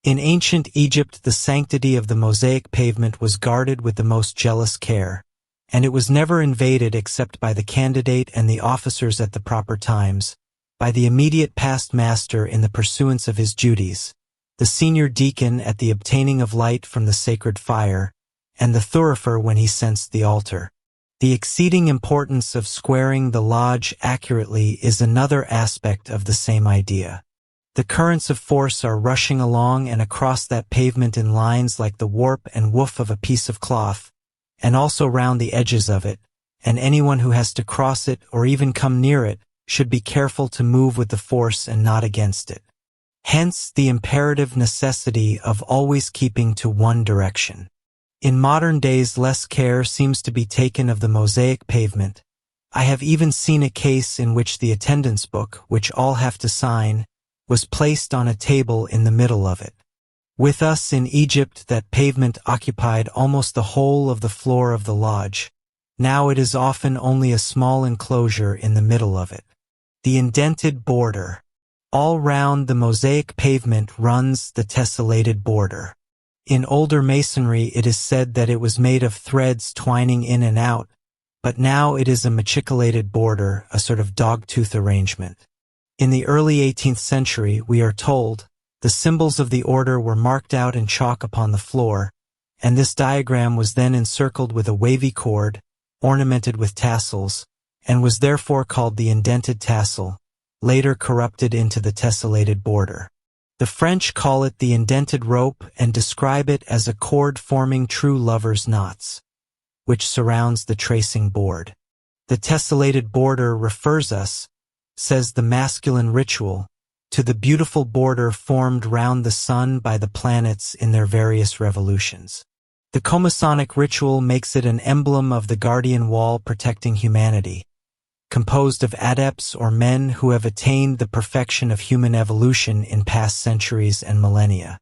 [SPEAKER 1] In ancient Egypt, the sanctity of the mosaic pavement was guarded with the most jealous care, and it was never invaded except by the candidate and the officers at the proper times, by the immediate past master in the pursuance of his duties, the senior deacon at the obtaining of light from the sacred fire, and the thurifer when he sensed the altar. The exceeding importance of squaring the lodge accurately is another aspect of the same idea. The currents of force are rushing along and across that pavement in lines like the warp and woof of a piece of cloth, and also round the edges of it, and anyone who has to cross it or even come near it should be careful to move with the force and not against it. Hence the imperative necessity of always keeping to one direction. In modern days, less care seems to be taken of the mosaic pavement. I have even seen a case in which the attendance book, which all have to sign, was placed on a table in the middle of it. With us in Egypt, that pavement occupied almost the whole of the floor of the lodge. Now it is often only a small enclosure in the middle of it. The indented border. All round the mosaic pavement runs the tessellated border. In older masonry, it is said that it was made of threads twining in and out, but now it is a machicolated border, a sort of dogtooth arrangement. In the early 18th century, we are told, the symbols of the order were marked out in chalk upon the floor, and this diagram was then encircled with a wavy cord, ornamented with tassels, and was therefore called the indented tassel, later corrupted into the tessellated border. The French call it the indented rope and describe it as a cord forming true lovers' knots, which surrounds the tracing board. The tessellated border refers us, says the masculine ritual, to the beautiful border formed round the sun by the planets in their various revolutions. The Comasonic ritual makes it an emblem of the guardian wall protecting humanity, composed of adepts or men who have attained the perfection of human evolution in past centuries and millennia.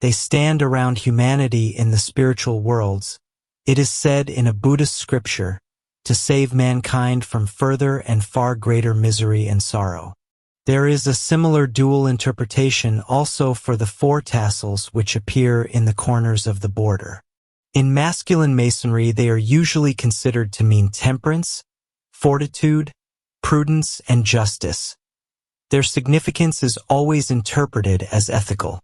[SPEAKER 1] They stand around humanity in the spiritual worlds, it is said in a Buddhist scripture, to save mankind from further and far greater misery and sorrow. There is a similar dual interpretation also for the 4 tassels which appear in the corners of the border. In masculine masonry, they are usually considered to mean temperance, fortitude, prudence, and justice. Their significance is always interpreted as ethical.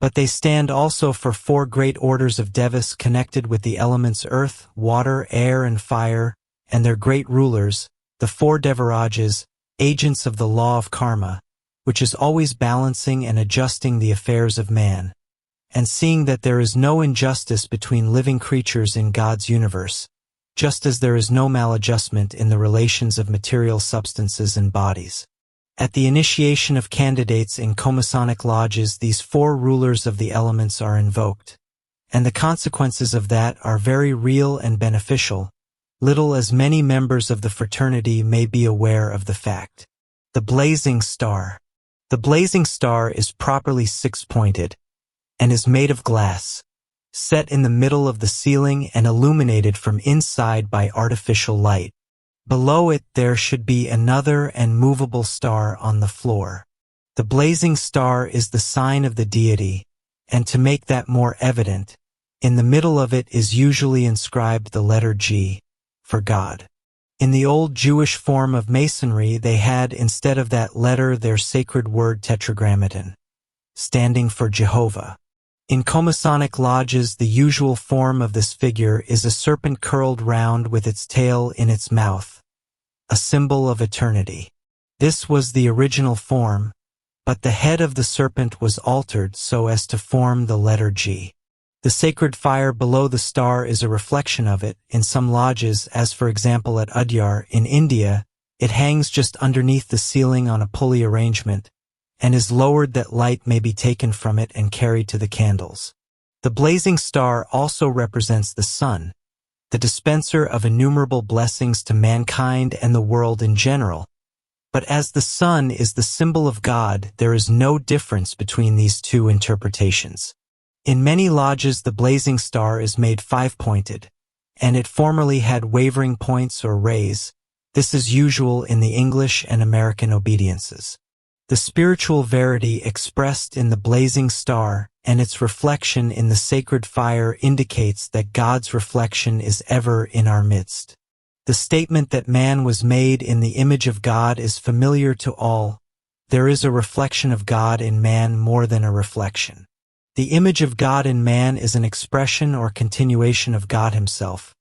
[SPEAKER 1] But they stand also for 4 great orders of devas connected with the elements earth, water, air, and fire, and their great rulers, the 4 devarajas, agents of the law of karma, which is always balancing and adjusting the affairs of man, and seeing that there is no injustice between living creatures in God's universe, just as there is no maladjustment in the relations of material substances and bodies. At the initiation of candidates in Comasonic lodges, these 4 rulers of the elements are invoked, and the consequences of that are very real and beneficial, little as many members of the fraternity may be aware of the fact. The blazing star. The blazing star is properly 6-pointed, and is made of glass, set in the middle of the ceiling and illuminated from inside by artificial light. Below it there should be another and movable star on the floor. The blazing star is the sign of the deity, and to make that more evident, in the middle of it is usually inscribed the letter G, for God. In the old Jewish form of Masonry, they had instead of that letter their sacred word Tetragrammaton, standing for Jehovah. In Comasonic lodges, the usual form of this figure is a serpent curled round with its tail in its mouth, a symbol of eternity. This was the original form, but the head of the serpent was altered so as to form the letter G. The sacred fire below the star is a reflection of it. In some lodges, as for example at Udyar in India, it hangs just underneath the ceiling on a pulley arrangement, and is lowered that light may be taken from it and carried to the candles. The blazing star also represents the sun, the dispenser of innumerable blessings to mankind and the world in general. But as the sun is the symbol of God, there is no difference between these 2 interpretations. In many lodges the blazing star is made 5-pointed, and it formerly had wavering points or rays. This is usual in the English and American obediences. The spiritual verity expressed in the blazing star and its reflection in the sacred fire indicates that God's reflection is ever in our midst. The statement that man was made in the image of God is familiar to all. There is a reflection of God in man more than a reflection. The image of God in man is an expression or continuation of God himself.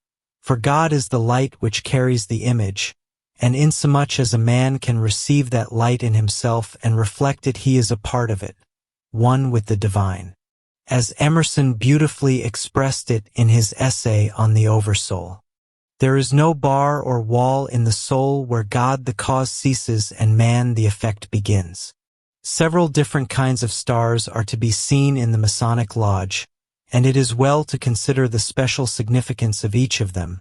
[SPEAKER 1] For God is the light which carries the image, and insomuch as a man can receive that light in himself and reflect it, he is a part of it, one with the divine. As Emerson beautifully expressed it in his essay on the Oversoul, there is no bar or wall in the soul where God the cause ceases and man the effect begins. Several different kinds of stars are to be seen in the Masonic Lodge, and it is well to consider the special significance of each of them,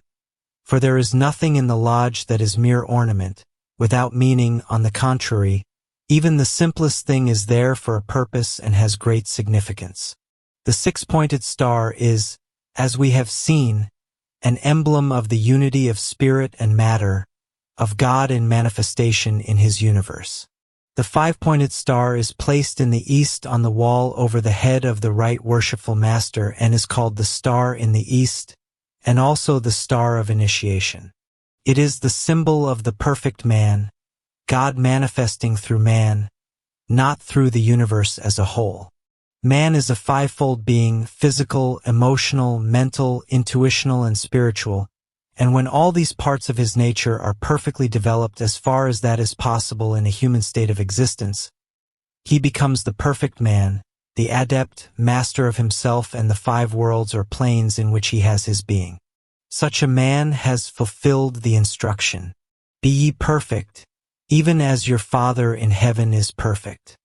[SPEAKER 1] for there is nothing in the lodge that is mere ornament, without meaning. On the contrary, even the simplest thing is there for a purpose and has great significance. The 6-pointed star is, as we have seen, an emblem of the unity of spirit and matter, of God in manifestation in his universe. The 5-pointed star is placed in the east on the wall over the head of the right worshipful master and is called the star in the east, and also the star of initiation. It is the symbol of the perfect man, God manifesting through man, not through the universe as a whole. Man is a 5-fold being, physical, emotional, mental, intuitional, and spiritual, And when all these parts of his nature are perfectly developed as far as that is possible in a human state of existence, he becomes the perfect man, the adept, master of himself and the 5 worlds or planes in which he has his being. Such a man has fulfilled the instruction, "Be ye perfect, even as your Father in heaven is perfect."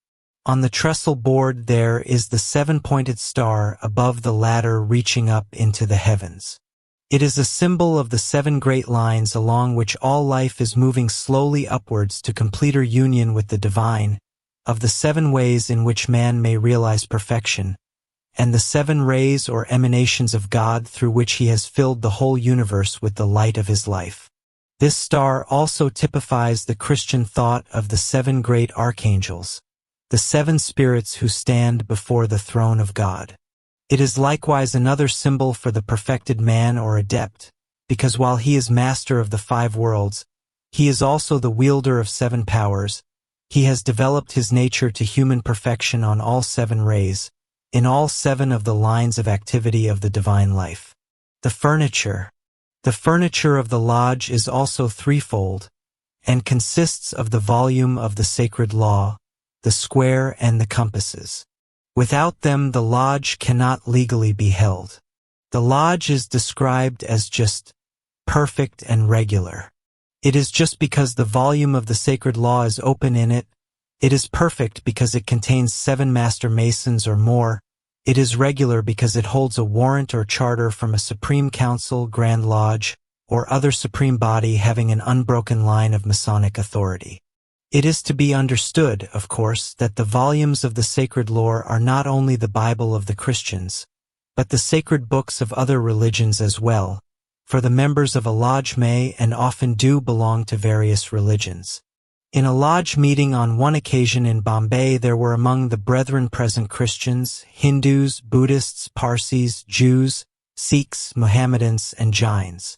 [SPEAKER 1] On the trestle board there is the 7-pointed star above the ladder reaching up into the heavens. It is a symbol of the 7 great lines along which all life is moving slowly upwards to completer union with the divine, of the 7 ways in which man may realize perfection, and the 7 rays or emanations of God through which he has filled the whole universe with the light of his life. This star also typifies the Christian thought of the 7 great archangels, the 7 spirits who stand before the throne of God. It is likewise another symbol for the perfected man or adept, because while he is master of the 5 worlds, he is also the wielder of 7 powers. He has developed his nature to human perfection on all 7 rays, in all 7 of the lines of activity of the divine life. The furniture. The furniture of the lodge is also threefold, and consists of the volume of the sacred law, the square and the compasses. Without them the lodge cannot legally be held. The lodge is described as just, perfect and regular. It is just because the volume of the sacred law is open in it. It is perfect because it contains 7 master masons or more. It is regular because it holds a warrant or charter from a supreme council, grand lodge, or other supreme body having an unbroken line of Masonic authority. It is to be understood, of course, that the volumes of the sacred lore are not only the Bible of the Christians, but the sacred books of other religions as well, for the members of a lodge may and often do belong to various religions. In a lodge meeting on one occasion in Bombay there were among the brethren present Christians, Hindus, Buddhists, Parsis, Jews, Sikhs, Mohammedans, and Jains.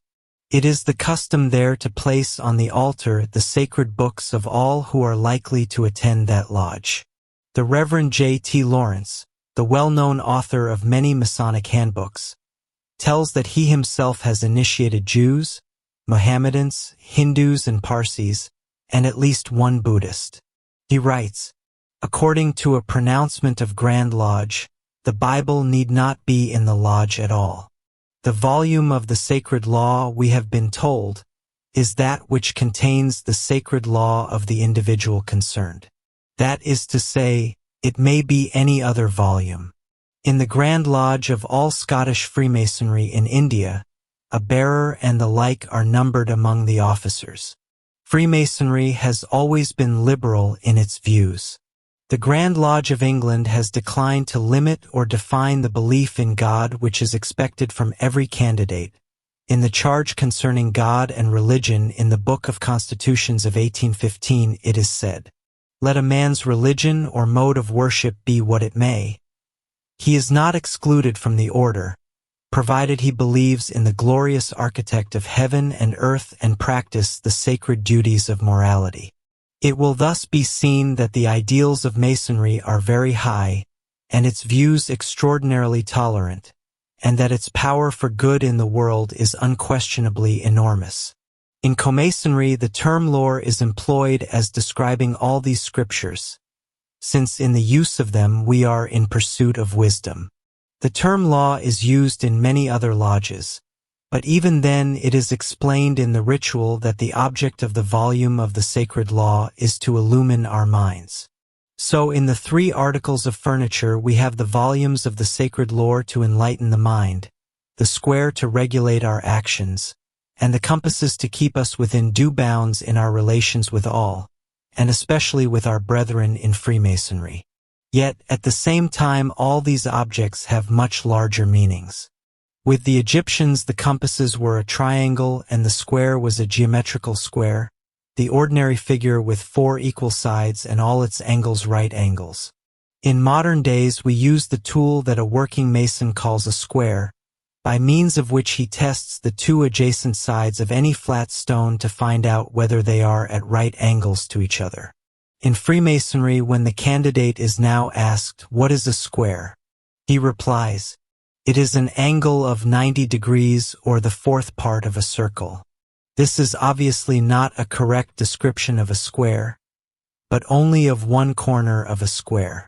[SPEAKER 1] It is the custom there to place on the altar the sacred books of all who are likely to attend that lodge. The Reverend J.T. Lawrence, the well-known author of many Masonic handbooks, tells that he himself has initiated Jews, Mohammedans, Hindus, and Parsis, and at least 1 Buddhist. He writes, "According to a pronouncement of Grand Lodge, the Bible need not be in the lodge at all. The volume of the sacred law, we have been told, is that which contains the sacred law of the individual concerned. That is to say, it may be any other volume. In the Grand Lodge of all Scottish Freemasonry in India, a bearer and the like are numbered among the officers. Freemasonry has always been liberal in its views. The Grand Lodge of England has declined to limit or define the belief in God which is expected from every candidate. In the charge concerning God and religion in the Book of Constitutions of 1815 it is said, "Let a man's religion or mode of worship be what it may, he is not excluded from the order, provided he believes in the glorious architect of heaven and earth and practice the sacred duties of morality." It will thus be seen that the ideals of Masonry are very high, and its views extraordinarily tolerant, and that its power for good in the world is unquestionably enormous. In Comasonry the term lore is employed as describing all these scriptures, since in the use of them we are in pursuit of wisdom. The term law is used in many other lodges, but even then it is explained in the ritual that the object of the volume of the sacred law is to illumine our minds. So in the 3 articles of furniture we have the volumes of the sacred lore to enlighten the mind, the square to regulate our actions, and the compasses to keep us within due bounds in our relations with all, and especially with our brethren in Freemasonry. Yet, at the same time all these objects have much larger meanings. With the Egyptians the compasses were a triangle and the square was a geometrical square, the ordinary figure with 4 equal sides and all its angles right angles. In modern days we use the tool that a working mason calls a square, by means of which he tests the 2 adjacent sides of any flat stone to find out whether they are at right angles to each other. In Freemasonry when the candidate is now asked, "What is a square?" he replies, It is an angle of 90 degrees or the fourth part of a circle. This is obviously not a correct description of a square, but only of one corner of a square.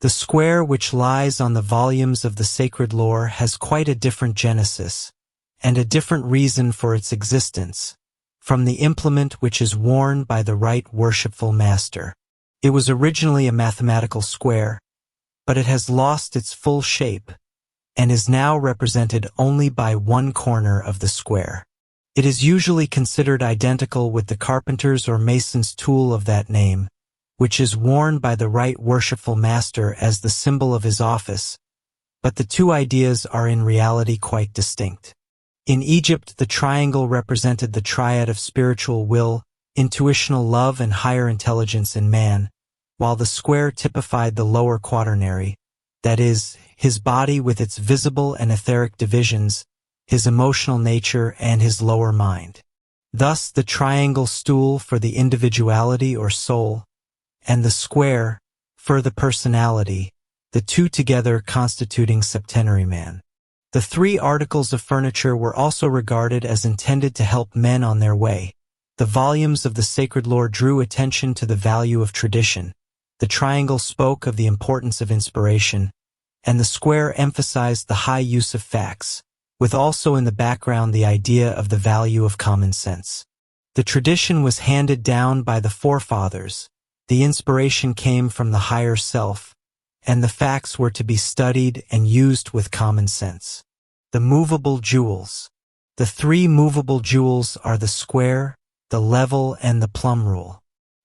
[SPEAKER 1] The square which lies on the volumes of the sacred lore has quite a different genesis, and a different reason for its existence, from the implement which is worn by the right worshipful master. It was originally a mathematical square, but it has lost its full shape, and is now represented only by one corner of the square. It is usually considered identical with the carpenter's or mason's tool of that name, which is worn by the right worshipful master as the symbol of his office, but the two ideas are in reality quite distinct. In Egypt, the triangle represented the triad of spiritual will, intuitional love, and higher intelligence in man, while the square typified the lower quaternary, that is, his body with its visible and etheric divisions, his emotional nature, and his lower mind. Thus, the triangle stool for the individuality or soul, and the square for the personality, the two together constituting septenary man. The three articles of furniture were also regarded as intended to help men on their way. The volumes of the sacred lore drew attention to the value of tradition, the triangle spoke of the importance of inspiration, and the square emphasized the high use of facts, with also in the background the idea of the value of common sense. The tradition was handed down by the forefathers, the inspiration came from the higher self, and the facts were to be studied and used with common sense. The movable jewels. The three movable jewels are the square, the level, and the plumb rule.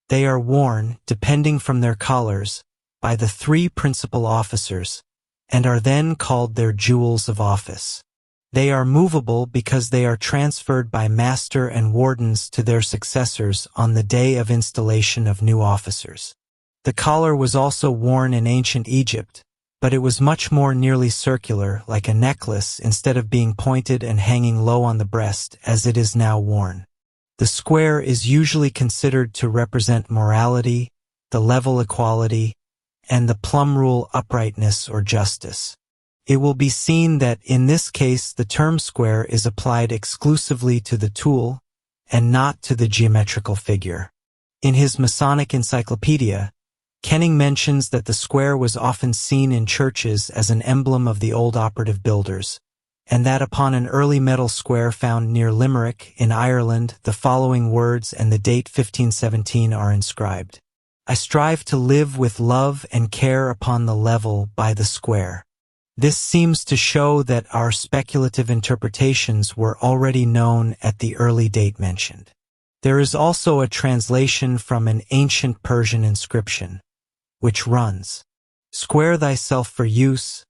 [SPEAKER 1] They are worn, depending from their collars, by the three principal officers, and are then called their jewels of office. They are movable because they are transferred by master and wardens to their successors on the day of installation of new officers. The collar was also worn in ancient Egypt, but it was much more nearly circular, like a necklace, instead of being pointed and hanging low on the breast as it is now worn. The square is usually considered to represent morality, the level equality, and the plumb rule uprightness or justice. It will be seen that in this case the term square is applied exclusively to the tool and not to the geometrical figure. In his Masonic encyclopedia, Kenning mentions that the square was often seen in churches as an emblem of the old operative builders, and that upon an early metal square found near Limerick in Ireland the following words and the date 1517 are inscribed. I strive to live with love and care upon the level by the square. This seems to show that our speculative interpretations were already known at the early date mentioned. There is also a translation from an ancient Persian inscription, which runs, "Square thyself for use,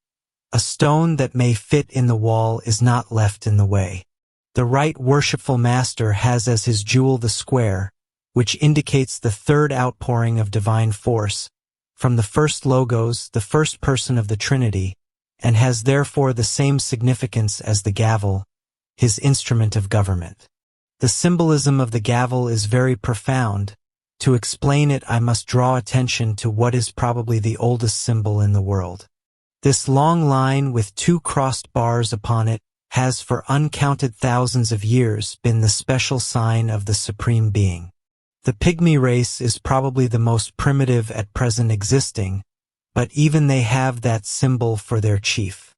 [SPEAKER 1] a stone that may fit in the wall is not left in the way." The right worshipful master has as his jewel the square, which indicates the third outpouring of divine force, from the first logos, the first person of the Trinity, and has therefore the same significance as the gavel, his instrument of government. The symbolism of the gavel is very profound. To explain it, I must draw attention to what is probably the oldest symbol in the world. This long line with two crossed bars upon it has for uncounted thousands of years been the special sign of the Supreme Being. The Pygmy race is probably the most primitive at present existing, but even they have that symbol for their chief.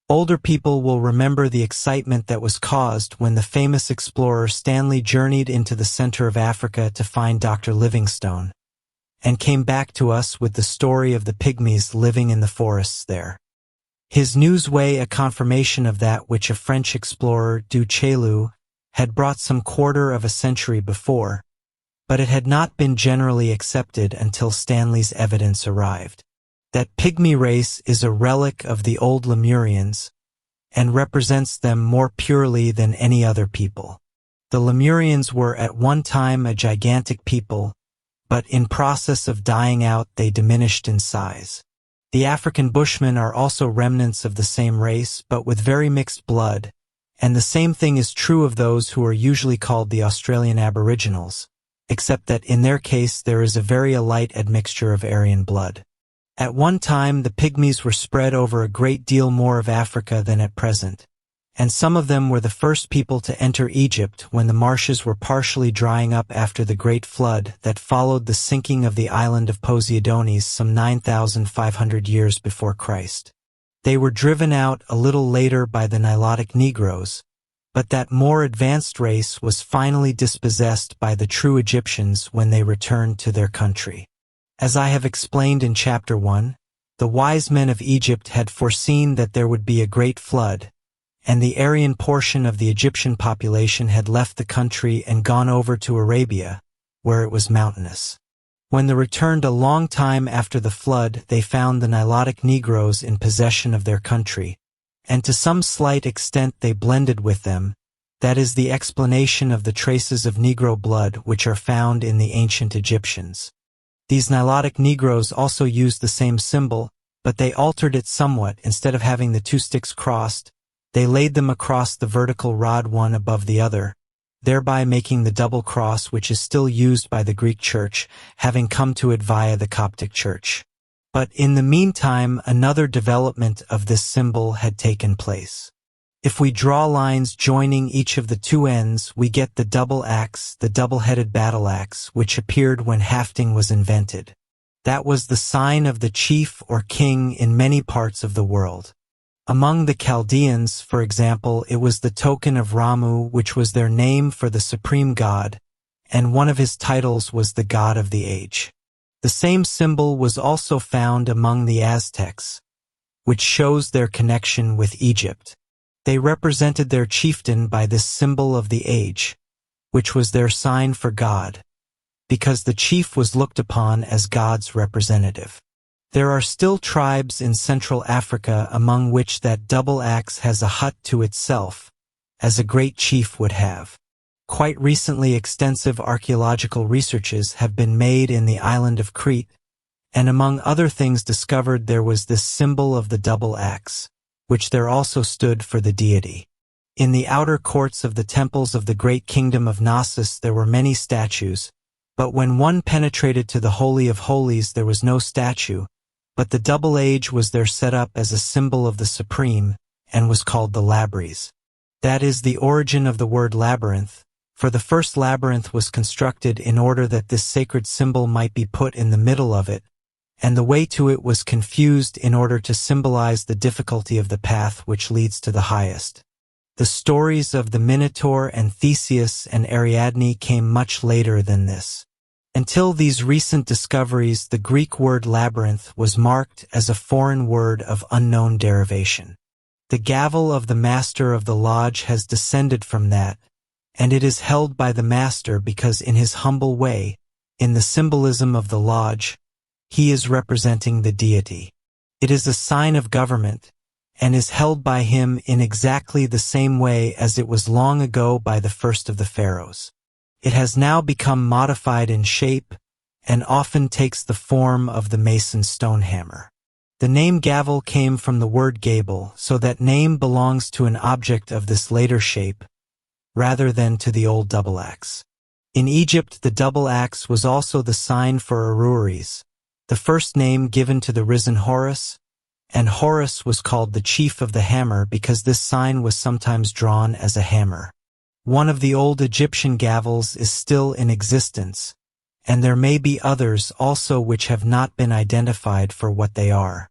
[SPEAKER 1] Older people will remember the excitement that was caused when the famous explorer Stanley journeyed into the center of Africa to find Dr. Livingstone, and came back to us with the story of the Pygmies living in the forests there. His news was a confirmation of that which a French explorer, Du Chaillu, had brought some quarter of a century before, but it had not been generally accepted until Stanley's evidence arrived. That Pygmy race is a relic of the old Lemurians, and represents them more purely than any other people. The Lemurians were at one time a gigantic people, but in process of dying out they diminished in size. The African Bushmen are also remnants of the same race, but with very mixed blood, and the same thing is true of those who are usually called the Australian Aboriginals, except that in their case there is a very light admixture of Aryan blood. At one time, the Pygmies were spread over a great deal more of Africa than at present, and some of them were the first people to enter Egypt when the marshes were partially drying up after the great flood that followed the sinking of the island of Poseidonis some 9,500 years before Christ. They were driven out a little later by the Nilotic Negroes, but that more advanced race was finally dispossessed by the true Egyptians when they returned to their country. As I have explained in Chapter 1, the wise men of Egypt had foreseen that there would be a great flood, and the Aryan portion of the Egyptian population had left the country and gone over to Arabia, where it was mountainous. When they returned a long time after the flood, they found the Nilotic Negroes in possession of their country, and to some slight extent they blended with them. That is the explanation of the traces of Negro blood which are found in the ancient Egyptians. These Nilotic Negroes also used the same symbol, but they altered it somewhat. Instead of having the two sticks crossed, they laid them across the vertical rod one above the other, thereby making the double cross which is still used by the Greek Church, having come to it via the Coptic Church. But in the meantime, another development of this symbol had taken place. If we draw lines joining each of the two ends, we get the double axe, the double-headed battle axe, which appeared when hafting was invented. That was the sign of the chief or king in many parts of the world. Among the Chaldeans, for example, it was the token of Ramu, which was their name for the supreme god, and one of his titles was the god of the age. The same symbol was also found among the Aztecs, which shows their connection with Egypt. They represented their chieftain by this symbol of the age, which was their sign for God, because the chief was looked upon as God's representative. There are still tribes in Central Africa among which that double axe has a hut to itself, as a great chief would have. Quite recently, extensive archaeological researches have been made in the island of Crete, and among other things discovered there was this symbol of the double axe, which there also stood for the deity. In the outer courts of the temples of the great kingdom of Knossos there were many statues, but when one penetrated to the Holy of Holies there was no statue, but the double age was there set up as a symbol of the supreme, and was called the Labres. That is the origin of the word labyrinth, for the first labyrinth was constructed in order that this sacred symbol might be put in the middle of it, and the way to it was confused in order to symbolize the difficulty of the path which leads to the highest. The stories of the Minotaur and Theseus and Ariadne came much later than this. Until these recent discoveries, the Greek word labyrinth was marked as a foreign word of unknown derivation. The gavel of the master of the lodge has descended from that, and it is held by the master because in his humble way, in the symbolism of the lodge, he is representing the deity. It is a sign of government, and is held by him in exactly the same way as it was long ago by the first of the pharaohs. It has now become modified in shape, and often takes the form of the mason's stone hammer. The name gavel came from the word gable, so that name belongs to an object of this later shape, rather than to the old double axe. In Egypt, the double axe was also the sign for Aruris, the first name given to the risen Horus, and Horus was called the chief of the hammer because this sign was sometimes drawn as a hammer. One of the old Egyptian gavels is still in existence, and there may be others also which have not been identified for what they are.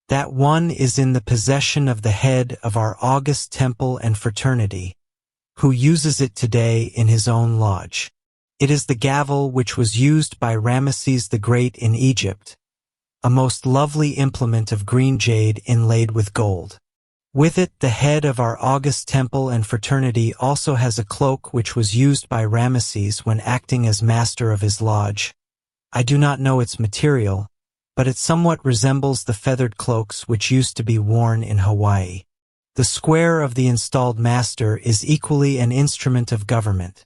[SPEAKER 1] That one is in the possession of the head of our august temple and fraternity, who uses it today in his own lodge. It is the gavel which was used by Ramesses the Great in Egypt, a most lovely implement of green jade inlaid with gold. With it, the head of our august temple and fraternity also has a cloak which was used by Ramesses when acting as master of his lodge. I do not know its material, but it somewhat resembles the feathered cloaks which used to be worn in Hawaii. The square of the installed master is equally an instrument of government,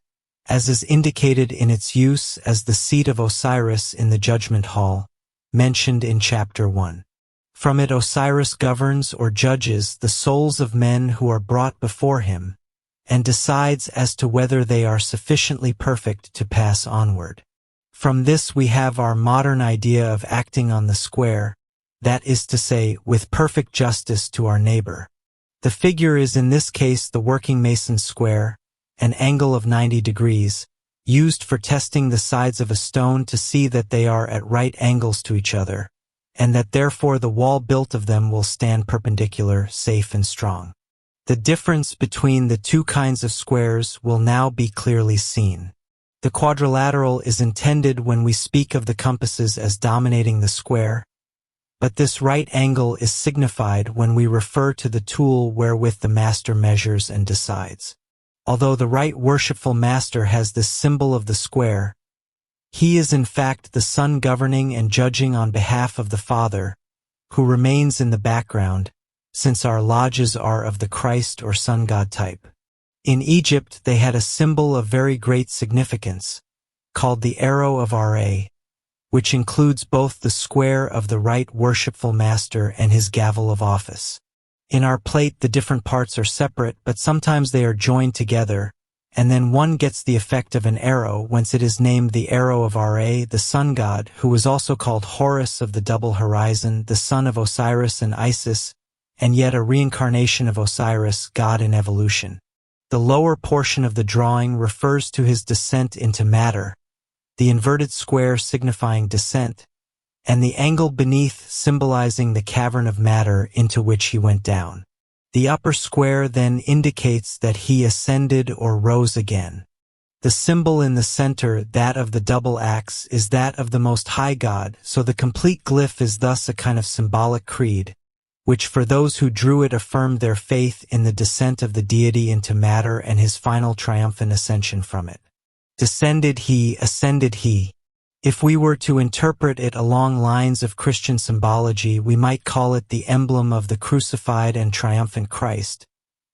[SPEAKER 1] as is indicated in its use as the seat of Osiris in the Judgment Hall, mentioned in Chapter 1. From it Osiris governs or judges the souls of men who are brought before him, and decides as to whether they are sufficiently perfect to pass onward. From this we have our modern idea of acting on the square, that is to say, with perfect justice to our neighbor. The figure is in this case the working mason's square, an angle of 90 degrees, used for testing the sides of a stone to see that they are at right angles to each other, and that therefore the wall built of them will stand perpendicular, safe and strong. The difference between the two kinds of squares will now be clearly seen. The quadrilateral is intended when we speak of the compasses as dominating the square, but this right angle is signified when we refer to the tool wherewith the master measures and decides. Although the right worshipful master has this symbol of the square, he is in fact the Son governing and judging on behalf of the Father, who remains in the background, since our lodges are of the Christ or Son God type. In Egypt they had a symbol of very great significance, called the arrow of Ra, which includes both the square of the right worshipful master and his gavel of office. In our plate the different parts are separate, but sometimes they are joined together, and then one gets the effect of an arrow, whence it is named the arrow of Ra, the sun god, who was also called Horus of the double horizon, the son of Osiris and Isis, and yet a reincarnation of Osiris, god in evolution. The lower portion of the drawing refers to his descent into matter, the inverted square signifying descent, and the angle beneath symbolizing the cavern of matter into which he went down. The upper square then indicates that he ascended or rose again. The symbol in the center, that of the double axe, is that of the Most High God, so the complete glyph is thus a kind of symbolic creed, which for those who drew it affirmed their faith in the descent of the deity into matter and his final triumphant ascension from it. Descended he, ascended he. If we were to interpret it along lines of Christian symbology, we might call it the emblem of the crucified and triumphant Christ,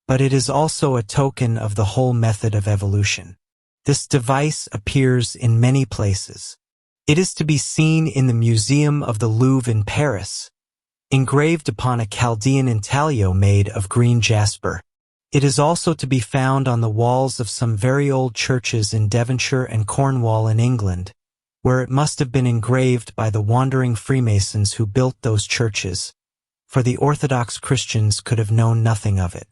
[SPEAKER 1] but it is also a token of the whole method of evolution. This device appears in many places. It is to be seen in the Museum of the Louvre in Paris, engraved upon a Chaldean intaglio made of green jasper. It is also to be found on the walls of some very old churches in Devonshire and Cornwall in England, where it must have been engraved by the wandering Freemasons who built those churches, for the Orthodox Christians could have known nothing of it.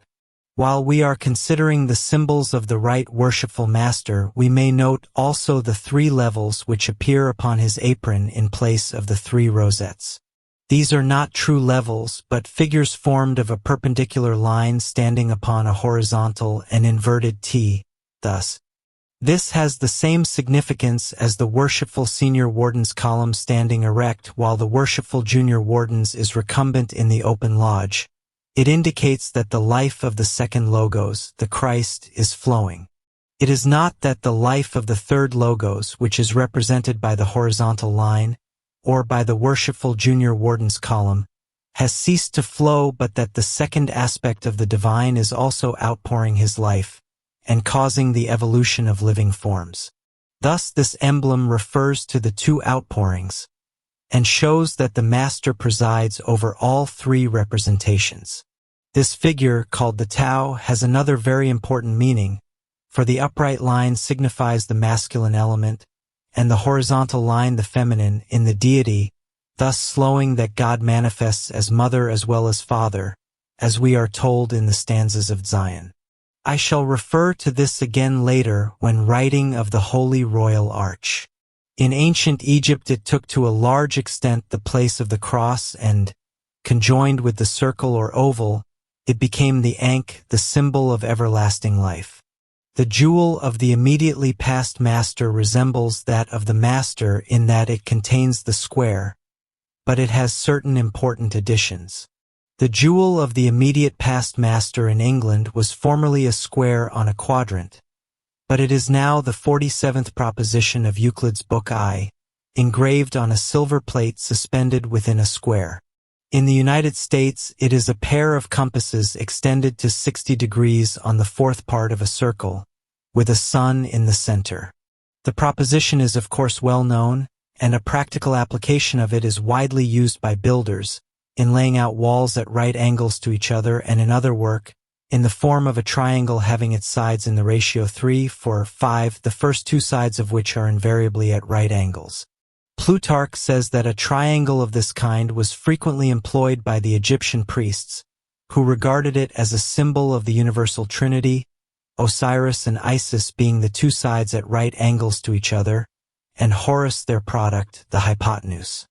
[SPEAKER 1] While we are considering the symbols of the right worshipful master, we may note also the 3 levels which appear upon his apron in place of the 3 rosettes. These are not true levels, but figures formed of a perpendicular line standing upon a horizontal and inverted T, thus. This has the same significance as the worshipful senior warden's column standing erect while the worshipful junior warden's is recumbent in the open lodge. It indicates that the life of the second logos, the Christ, is flowing. It is not that the life of the third logos, which is represented by the horizontal line, or by the worshipful junior warden's column, has ceased to flow, but that the second aspect of the divine is also outpouring his life, and causing the evolution of living forms. Thus this emblem refers to the 2 outpourings, and shows that the master presides over all 3 representations. This figure, called the Tau, has another very important meaning, for the upright line signifies the masculine element, and the horizontal line the feminine in the deity, thus slowing that God manifests as mother as well as father, as we are told in the stanzas of Zion. I shall refer to this again later when writing of the Holy Royal Arch. In ancient Egypt it took to a large extent the place of the cross and, conjoined with the circle or oval, it became the Ankh, the symbol of everlasting life. The jewel of the immediately past master resembles that of the master in that it contains the square, but it has certain important additions. The jewel of the immediate past master in England was formerly a square on a quadrant, but it is now the 47th proposition of Euclid's Book I, engraved on a silver plate suspended within a square. In the United States, it is a pair of compasses extended to 60 degrees on the 4th part of a circle, with a sun in the center. The proposition is of course well known, and a practical application of it is widely used by builders, in laying out walls at right angles to each other and in other work, in the form of a triangle having its sides in the ratio 3:5, the first 2 sides of which are invariably at right angles. Plutarch says that a triangle of this kind was frequently employed by the Egyptian priests, who regarded it as a symbol of the universal trinity, Osiris and Isis being the two sides at right angles to each other, and Horus their product, the hypotenuse.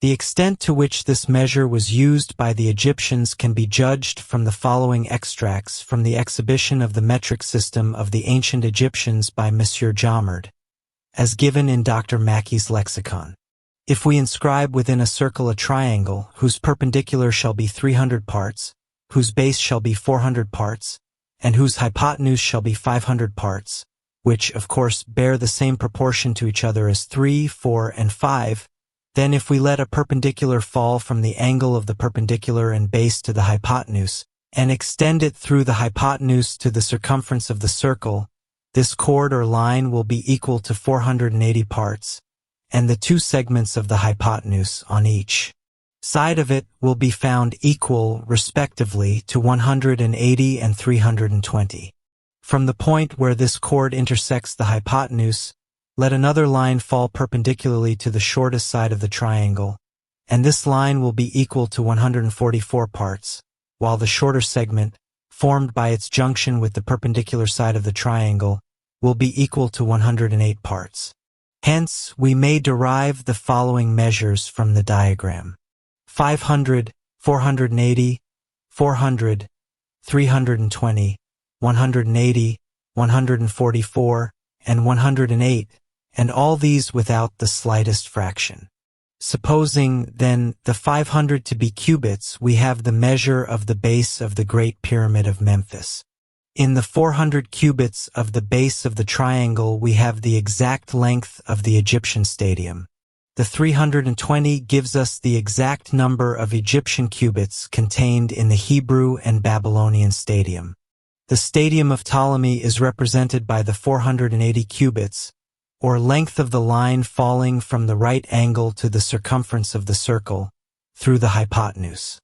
[SPEAKER 1] The extent to which this measure was used by the Egyptians can be judged from the following extracts from the exhibition of the metric system of the ancient Egyptians by Monsieur Jomard, as given in Dr. Mackey's lexicon. If we inscribe within a circle a triangle, whose perpendicular shall be 300 parts, whose base shall be 400 parts, and whose hypotenuse shall be 500 parts, which, of course, bear the same proportion to each other as 3, 4, and 5, then if we let a perpendicular fall from the angle of the perpendicular and base to the hypotenuse, and extend it through the hypotenuse to the circumference of the circle, this chord or line will be equal to 480 parts, and the two segments of the hypotenuse on each side of it will be found equal, respectively, to 180 and 320. From the point where this chord intersects the hypotenuse, let another line fall perpendicularly to the shortest side of the triangle, and this line will be equal to 144 parts, while the shorter segment, formed by its junction with the perpendicular side of the triangle, will be equal to 108 parts. Hence, we may derive the following measures from the diagram: 500, 480, 400, 320, 180, 144, and 108, and all these without the slightest fraction. Supposing, then, the 500 to be cubits, we have the measure of the base of the Great Pyramid of Memphis. In the 400 cubits of the base of the triangle, we have the exact length of the Egyptian stadium. The 320 gives us the exact number of Egyptian cubits contained in the Hebrew and Babylonian stadium. The stadium of Ptolemy is represented by the 480 cubits, or length of the line falling from the right angle to the circumference of the circle, through the hypotenuse.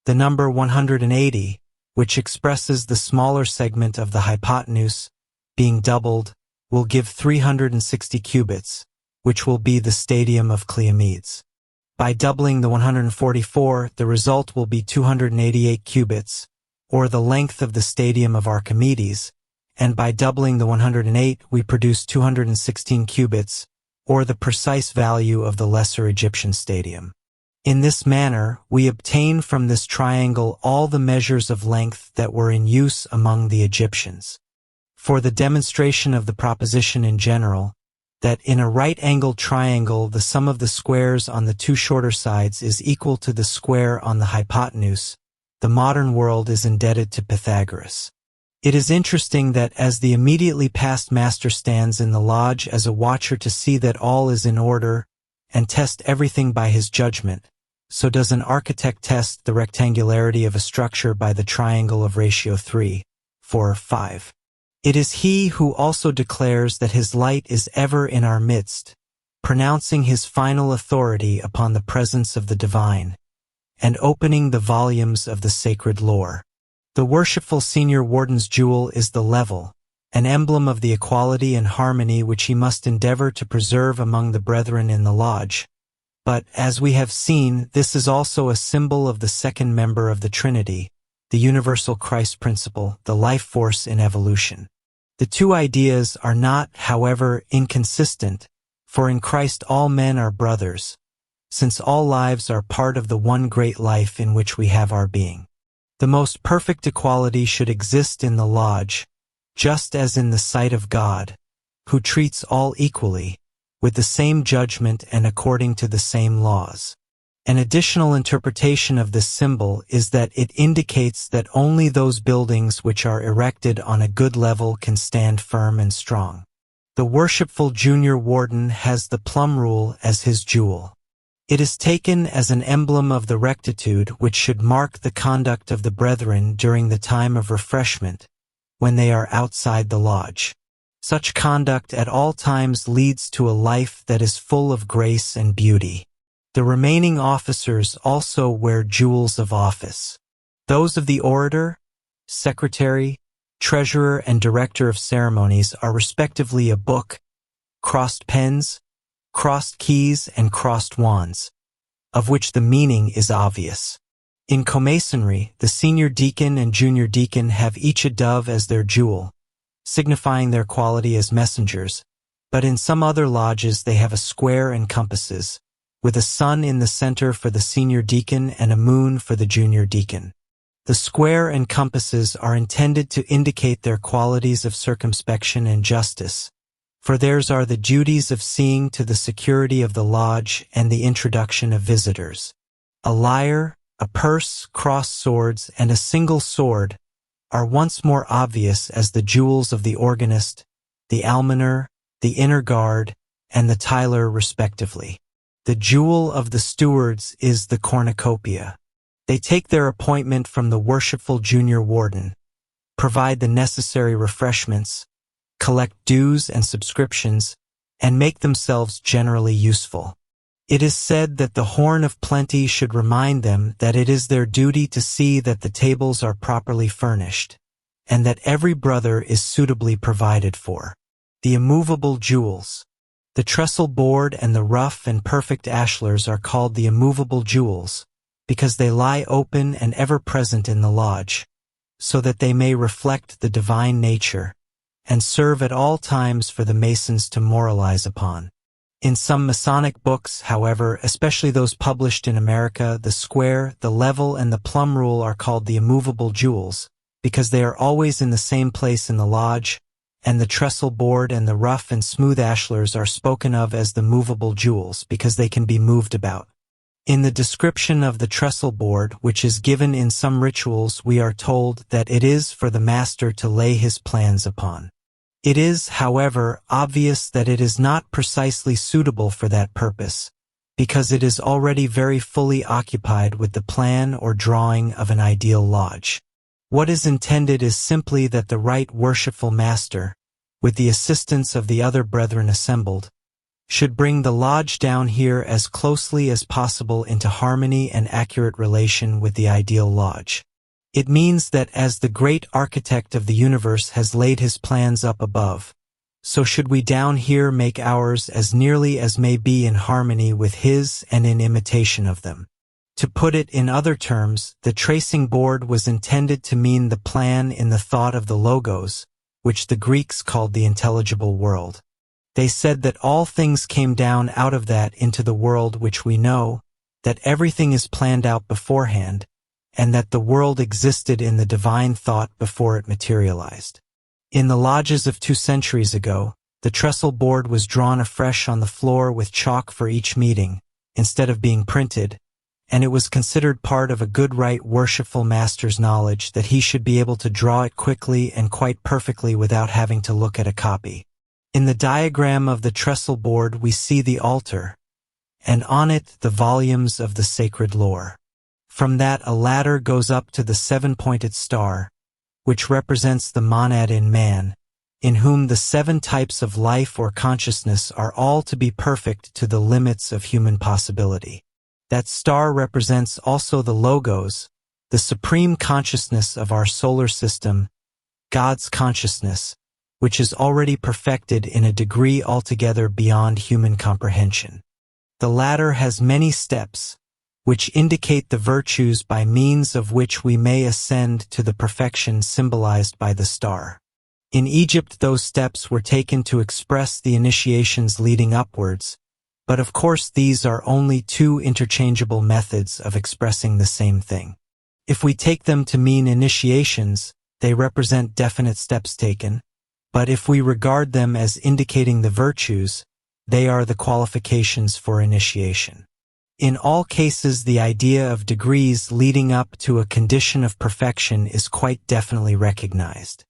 [SPEAKER 1] The number 180, which expresses the smaller segment of the hypotenuse, being doubled, will give 360 cubits, which will be the stadium of Cleomedes. By doubling the 144, the result will be 288 cubits, or the length of the stadium of Archimedes, and by doubling the 108, we produce 216 cubits, or the precise value of the Lesser Egyptian stadium. In this manner, we obtain from this triangle all the measures of length that were in use among the Egyptians. For the demonstration of the proposition in general, that in a right-angled triangle the sum of the squares on the two shorter sides is equal to the square on the hypotenuse, the modern world is indebted to Pythagoras. It is interesting that as the immediately past master stands in the lodge as a watcher to see that all is in order and test everything by his judgment, so does an architect test the rectangularity of a structure by the triangle of ratio 3, 4, 5. It is he who also declares that his light is ever in our midst, pronouncing his final authority upon the presence of the divine, and opening the volumes of the sacred lore. The worshipful senior warden's jewel is the level, an emblem of the equality and harmony which he must endeavor to preserve among the brethren in the lodge. But, as we have seen, this is also a symbol of the second member of the Trinity, the universal Christ principle, the life force in evolution. The two ideas are not, however, inconsistent, for in Christ all men are brothers, since all lives are part of the one great life in which we have our being. The most perfect equality should exist in the lodge, just as in the sight of God, who treats all equally, with the same judgment and according to the same laws. An additional interpretation of this symbol is that it indicates that only those buildings which are erected on a good level can stand firm and strong. The worshipful junior warden has the plumb rule as his jewel. It is taken as an emblem of the rectitude which should mark the conduct of the brethren during the time of refreshment, when they are outside the lodge. Such conduct at all times leads to a life that is full of grace and beauty. The remaining officers also wear jewels of office. Those of the orator, secretary, treasurer, and director of ceremonies are respectively a book, crossed pens, crossed keys and crossed wands, of which the meaning is obvious. In comasonry, the senior deacon and junior deacon have each a dove as their jewel, signifying their quality as messengers, but in some other lodges they have a square and compasses, with a sun in the center for the senior deacon and a moon for the junior deacon. The square and compasses are intended to indicate their qualities of circumspection and justice, for theirs are the duties of seeing to the security of the lodge and the introduction of visitors. A lyre, a purse, crossed swords, and a single sword are once more obvious as the jewels of the organist, the almoner, the inner guard, and the tiler respectively. The jewel of the stewards is the cornucopia. They take their appointment from the worshipful junior warden, provide the necessary refreshments, collect dues and subscriptions, and make themselves generally useful. It is said that the horn of plenty should remind them that it is their duty to see that the tables are properly furnished, and that every brother is suitably provided for. The immovable jewels. The trestle board and the rough and perfect ashlars are called the immovable jewels, because they lie open and ever present in the lodge, so that they may reflect the divine nature, and serve at all times for the masons to moralize upon. In some Masonic books, however, especially those published in America, the square, the level, and the plumb rule are called the immovable jewels, because they are always in the same place in the lodge, and the trestle board and the rough and smooth ashlars are spoken of as the movable jewels because they can be moved about. In the description of the trestle board, which is given in some rituals, we are told that it is for the master to lay his plans upon. It is, however, obvious that it is not precisely suitable for that purpose, because it is already very fully occupied with the plan or drawing of an ideal lodge. What is intended is simply that the right worshipful master, with the assistance of the other brethren assembled, should bring the lodge down here as closely as possible into harmony and accurate relation with the ideal lodge. It means that as the great architect of the universe has laid his plans up above, so should we down here make ours as nearly as may be in harmony with his and in imitation of them. To put it in other terms, the tracing board was intended to mean the plan in the thought of the logos, which the Greeks called the intelligible world. They said that all things came down out of that into the world which we know, that everything is planned out beforehand, and that the world existed in the divine thought before it materialized. In the lodges of 2 centuries ago, the trestle board was drawn afresh on the floor with chalk for each meeting, instead of being printed, and it was considered part of a good right worshipful master's knowledge that he should be able to draw it quickly and quite perfectly without having to look at a copy. In the diagram of the trestle board we see the altar, and on it the volumes of the sacred lore. From that a ladder goes up to the 7-pointed star, which represents the monad in man, in whom the 7 types of life or consciousness are all to be perfect to the limits of human possibility. That star represents also the logos, the supreme consciousness of our solar system, God's consciousness, which is already perfected in a degree altogether beyond human comprehension. The ladder has many steps, which indicate the virtues by means of which we may ascend to the perfection symbolized by the star. In Egypt those steps were taken to express the initiations leading upwards, but of course these are only 2 interchangeable methods of expressing the same thing. If we take them to mean initiations, they represent definite steps taken, but if we regard them as indicating the virtues, they are the qualifications for initiation. In all cases, the idea of degrees leading up to a condition of perfection is quite definitely recognized.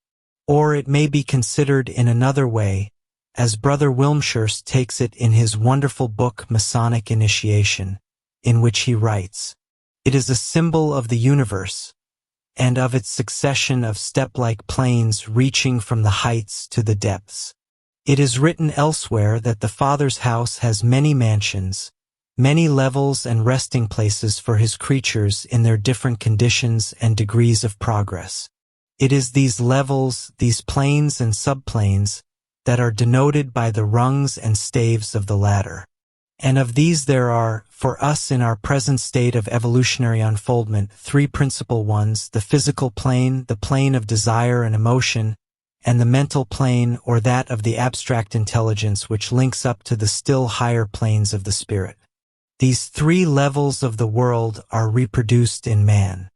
[SPEAKER 1] Or it may be considered in another way, as Brother Wilmshurst takes it in his wonderful book Masonic Initiation, in which he writes, "It is a symbol of the universe, and of its succession of step-like planes reaching from the heights to the depths. It is written elsewhere that the Father's house has many mansions, many levels and resting places for his creatures in their different conditions and degrees of progress. It is these levels, these planes and subplanes, that are denoted by the rungs and staves of the ladder. And of these there are, for us in our present state of evolutionary unfoldment, three principal ones: the physical plane, the plane of desire and emotion, and the mental plane, or that of the abstract intelligence which links up to the still higher planes of the spirit. These three levels of the world are reproduced in man.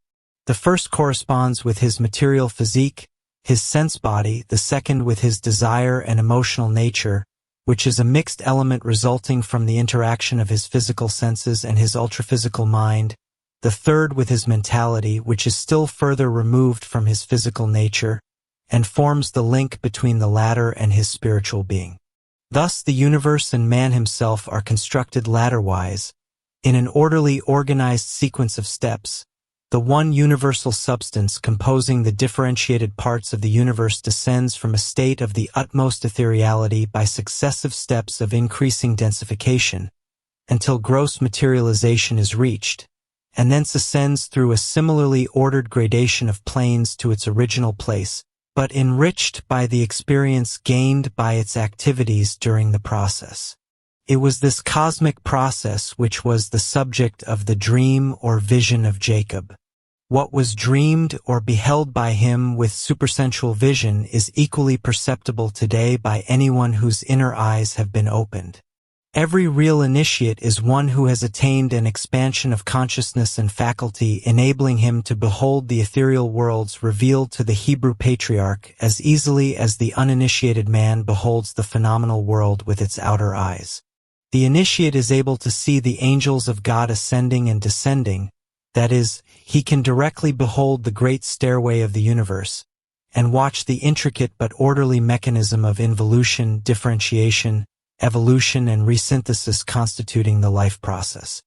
[SPEAKER 1] The first corresponds with his material physique, his sense body; the second with his desire and emotional nature, which is a mixed element resulting from the interaction of his physical senses and his ultraphysical mind; the third with his mentality, which is still further removed from his physical nature, and forms the link between the latter and his spiritual being. Thus the universe and man himself are constructed ladder-wise, in an orderly, organized sequence of steps. The one universal substance composing the differentiated parts of the universe descends from a state of the utmost ethereality by successive steps of increasing densification, until gross materialization is reached, and thence ascends through a similarly ordered gradation of planes to its original place, but enriched by the experience gained by its activities during the process. It was this cosmic process which was the subject of the dream or vision of Jacob. What was dreamed or beheld by him with supersensual vision is equally perceptible today by anyone whose inner eyes have been opened. Every real initiate is one who has attained an expansion of consciousness and faculty, enabling him to behold the ethereal worlds revealed to the Hebrew patriarch as easily as the uninitiated man beholds the phenomenal world with its outer eyes. The initiate is able to see the angels of God ascending and descending; that is, he can directly behold the great stairway of the universe, and watch the intricate but orderly mechanism of involution, differentiation, evolution, and resynthesis constituting the life process.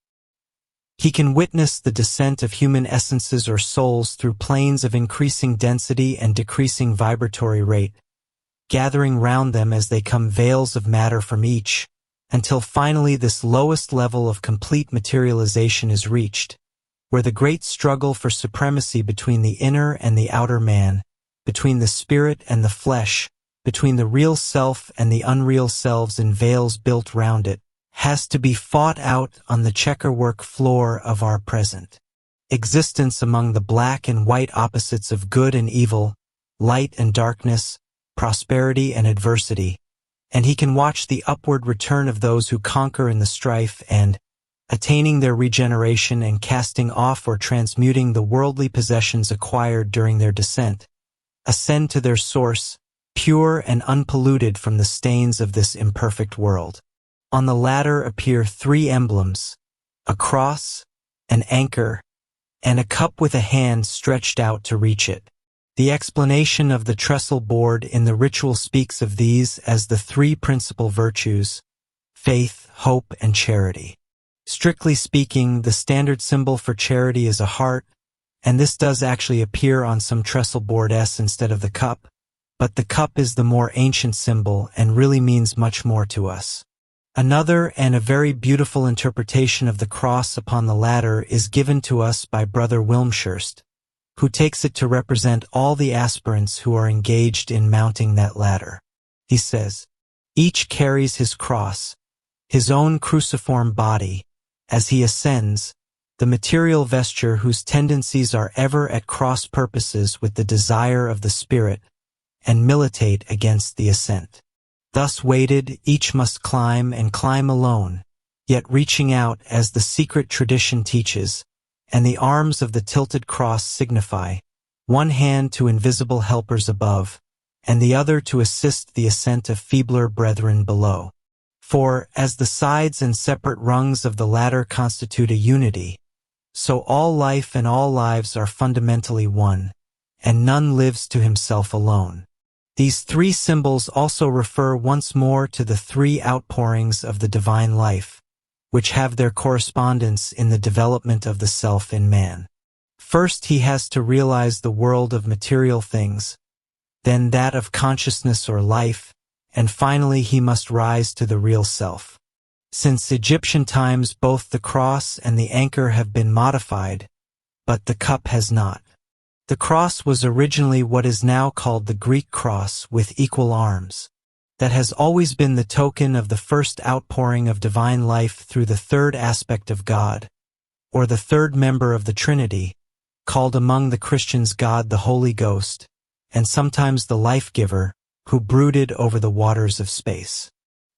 [SPEAKER 1] He can witness the descent of human essences or souls through planes of increasing density and decreasing vibratory rate, gathering round them as they come veils of matter from each, until finally this lowest level of complete materialization is reached, where the great struggle for supremacy between the inner and the outer man, between the spirit and the flesh, between the real self and the unreal selves in veils built round it, has to be fought out on the checkerwork floor of our present existence among the black and white opposites of good and evil, light and darkness, prosperity and adversity, and he can watch the upward return of those who conquer in the strife and, attaining their regeneration and casting off or transmuting the worldly possessions acquired during their descent, ascend to their source, pure and unpolluted from the stains of this imperfect world. On the ladder appear three emblems: a cross, an anchor, and a cup with a hand stretched out to reach it. The explanation of the trestle board in the ritual speaks of these as the three principal virtues: faith, hope, and charity. Strictly speaking, the standard symbol for charity is a heart, and this does actually appear on some trestle board S instead of the cup, but the cup is the more ancient symbol and really means much more to us. Another and a very beautiful interpretation of the cross upon the ladder is given to us by Brother Wilmshurst, who takes it to represent all the aspirants who are engaged in mounting that ladder. He says, "Each carries his cross, his own cruciform body, as he ascends, the material vesture whose tendencies are ever at cross purposes with the desire of the spirit, and militate against the ascent. Thus weighted, each must climb and climb alone, yet reaching out as the secret tradition teaches, and the arms of the tilted cross signify, one hand to invisible helpers above, and the other to assist the ascent of feebler brethren below. For, as the sides and separate rungs of the ladder constitute a unity, so all life and all lives are fundamentally one, and none lives to himself alone." These three symbols also refer once more to the three outpourings of the divine life, which have their correspondence in the development of the self in man. First, he has to realize the world of material things, then that of consciousness or life, and finally he must rise to the real self. Since Egyptian times, both the cross and the anchor have been modified, but the cup has not. The cross was originally what is now called the Greek cross with equal arms. that has always been the token of the first outpouring of divine life through the third aspect of God, or the third member of the Trinity, called among the Christians God the Holy Ghost, and sometimes the life-giver, who brooded over the waters of space.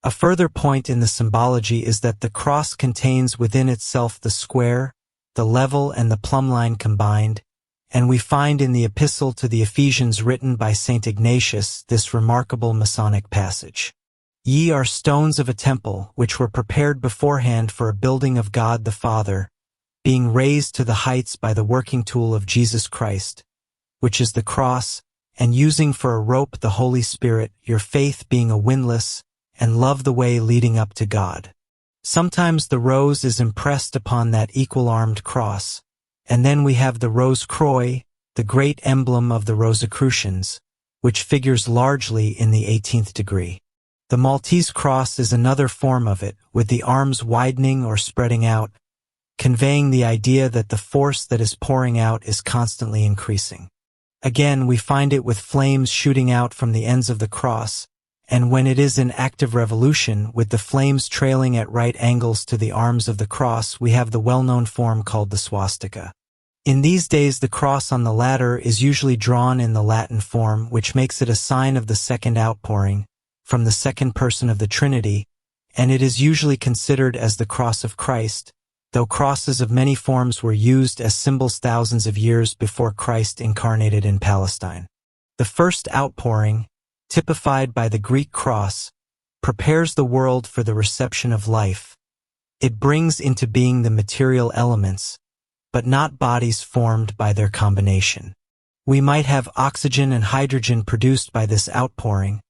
[SPEAKER 1] A further point in the symbology is that the cross contains within itself the square, the level, and the plumb line combined, and we find in the epistle to the Ephesians written by St. Ignatius this remarkable Masonic passage. Ye are stones of a temple, which were prepared beforehand for a building of God the Father, being raised to the heights by the working tool of Jesus Christ, which is the cross, and using for a rope the Holy Spirit, your faith being a windlass, and love the way leading up to God. Sometimes the rose is impressed upon that equal-armed cross, and then we have the Rose Croix, the great emblem of the Rosicrucians, which figures largely in the 18th degree. The Maltese cross is another form of it, with the arms widening or spreading out, conveying the idea that the force that is pouring out is constantly increasing. Again, we find it with flames shooting out from the ends of the cross, and when it is in active revolution, with the flames trailing at right angles to the arms of the cross, we have the well-known form called the swastika. In these days, the cross on the latter is usually drawn in the Latin form, which makes it a sign of the second outpouring, from the second person of the Trinity, and it is usually considered as the cross of Christ, though crosses of many forms were used as symbols thousands of years before Christ incarnated in Palestine. The first outpouring, typified by the Greek cross, prepares the world for the reception of life. It brings into being the material elements, but not bodies formed by their combination. We might have oxygen and hydrogen produced by this outpouring,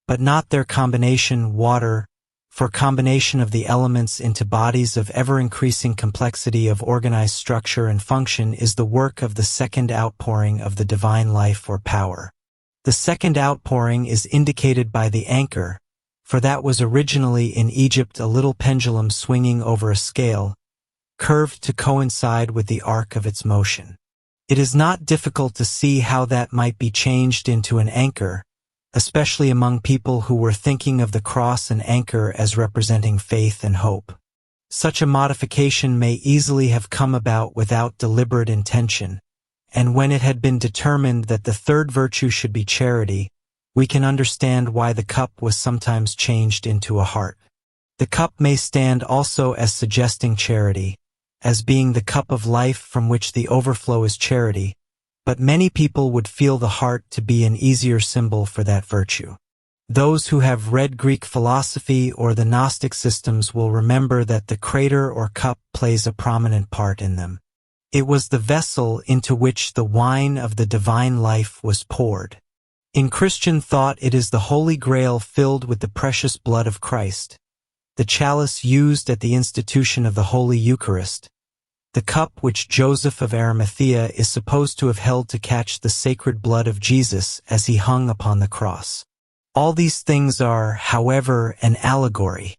[SPEAKER 1] but not their combination, water, for combination of the elements into bodies of ever-increasing complexity of organized structure and function is the work of the second outpouring of the divine life or power. The second outpouring is indicated by the anchor, for that was originally in Egypt a little pendulum swinging over a scale, curved to coincide with the arc of its motion. It is not difficult to see how that might be changed into an anchor, especially among people who were thinking of the cross and anchor as representing faith and hope. Such a modification may easily have come about without deliberate intention, and when it had been determined that the third virtue should be charity, we can understand why the cup was sometimes changed into a heart. The cup may stand also as suggesting charity, as being the cup of life from which the overflow is charity, but many people would feel the heart to be an easier symbol for that virtue. Those who have read Greek philosophy or the Gnostic systems will remember that the crater or cup plays a prominent part in them. It was the vessel into which the wine of the divine life was poured. In Christian thought, it is the Holy Grail filled with the precious blood of Christ, the chalice used at the institution of the Holy Eucharist, the cup which Joseph of Arimathea is supposed to have held to catch the sacred blood of Jesus as he hung upon the cross. All these things are, however, an allegory.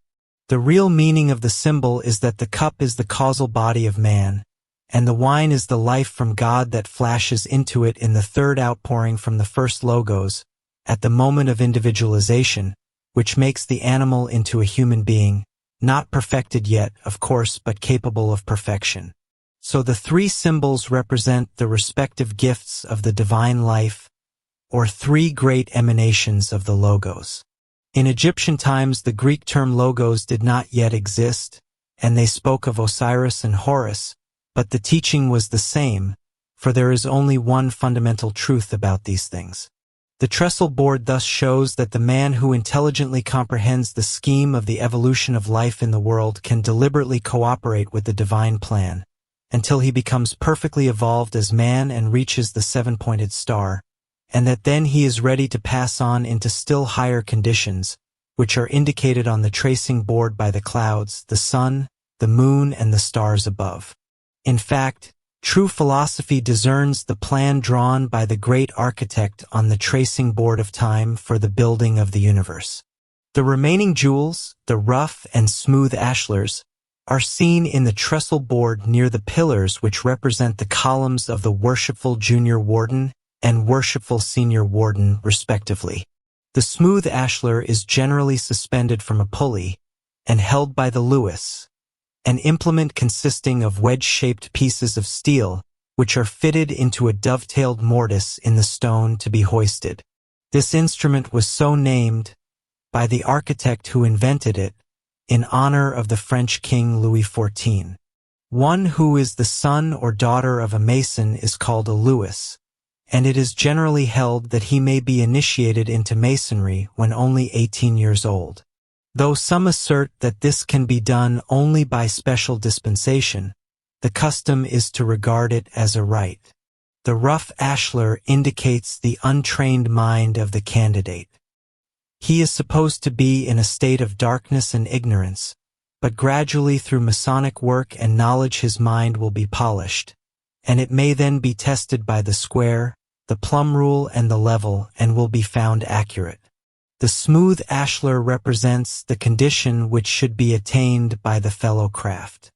[SPEAKER 1] The real meaning of the symbol is that the cup is the causal body of man, and the wine is the life from God that flashes into it in the third outpouring from the first logos, at the moment of individualization, which makes the animal into a human being, not perfected yet, of course, but capable of perfection. So the three symbols represent the respective gifts of the divine life, or three great emanations of the logos. In Egyptian times, the Greek term logos did not yet exist, and they spoke of Osiris and Horus, but the teaching was the same, for there is only one fundamental truth about these things. The trestle board thus shows that the man who intelligently comprehends the scheme of the evolution of life in the world can deliberately cooperate with the divine plan, until he becomes perfectly evolved as man and reaches the seven-pointed star, and that then he is ready to pass on into still higher conditions, which are indicated on the tracing board by the clouds, the sun, the moon, and the stars above. In fact, true philosophy discerns the plan drawn by the great architect on the tracing board of time for the building of the universe. The remaining jewels, the rough and smooth ashlars, are seen in the trestle board near the pillars which represent the columns of the worshipful junior warden and worshipful senior warden, respectively. The smooth ashlar is generally suspended from a pulley and held by the Lewis, an implement consisting of wedge-shaped pieces of steel which are fitted into a dovetailed mortise in the stone to be hoisted. This instrument was so named by the architect who invented it in honor of the French King Louis XIV. One who is the son or daughter of a mason is called a Lewis, and it is generally held that he may be initiated into masonry when only 18 years old. Though some assert that this can be done only by special dispensation, the custom is to regard it as a rite. The rough ashlar indicates the untrained mind of the candidate. He is supposed to be in a state of darkness and ignorance, but gradually through Masonic work and knowledge his mind will be polished, and it may then be tested by the square, the plumb rule, and the level, and will be found accurate. The smooth ashlar represents the condition which should be attained by the fellow craft.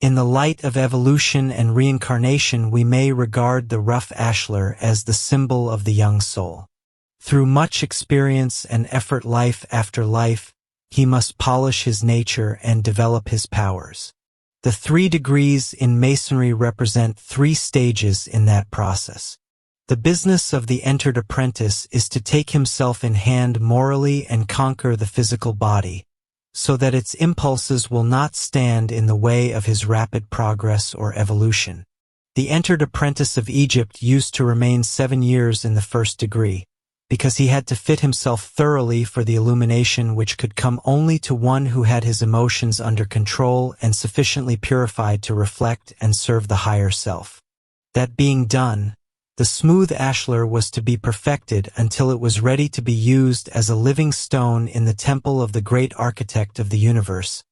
[SPEAKER 1] In the light of evolution and reincarnation, we may regard the rough ashlar as the symbol of the young soul. Through much experience and effort life after life, he must polish his nature and develop his powers. The 3 degrees in Masonry represent 3 stages in that process. The business of the entered apprentice is to take himself in hand morally and conquer the physical body, so that its impulses will not stand in the way of his rapid progress or evolution. The entered apprentice of Egypt used to remain 7 years in the 1st degree, because he had to fit himself thoroughly for the illumination which could come only to one who had his emotions under control and sufficiently purified to reflect and serve the higher self. That being done, the smooth ashlar was to be perfected until it was ready to be used as a living stone in the temple of the great architect of the universe,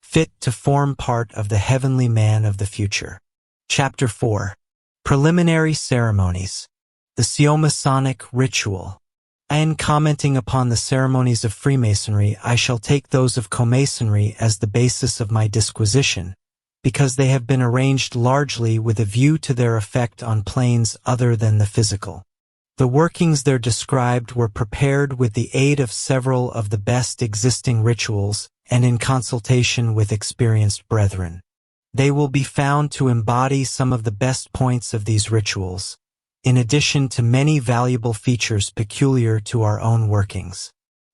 [SPEAKER 1] fit to form part of the heavenly man of the future. Chapter 4. Preliminary Ceremonies. The Masonic Ritual. In commenting upon the ceremonies of Freemasonry, I shall take those of Comasonry as the basis of my disquisition, because they have been arranged largely with a view to their effect on planes other than the physical. The workings there described were prepared with the aid of several of the best existing rituals and in consultation with experienced brethren. They will be found to embody some of the best points of these rituals, in addition to many valuable features peculiar to our own workings.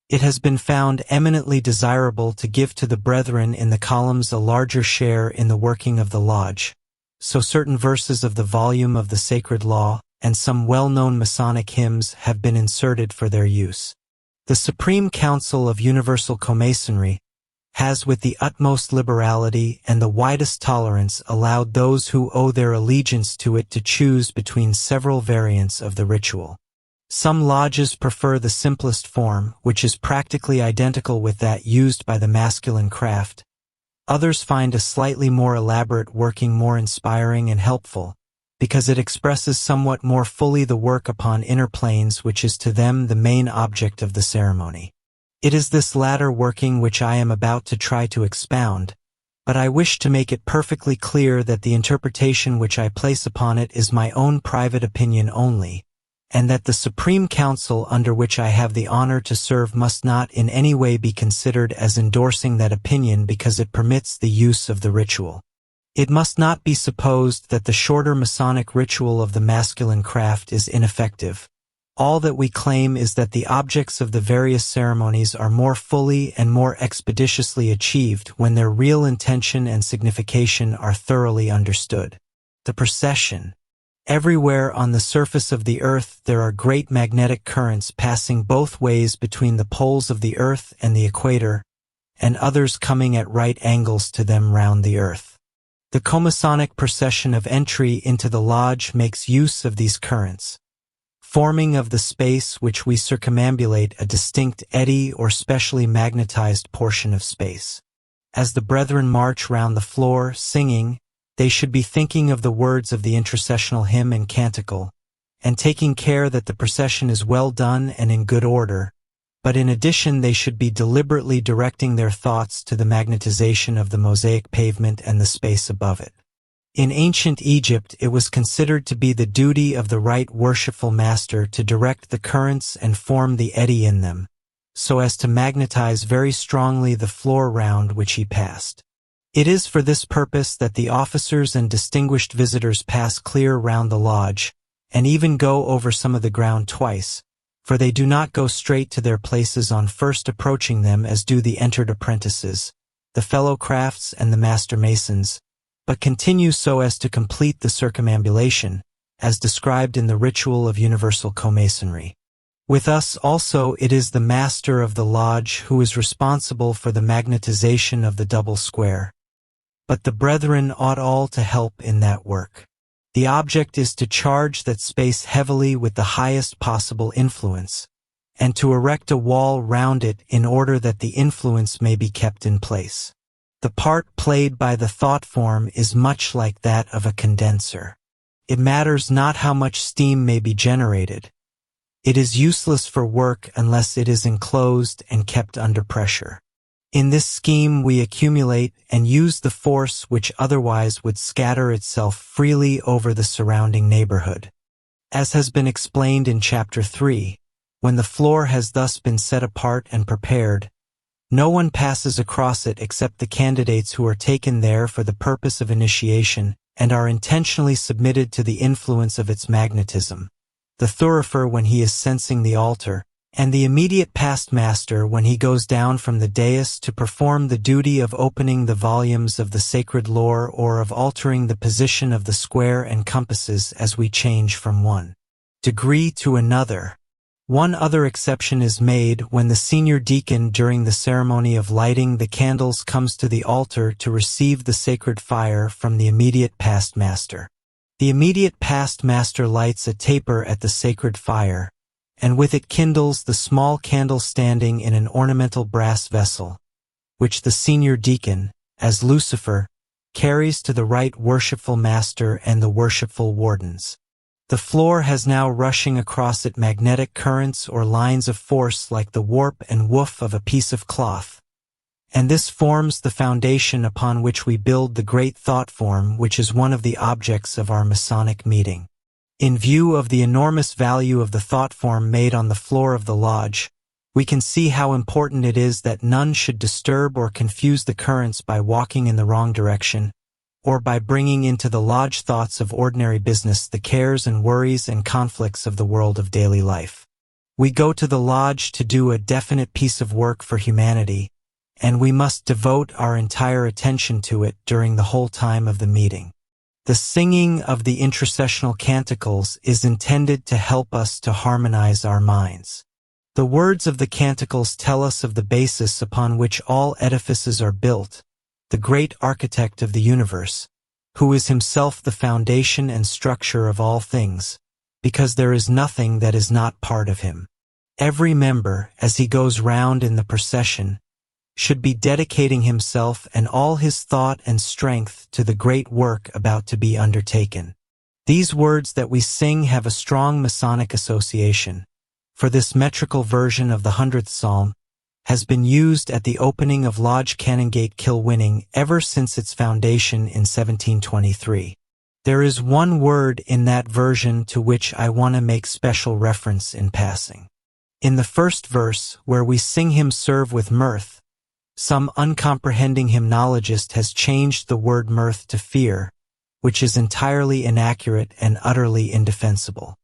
[SPEAKER 1] It has been found eminently desirable to give to the brethren in the columns a larger share in the working of the lodge, so certain verses of the volume of the Sacred Law and some well-known Masonic hymns have been inserted for their use. The Supreme Council of Universal Comasonry has with the utmost liberality and the widest tolerance allowed those who owe their allegiance to it to choose between several variants of the ritual. Some lodges prefer the simplest form, which is practically identical with that used by the masculine craft. Others find a slightly more elaborate working more inspiring and helpful, because it expresses somewhat more fully the work upon inner planes which is to them the main object of the ceremony. It is this latter working which I am about to try to expound, but I wish to make it perfectly clear that the interpretation which I place upon it is my own private opinion only, and that the Supreme Council under which I have the honor to serve must not in any way be considered as endorsing that opinion because it permits the use of the ritual. It must not be supposed that the shorter Masonic ritual of the masculine craft is ineffective. All that we claim is that the objects of the various ceremonies are more fully and more expeditiously achieved when their real intention and signification are thoroughly understood. The procession. Everywhere on the surface of the earth there are great magnetic currents passing both ways between the poles of the earth and the equator, and others coming at right angles to them round the earth. The Comasonic procession of entry into the lodge makes use of these currents, forming of the space which we circumambulate a distinct eddy or specially magnetized portion of space. As the brethren march round the floor, singing, they should be thinking of the words of the intercessional hymn and canticle, and taking care that the procession is well done and in good order, but in addition they should be deliberately directing their thoughts to the magnetization of the mosaic pavement and the space above it. In ancient Egypt, it was considered to be the duty of the right worshipful master to direct the currents and form the eddy in them, so as to magnetize very strongly the floor round which he passed. It is for this purpose that the officers and distinguished visitors pass clear round the lodge, and even go over some of the ground twice, for they do not go straight to their places on first approaching them as do the entered apprentices, the fellow crafts and the master masons, but continue so as to complete the circumambulation, as described in the ritual of universal co-masonry. With us also it is the master of the lodge who is responsible for the magnetization of the double square. But the brethren ought all to help in that work. The object is to charge that space heavily with the highest possible influence, and to erect a wall round it in order that the influence may be kept in place. The part played by the thought form is much like that of a condenser. It matters not how much steam may be generated. It is useless for work unless it is enclosed and kept under pressure. In this scheme we accumulate and use the force which otherwise would scatter itself freely over the surrounding neighborhood. As has been explained in Chapter 3, when the floor has thus been set apart and prepared, no one passes across it except the candidates who are taken there for the purpose of initiation and are intentionally submitted to the influence of its magnetism, the thurifer when he is censing the altar, and the immediate past master when he goes down from the dais to perform the duty of opening the volumes of the sacred lore or of altering the position of the square and compasses as we change from one degree to another. One other exception is made when the senior deacon during the ceremony of lighting the candles comes to the altar to receive the sacred fire from the immediate past master. The immediate past master lights a taper at the sacred fire, and with it kindles the small candle standing in an ornamental brass vessel, which the senior deacon, as Lucifer, carries to the right worshipful master and the worshipful wardens. The floor has now rushing across it magnetic currents or lines of force like the warp and woof of a piece of cloth, and this forms the foundation upon which we build the great thought form which is one of the objects of our Masonic meeting. In view of the enormous value of the thought form made on the floor of the lodge, we can see how important it is that none should disturb or confuse the currents by walking in the wrong direction, or by bringing into the lodge thoughts of ordinary business the cares and worries and conflicts of the world of daily life. We go to the lodge to do a definite piece of work for humanity, and we must devote our entire attention to it during the whole time of the meeting. The singing of the intercessional canticles is intended to help us to harmonize our minds. The words of the canticles tell us of the basis upon which all edifices are built, the great architect of the universe, who is himself the foundation and structure of all things, because there is nothing that is not part of him. Every member, as he goes round in the procession, should be dedicating himself and all his thought and strength to the great work about to be undertaken. These words that we sing have a strong Masonic association, for this metrical version of the 100th Psalm has been used at the opening of Lodge Canongate Kilwinning ever since its foundation in 1723. There is one word in that version to which I want to make special reference in passing. In the first verse, where we sing him serve with mirth, some uncomprehending hymnologist has changed the word mirth to fear, which is entirely inaccurate and utterly indefensible.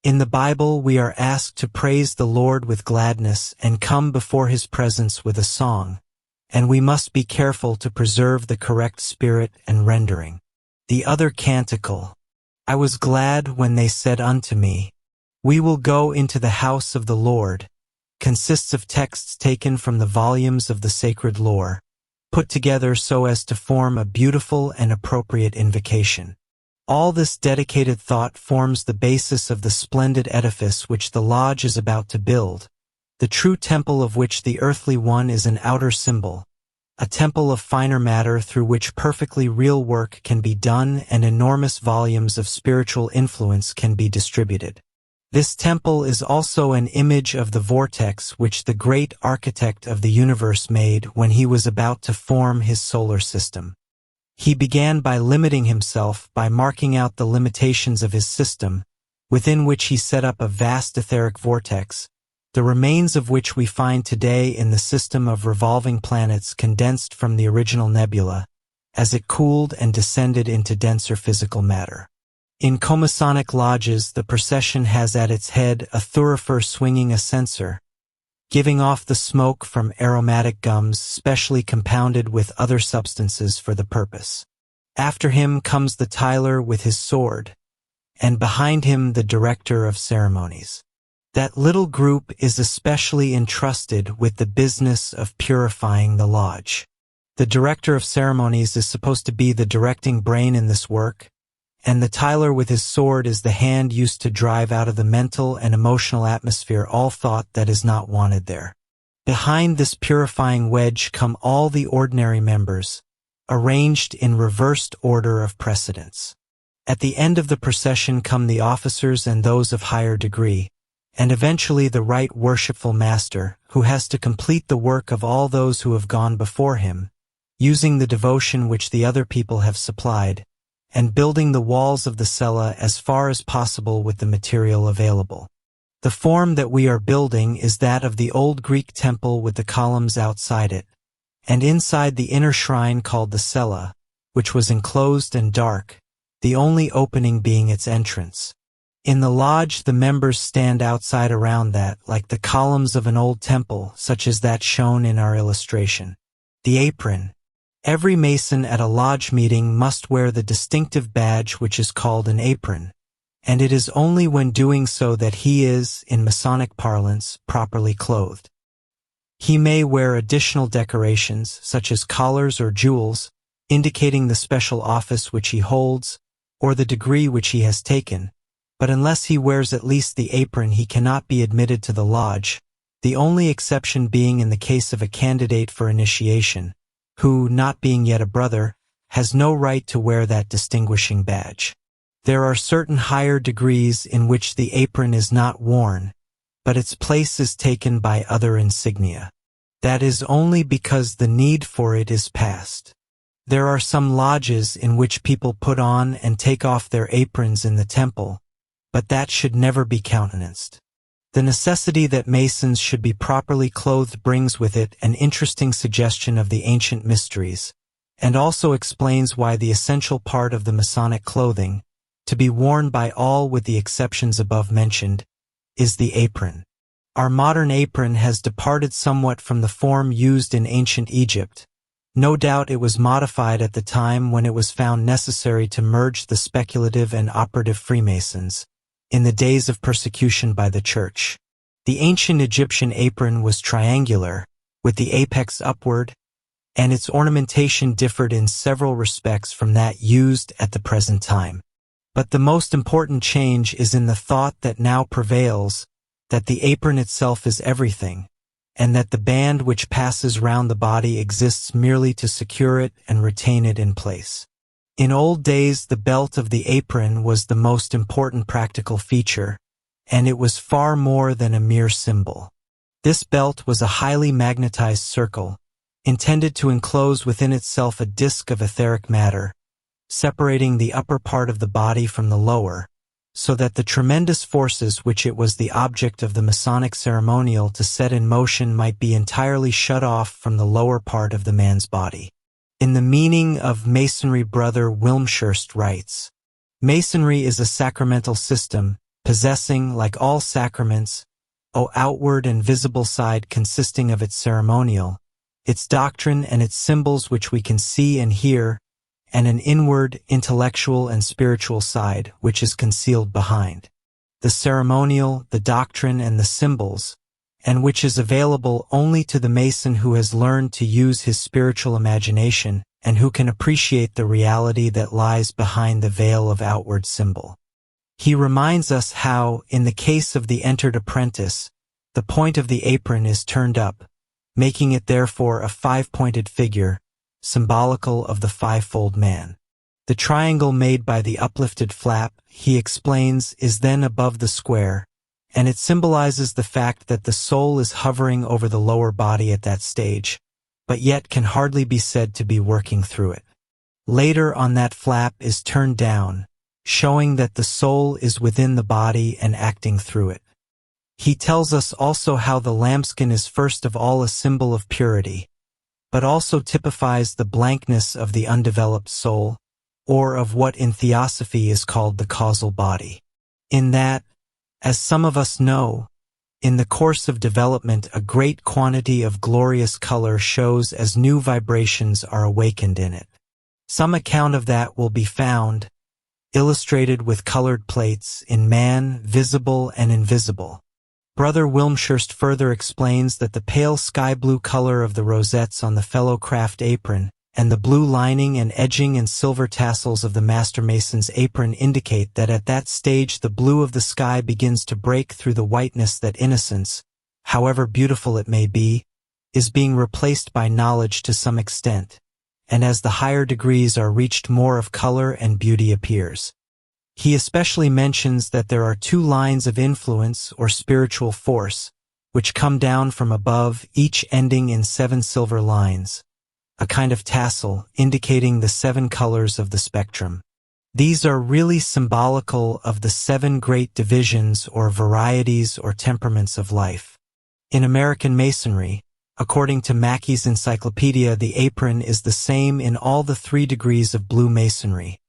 [SPEAKER 1] In the Bible, we are asked to praise the Lord with gladness and come before his presence with a song, and we must be careful to preserve the correct spirit and rendering. The other canticle, I was glad when they said unto me, we will go into the house of the Lord, consists of texts taken from the volumes of the sacred lore, put together so as to form a beautiful and appropriate invocation. All this dedicated thought forms the basis of the splendid edifice which the lodge is about to build, the true temple of which the earthly one is an outer symbol, a temple of finer matter through which perfectly real work can be done and enormous volumes of spiritual influence can be distributed. This temple is also an image of the vortex which the great architect of the universe made when he was about to form his solar system. He began by limiting himself by marking out the limitations of his system, within which he set up a vast etheric vortex, the remains of which we find today in the system of revolving planets condensed from the original nebula, as it cooled and descended into denser physical matter. In Masonic lodges, the procession has at its head a thurifer swinging a censer, giving off the smoke from aromatic gums specially compounded with other substances for the purpose. After him comes the Tyler with his sword, and behind him the director of ceremonies. That little group is especially entrusted with the business of purifying the lodge. The director of ceremonies is supposed to be the directing brain in this work, and the Tyler with his sword is the hand used to drive out of the mental and emotional atmosphere all thought that is not wanted there. Behind this purifying wedge come all the ordinary members, arranged in reversed order of precedence. At the end of the procession come the officers and those of higher degree, and eventually the right worshipful master, who has to complete the work of all those who have gone before him, using the devotion which the other people have supplied, and building the walls of the cella as far as possible with the material available. The form that we are building is that of the old Greek temple with the columns outside it, and inside the inner shrine called the cella, which was enclosed and dark, the only opening being its entrance. In the lodge, the members stand outside around that, like the columns of an old temple, such as that shown in our illustration. The apron. Every Mason at a lodge meeting must wear the distinctive badge which is called an apron, and it is only when doing so that he is, in Masonic parlance, properly clothed. He may wear additional decorations, such as collars or jewels, indicating the special office which he holds, or the degree which he has taken, but unless he wears at least the apron he cannot be admitted to the lodge, the only exception being in the case of a candidate for initiation, who, not being yet a brother, has no right to wear that distinguishing badge. There are certain higher degrees in which the apron is not worn, but its place is taken by other insignia. That is only because the need for it is past. There are some lodges in which people put on and take off their aprons in the temple, but that should never be countenanced. The necessity that Masons should be properly clothed brings with it an interesting suggestion of the ancient mysteries, and also explains why the essential part of the Masonic clothing, to be worn by all with the exceptions above mentioned, is the apron. Our modern apron has departed somewhat from the form used in ancient Egypt. No doubt it was modified at the time when it was found necessary to merge the speculative and operative Freemasons, in the days of persecution by the Church. The ancient Egyptian apron was triangular, with the apex upward, and its ornamentation differed in several respects from that used at the present time. But the most important change is in the thought that now prevails, that the apron itself is everything, and that the band which passes round the body exists merely to secure it and retain it in place. In old days, the belt of the apron was the most important practical feature, and it was far more than a mere symbol. This belt was a highly magnetized circle, intended to enclose within itself a disk of etheric matter, separating the upper part of the body from the lower, so that the tremendous forces which it was the object of the Masonic ceremonial to set in motion might be entirely shut off from the lower part of the man's body. In the meaning of Masonry, Brother Wilmshurst writes, "Masonry is a sacramental system, possessing, like all sacraments, an outward and visible side consisting of its ceremonial, its doctrine and its symbols which we can see and hear, and an inward, intellectual and spiritual side which is concealed behind. The ceremonial, the doctrine and the symbols, and which is available only to the Mason who has learned to use his spiritual imagination and who can appreciate the reality that lies behind the veil of outward symbol." He reminds us how, in the case of the entered apprentice, the point of the apron is turned up, making it therefore a five-pointed figure, symbolical of the fivefold man. The triangle made by the uplifted flap, he explains, is then above the square, and it symbolizes the fact that the soul is hovering over the lower body at that stage, but yet can hardly be said to be working through it. Later on, that flap is turned down, showing that the soul is within the body and acting through it. He tells us also how the lambskin is first of all a symbol of purity, but also typifies the blankness of the undeveloped soul, or of what in theosophy is called the causal body. In that, as some of us know, in the course of development a great quantity of glorious color shows as new vibrations are awakened in it. Some account of that will be found, illustrated with colored plates, in Man, Visible and Invisible. Brother Wilmshurst further explains that the pale sky blue color of the rosettes on the fellow craft apron, and the blue lining and edging and silver tassels of the master mason's apron indicate that at that stage the blue of the sky begins to break through the whiteness, that innocence, however beautiful it may be, is being replaced by knowledge to some extent, and as the higher degrees are reached more of color and beauty appears. He especially mentions that there are two lines of influence or spiritual force, which come down from above, each ending in 7 silver lines, a kind of tassel indicating the 7 colors of the spectrum. These are really symbolical of the 7 great divisions or varieties or temperaments of life. In American Masonry, according to Mackey's Encyclopedia, the apron is the same in all the 3 degrees of blue masonry,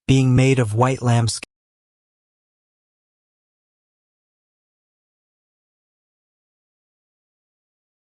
[SPEAKER 1] being made of white lambskin.